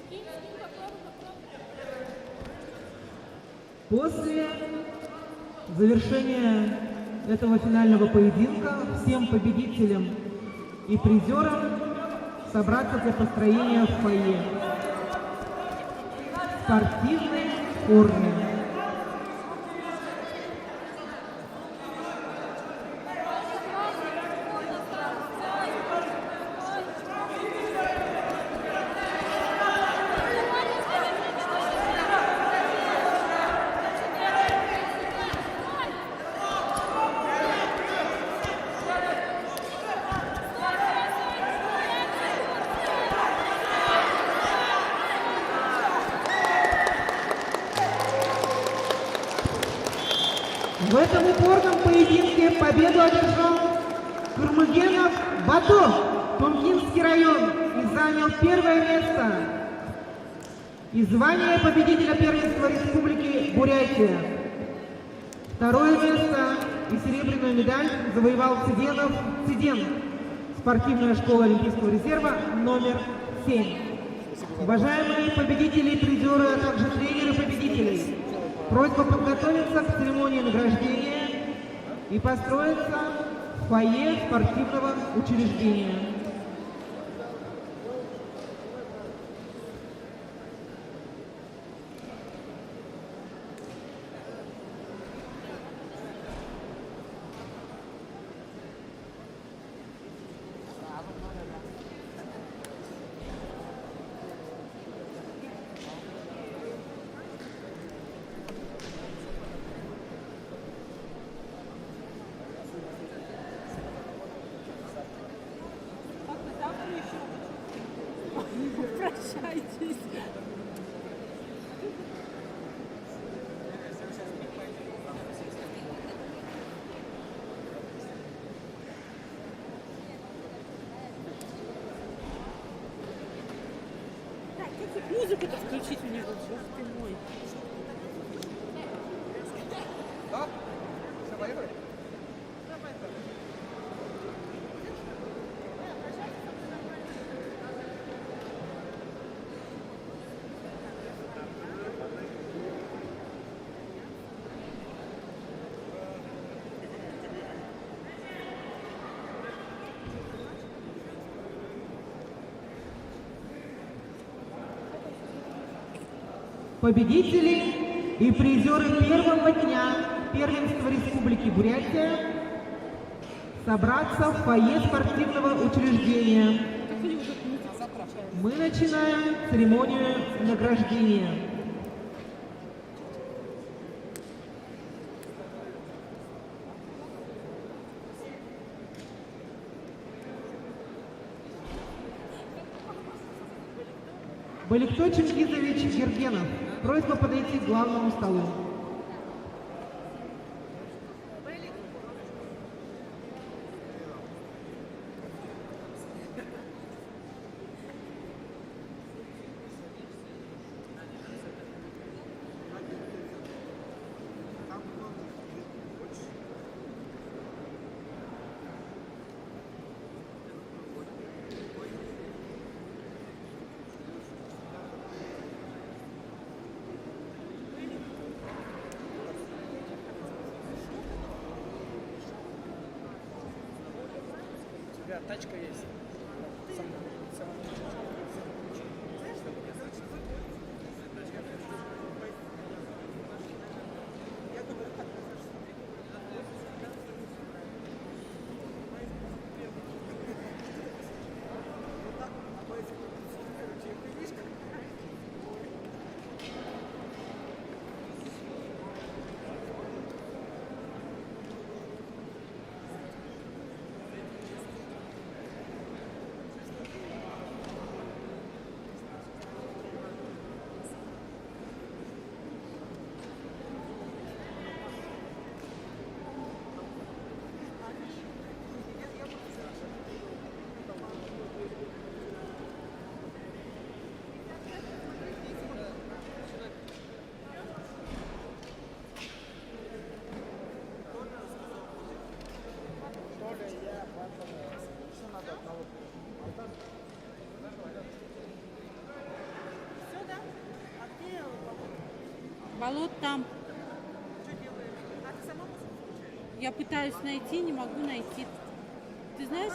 Кинь какой После завершения этого финального поединка всем победителям и призерам собраться для построения в фойе в спортивной форме. В этом упорном поединке победу одержал Курмыгенов Бато, Тумкинский район, и занял первое место. И звание победителя первенства Республики Бурятия. Второе место и серебряную медаль завоевал Циденов Циден, спортивная школа Олимпийского резерва номер 7. Уважаемые победители и призеры, а также тренеры победителей, просьба подготовиться к церемонии награждения и построиться в фойе спортивного учреждения. Прощайтесь. Так, как музыку-то включить у него? Бог ты мой. Да? Все, поехали? Победители и призеры первого дня первенства Республики Бурятия собраться в фойе спортивного учреждения. Мы начинаем церемонию награждения. Баликто Чингизович Гергенов. Просьба подойти к главному столу. Тачка есть. Болот там. Я пытаюсь найти, не могу найти. Ты знаешь?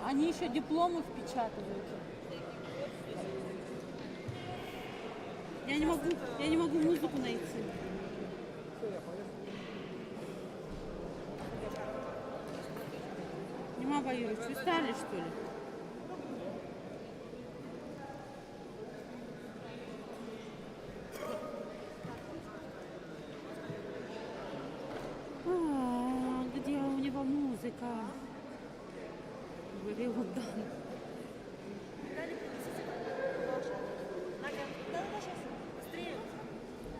Они еще дипломы впечатывают. Я не могу музыку найти. Нема Баюрыч, вы стали, что ли? Где у него музыка? Говорил да.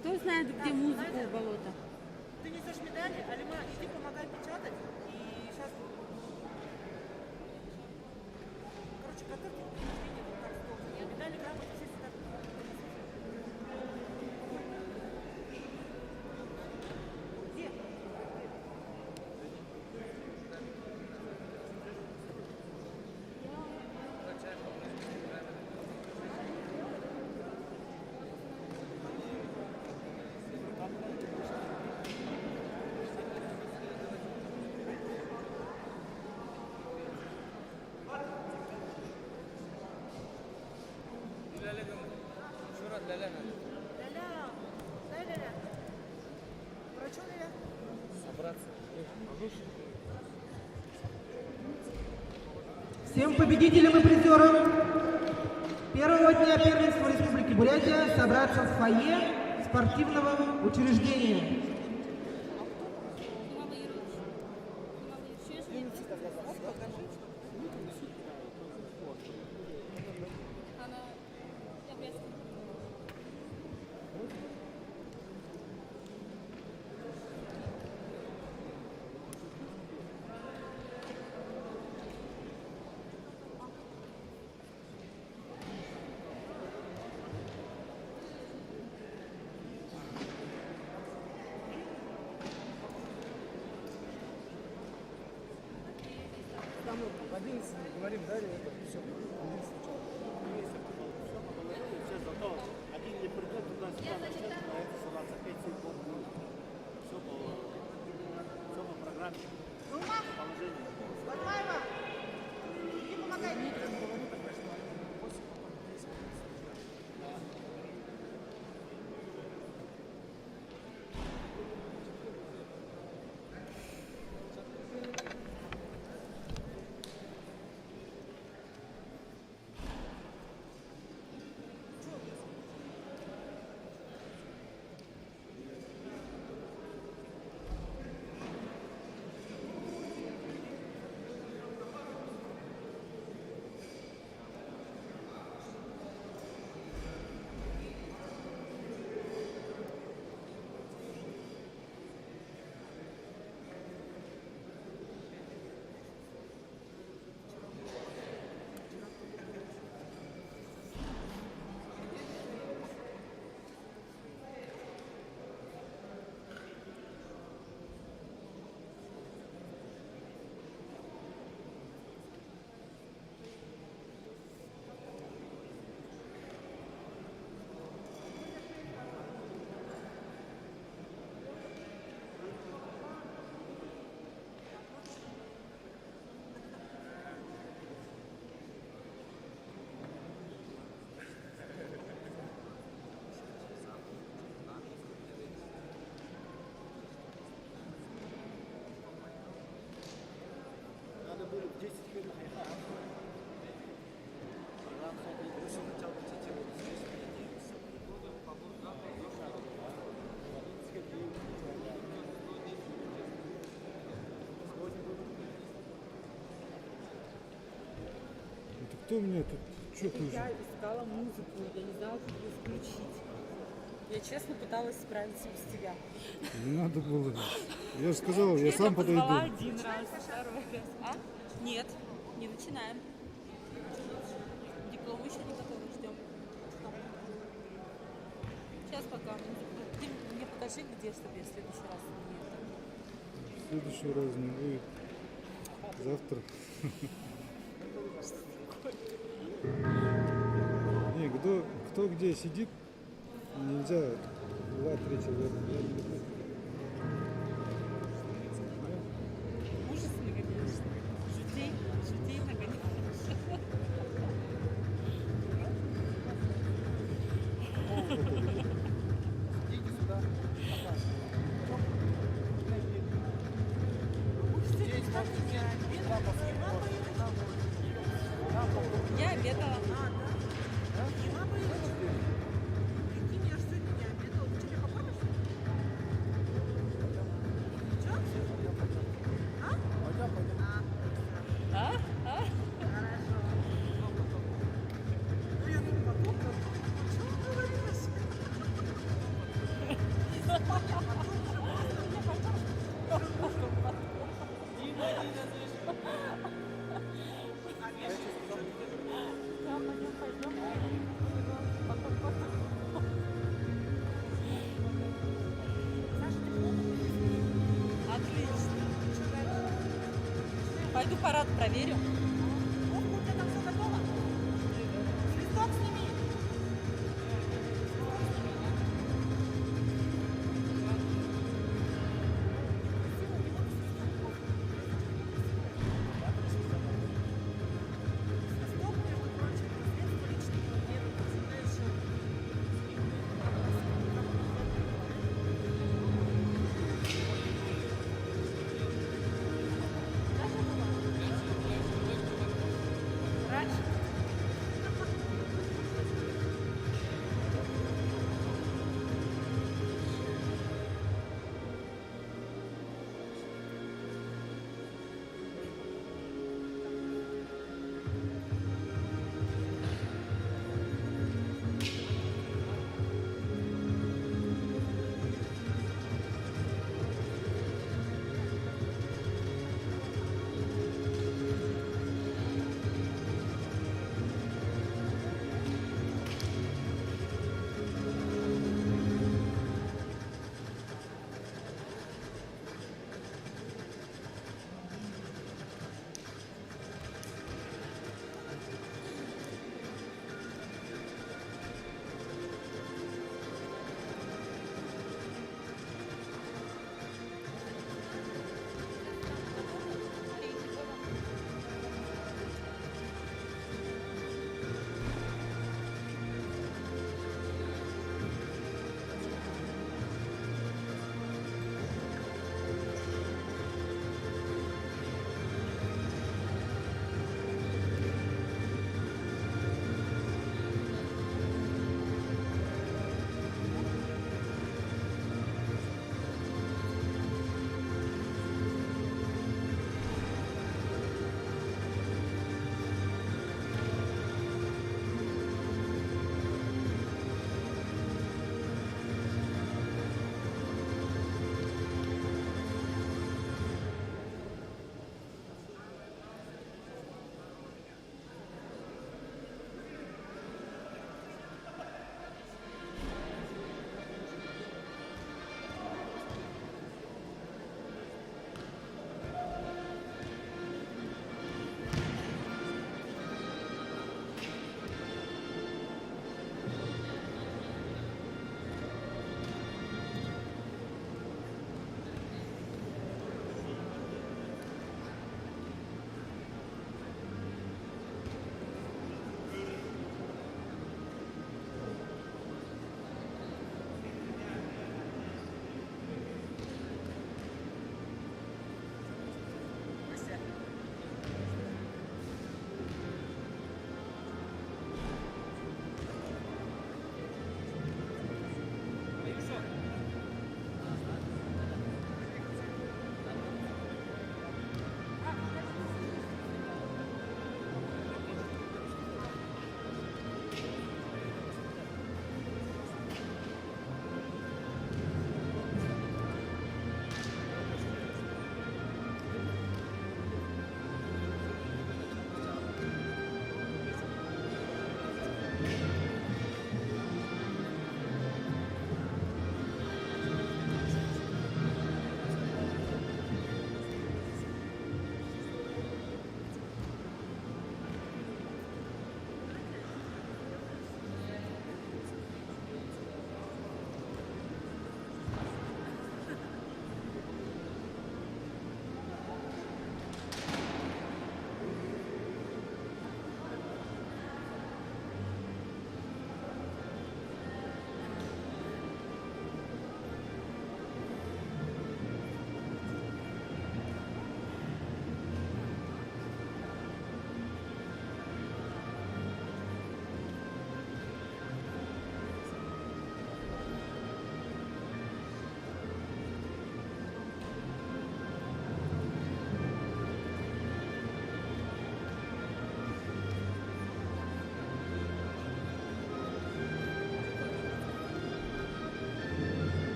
Кто знает, где музыка у болота? Ты несешь медали, Алима, иди помогай печатать. И сейчас... Короче, готовьте учреждение вот так стол. Медали, грамоты, все сюда. Где? Всем победителям и призерам первого дня первенства Республики Бурятия собраться в фойе спортивного учреждения. В 11 говорим, да, это все. Один не придет туда-сюда, начнет на это ссылаться, опять все по программе, по положению. Батаева, иди помогай. Надо было в 10 минут. Программа, кстати, начал Кто меня тут что-то уже? Я искала музыку, я не знала, как ее включить. Я честно пыталась справиться без тебя. Не надо было. Я же сказал, я сам подойду. Позвала один раз, второй раз. А? Нет, не начинаем. Диплом еще не готовы, ждем. Сейчас пока. Ты мне покажи, где, чтобы я в следующий раз не... В следующий раз не будет. Завтра. Не, кто кто где сидит, нельзя 2-3 человека. Ужас нагоняешь. Жутей нагоняешь. Идите сюда. Я обедала. А? А? Отлично. Пойду парад проверю. У тебя там все готово? Свисток сними.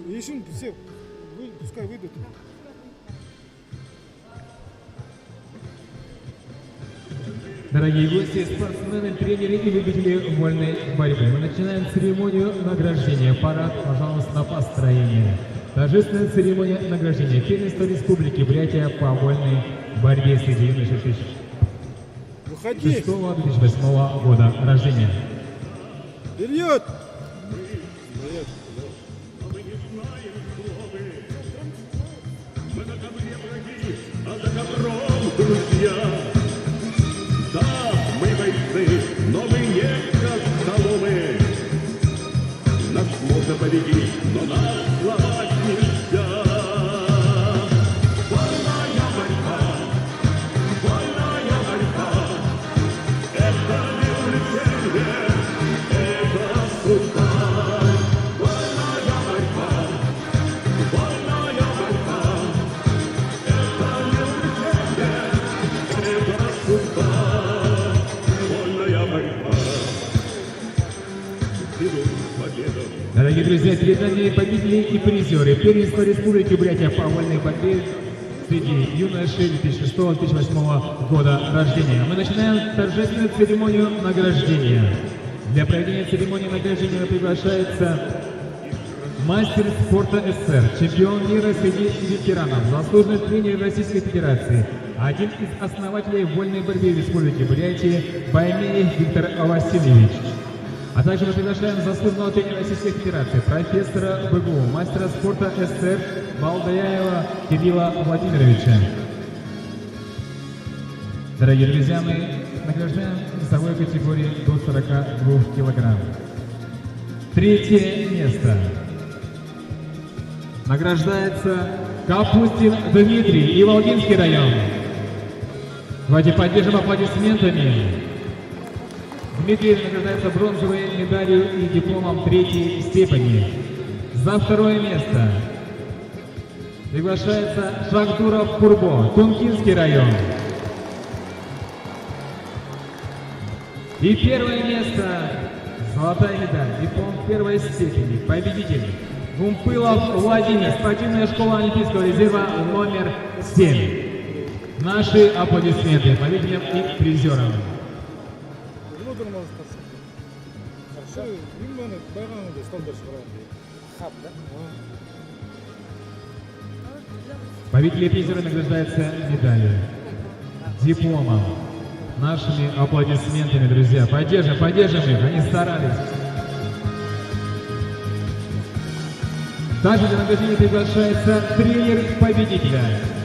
Ищем все, пускай выйдут. Дорогие гости, спортсмены, тренеры и любители вольной борьбы, мы начинаем церемонию награждения. Парад, пожалуйста, на построение. Торжественная церемония награждения первенства Республики Бурятия по вольной борьбе среди юношей 2006-2008 года рождения. Вперед! А за добром, друзья, да, мы бойцы, но мы не костоломы. Нас можно победить, но нас сломать нельзя. Вольная борьба, это не увлечение, это судьба. Вольная борьба, Дорогие друзья, перед нами победители и призеры первенства Республики Бурятия по вольной борьбе среди юношей 2006-2008 года рождения. Мы начинаем торжественную церемонию награждения. Для проведения церемонии награждения приглашается мастер спорта СССР, чемпион мира среди ветеранов, заслуженный тренер Российской Федерации, один из основателей вольной борьбы Республики Бурятия Баймеев Виктор Васильевич. А также мы приглашаем заслуженного тренера Российской Федерации, профессора БГУ, мастера спорта СССР Балдаяева Кирилла Владимировича. Дорогие друзья, мы награждаем в весовой категории до 42 килограмм. Третье место. Награждается Капустин Дмитрий, Иволгинский район. Давайте поддержим аплодисментами. Дмитрий награждается бронзовой медалью и дипломом третьей степени. За второе место приглашается Шахдуров Курбо, Тункинский район. И первое место, золотая медаль, диплом первой степени, победитель Гумпылов Владимир, спортивная школа Олимпийского резерва номер 7. Наши аплодисменты победителям и призерам. Победители и призеры награждаются медалью, дипломом. Нашими аплодисментами, друзья. Поддержим их, они старались. Также для награждения приглашается тренер победителя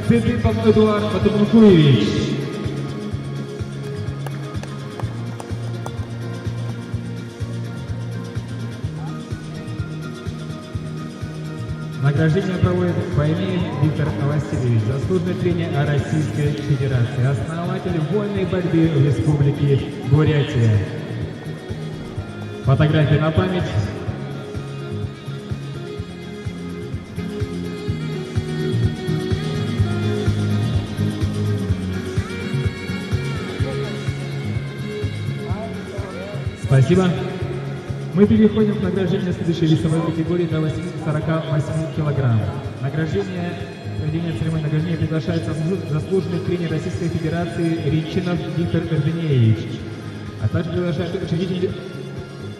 Цыпипов Эдуард Батумункуевич. Награждение проводит Баймеев Виктор Васильевич, заслуженный тренер Российской Федерации, основатель вольной борьбы в Республике Бурятия. Фотографии на память. Спасибо. Мы переходим к награждению следующей весовой категории до 48 килограмм. Награждение, проведение церемонии награждения приглашается заслуженный тренер Российской Федерации Ричинов Виктор Эрденеевич, а также приглашается учредитель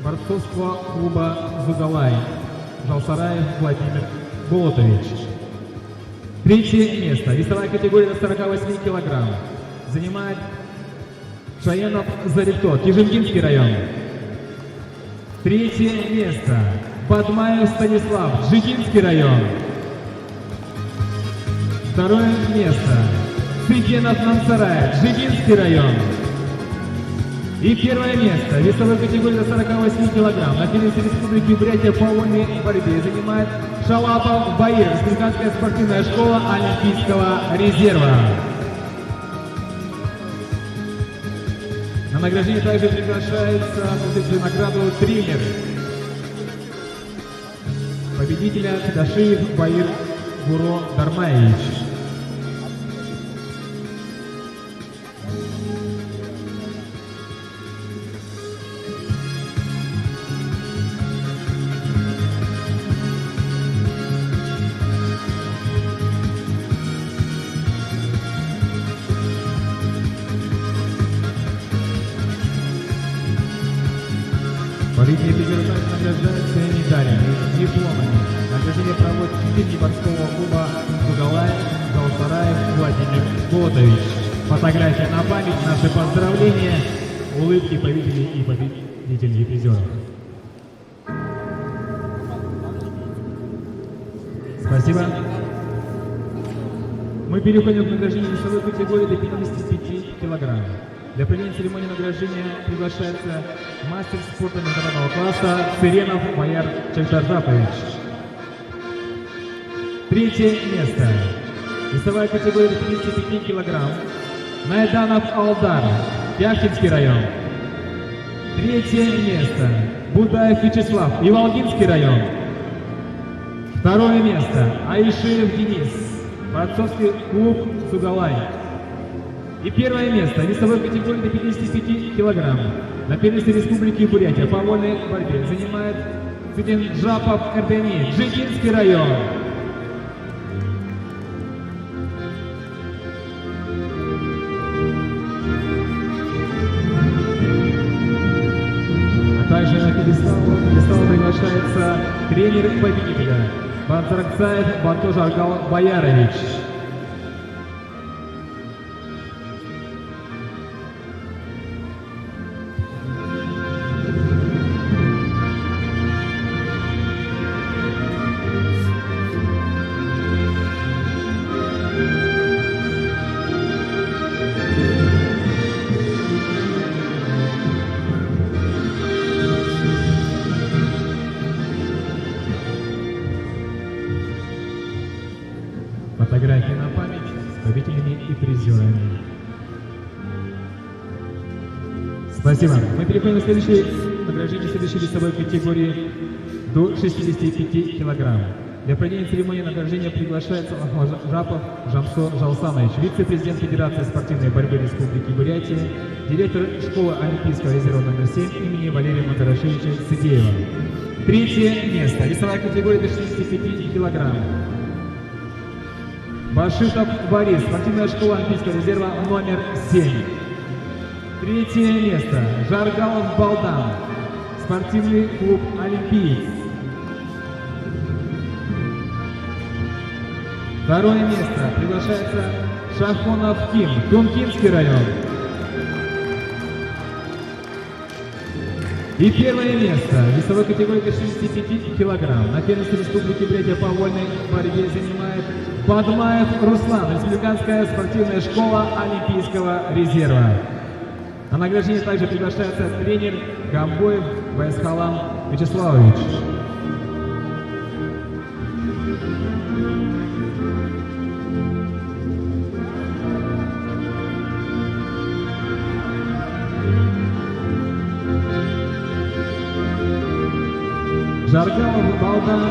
борцовского клуба «Зугалай» Жалсараев Владимир Болотович. Третье место. Весовая категория до 48 килограмм. Занимает Шаенов Зарито, Кижингинский район. Третье место. Бадмаев Станислав, Джигинский район. Второе место. Цыгенов Намсарай, Джигинский район. И первое место. Весовой категории до 48 килограмм. На первенстве Республики Бурятия по вольной борьбе занимает Шалапов Баир, Республиканская спортивная школа Олимпийского резерва. На награждение также приглашается получить награду тренер победителя Кадашиев Баир Гуро Дармаевич. Победители призеры также награждаются медалями и дипломами. Награждение проводит лидер морского клуба Сугалаев, Галсараев Владимир Голодович. Фотография на память, наши поздравления, улыбки победителей и победителей призеров. Спасибо. Мы переходим к награждению весовой категории до 55 килограмм. Для проведения церемонии награждения приглашается мастер спорта международного класса Цыренов Бояр Чагдаржапович. Третье место. Весовая категория до 55 килограмм. Найданов Алдар, Яхтинский район. Третье место. Будаев Вячеслав, Иволгинский район. Второе место. Аишиев Денис, борцовский клуб Сугалай. И первое место. Весовой категории до 55 килограмм. На первенстве Республики Бурятия по вольной борьбе занимает Цыденджапов Эрдени, Джигинский район. Также на пьедестал приглашается тренер победителя Банцаракцаев Бантуж Аргал Боярович. Фотографии на память с победителями и призерами. Спасибо. Мы переходим к следующей награждению следующей весовой категории до 65 килограмм. Для проведения церемонии награждения приглашается Жапов Жамсо Жалсанович, вице-президент Федерации спортивной борьбы Республики Бурятия, директор школы Олимпийского резерва номер 7 имени Валерия Матарашевича Сидеева. Третье место. Весовая категория до 65 килограмм. Башитов Борис, спортивная школа Олимпийского резерва номер 7. Третье место. Жаргалов Балдан, спортивный клуб «Олимпиец». Второе место. Приглашается Шахонов Ким, Тункинский район. И первое место. Весовой категории до 65 килограмм. На первенстве Республики Бурятия по вольной борьбе занимает Бадмаев Руслан, республиканская спортивная школа Олимпийского резерва. На награждение также приглашается тренер Гамбоев Байсхалам Вячеславович. Жаргалов Балдан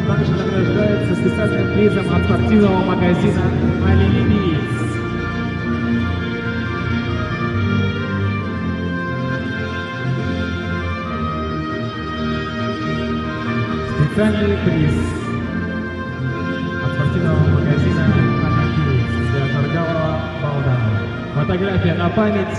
также награждается специальным призом от спортивного магазина «Олимпиец». Специальный приз от спортивного магазина «Олимпиец» для Жаргалова Балдана. Фотография на память.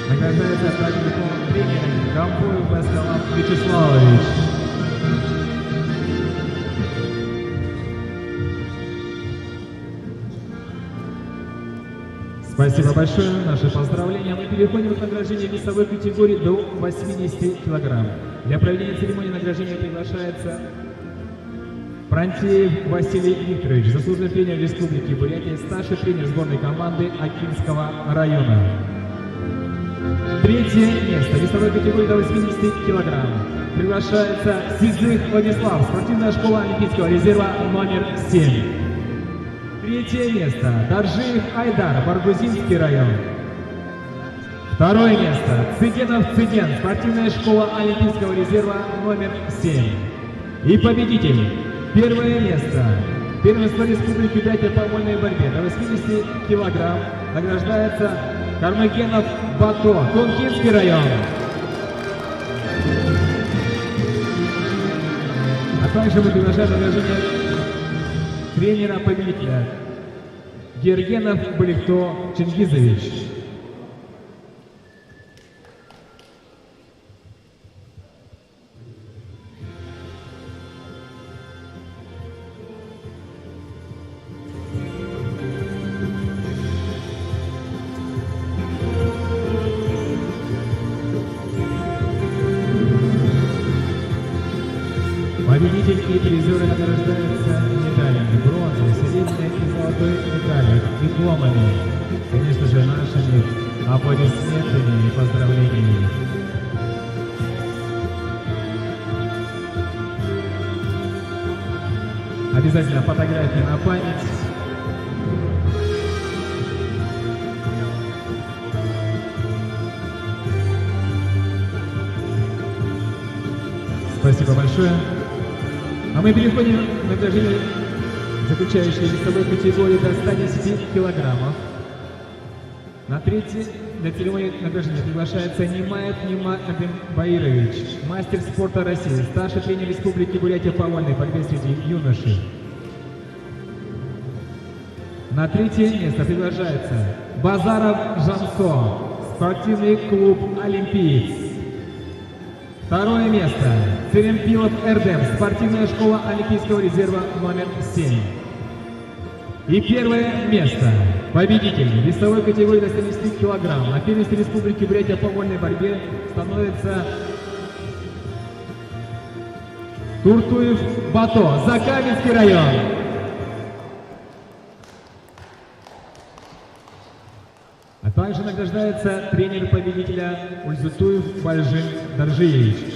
Награждается также дипломом тренера Гамбоев Байсхалам Вячеславович. Спасибо большое, наши поздравления. Мы переходим к награждению весовой категории до 80 килограмм. Для проведения церемонии награждения приглашается Франтеев Василий Викторович, заслуженный тренер Республики Бурятия, старший тренер сборной команды Акинского района. Третье место. Весовой категории до 80 килограмм. Приглашается Сизых Владислав, спортивная школа Олимпийского резерва номер 7. Третье место. Даржиев Айдар, Баргузинский район. Второе место. Цыденов Цыден, спортивная школа Олимпийского резерва номер 7. И победитель. Первое место. Первенство Республики Бурятия по вольной борьбе до 80 килограмм. Награждается Кармагенов Бато, Тункинский район. А также мы приглашаем награждение тренера-победителя Гергенов Балихто Чингизович. Победитель и призеры награждаются медалями бронзы, серебряной и золотой медалью, дипломами, конечно же, нашими аплодисментами и поздравлениями. Обязательно фотографии на память. Спасибо большое. А мы переходим к награждению заключающей весовой категории до 110 килограммов. На церемонию награждения приглашается Нимаев Нима Баирович, мастер спорта России, старший тренер Республики Бурятия по вольной борьбе среди юношей. На третье место приглашается Базаров Жансо, спортивный клуб «Олимпиец». Второе место Церемпилов Эрдем, спортивная школа Олимпийского резерва номер 7. И первое место победитель весовой категории до 70 килограмм на первенстве Республики Бурятия по вольной борьбе становится Туртуев Бато, Закаменский район. А также награждается тренер победителя Ульзутуев Бальжин Даржиевич.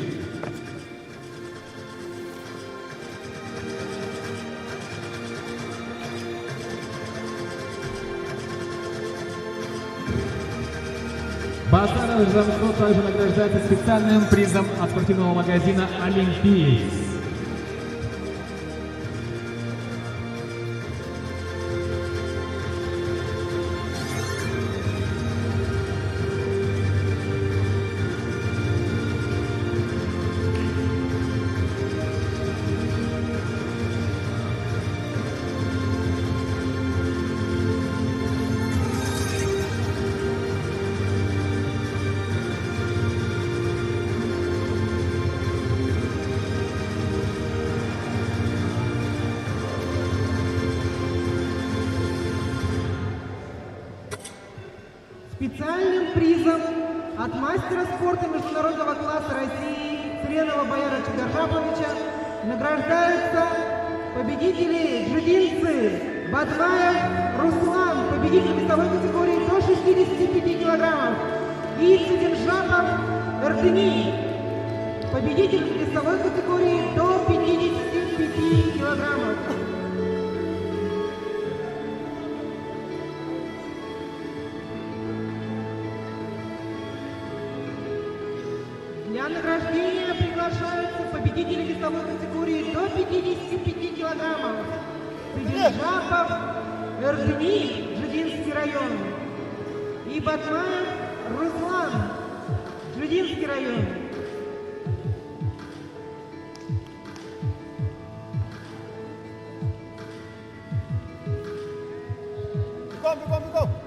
Базаров Жансо также награждается специальным призом от спортивного магазина «Олимпиец». Специальным призом от мастера спорта международного класса России Сренова Бояра Чигаржаповича награждаются победители джудинцы Бадмаев Руслан, победитель весовой категории до 65 килограммов, и Циденжапов Эрдени, победитель весовой категории до 55 килограммов. Для награждения приглашаются победители весовой категории до 55 килограммов. Циденжапов Эрдени, Джудинский район, и Бадмаев Руслан, Джудинский район. Бегом, бегом, бегом!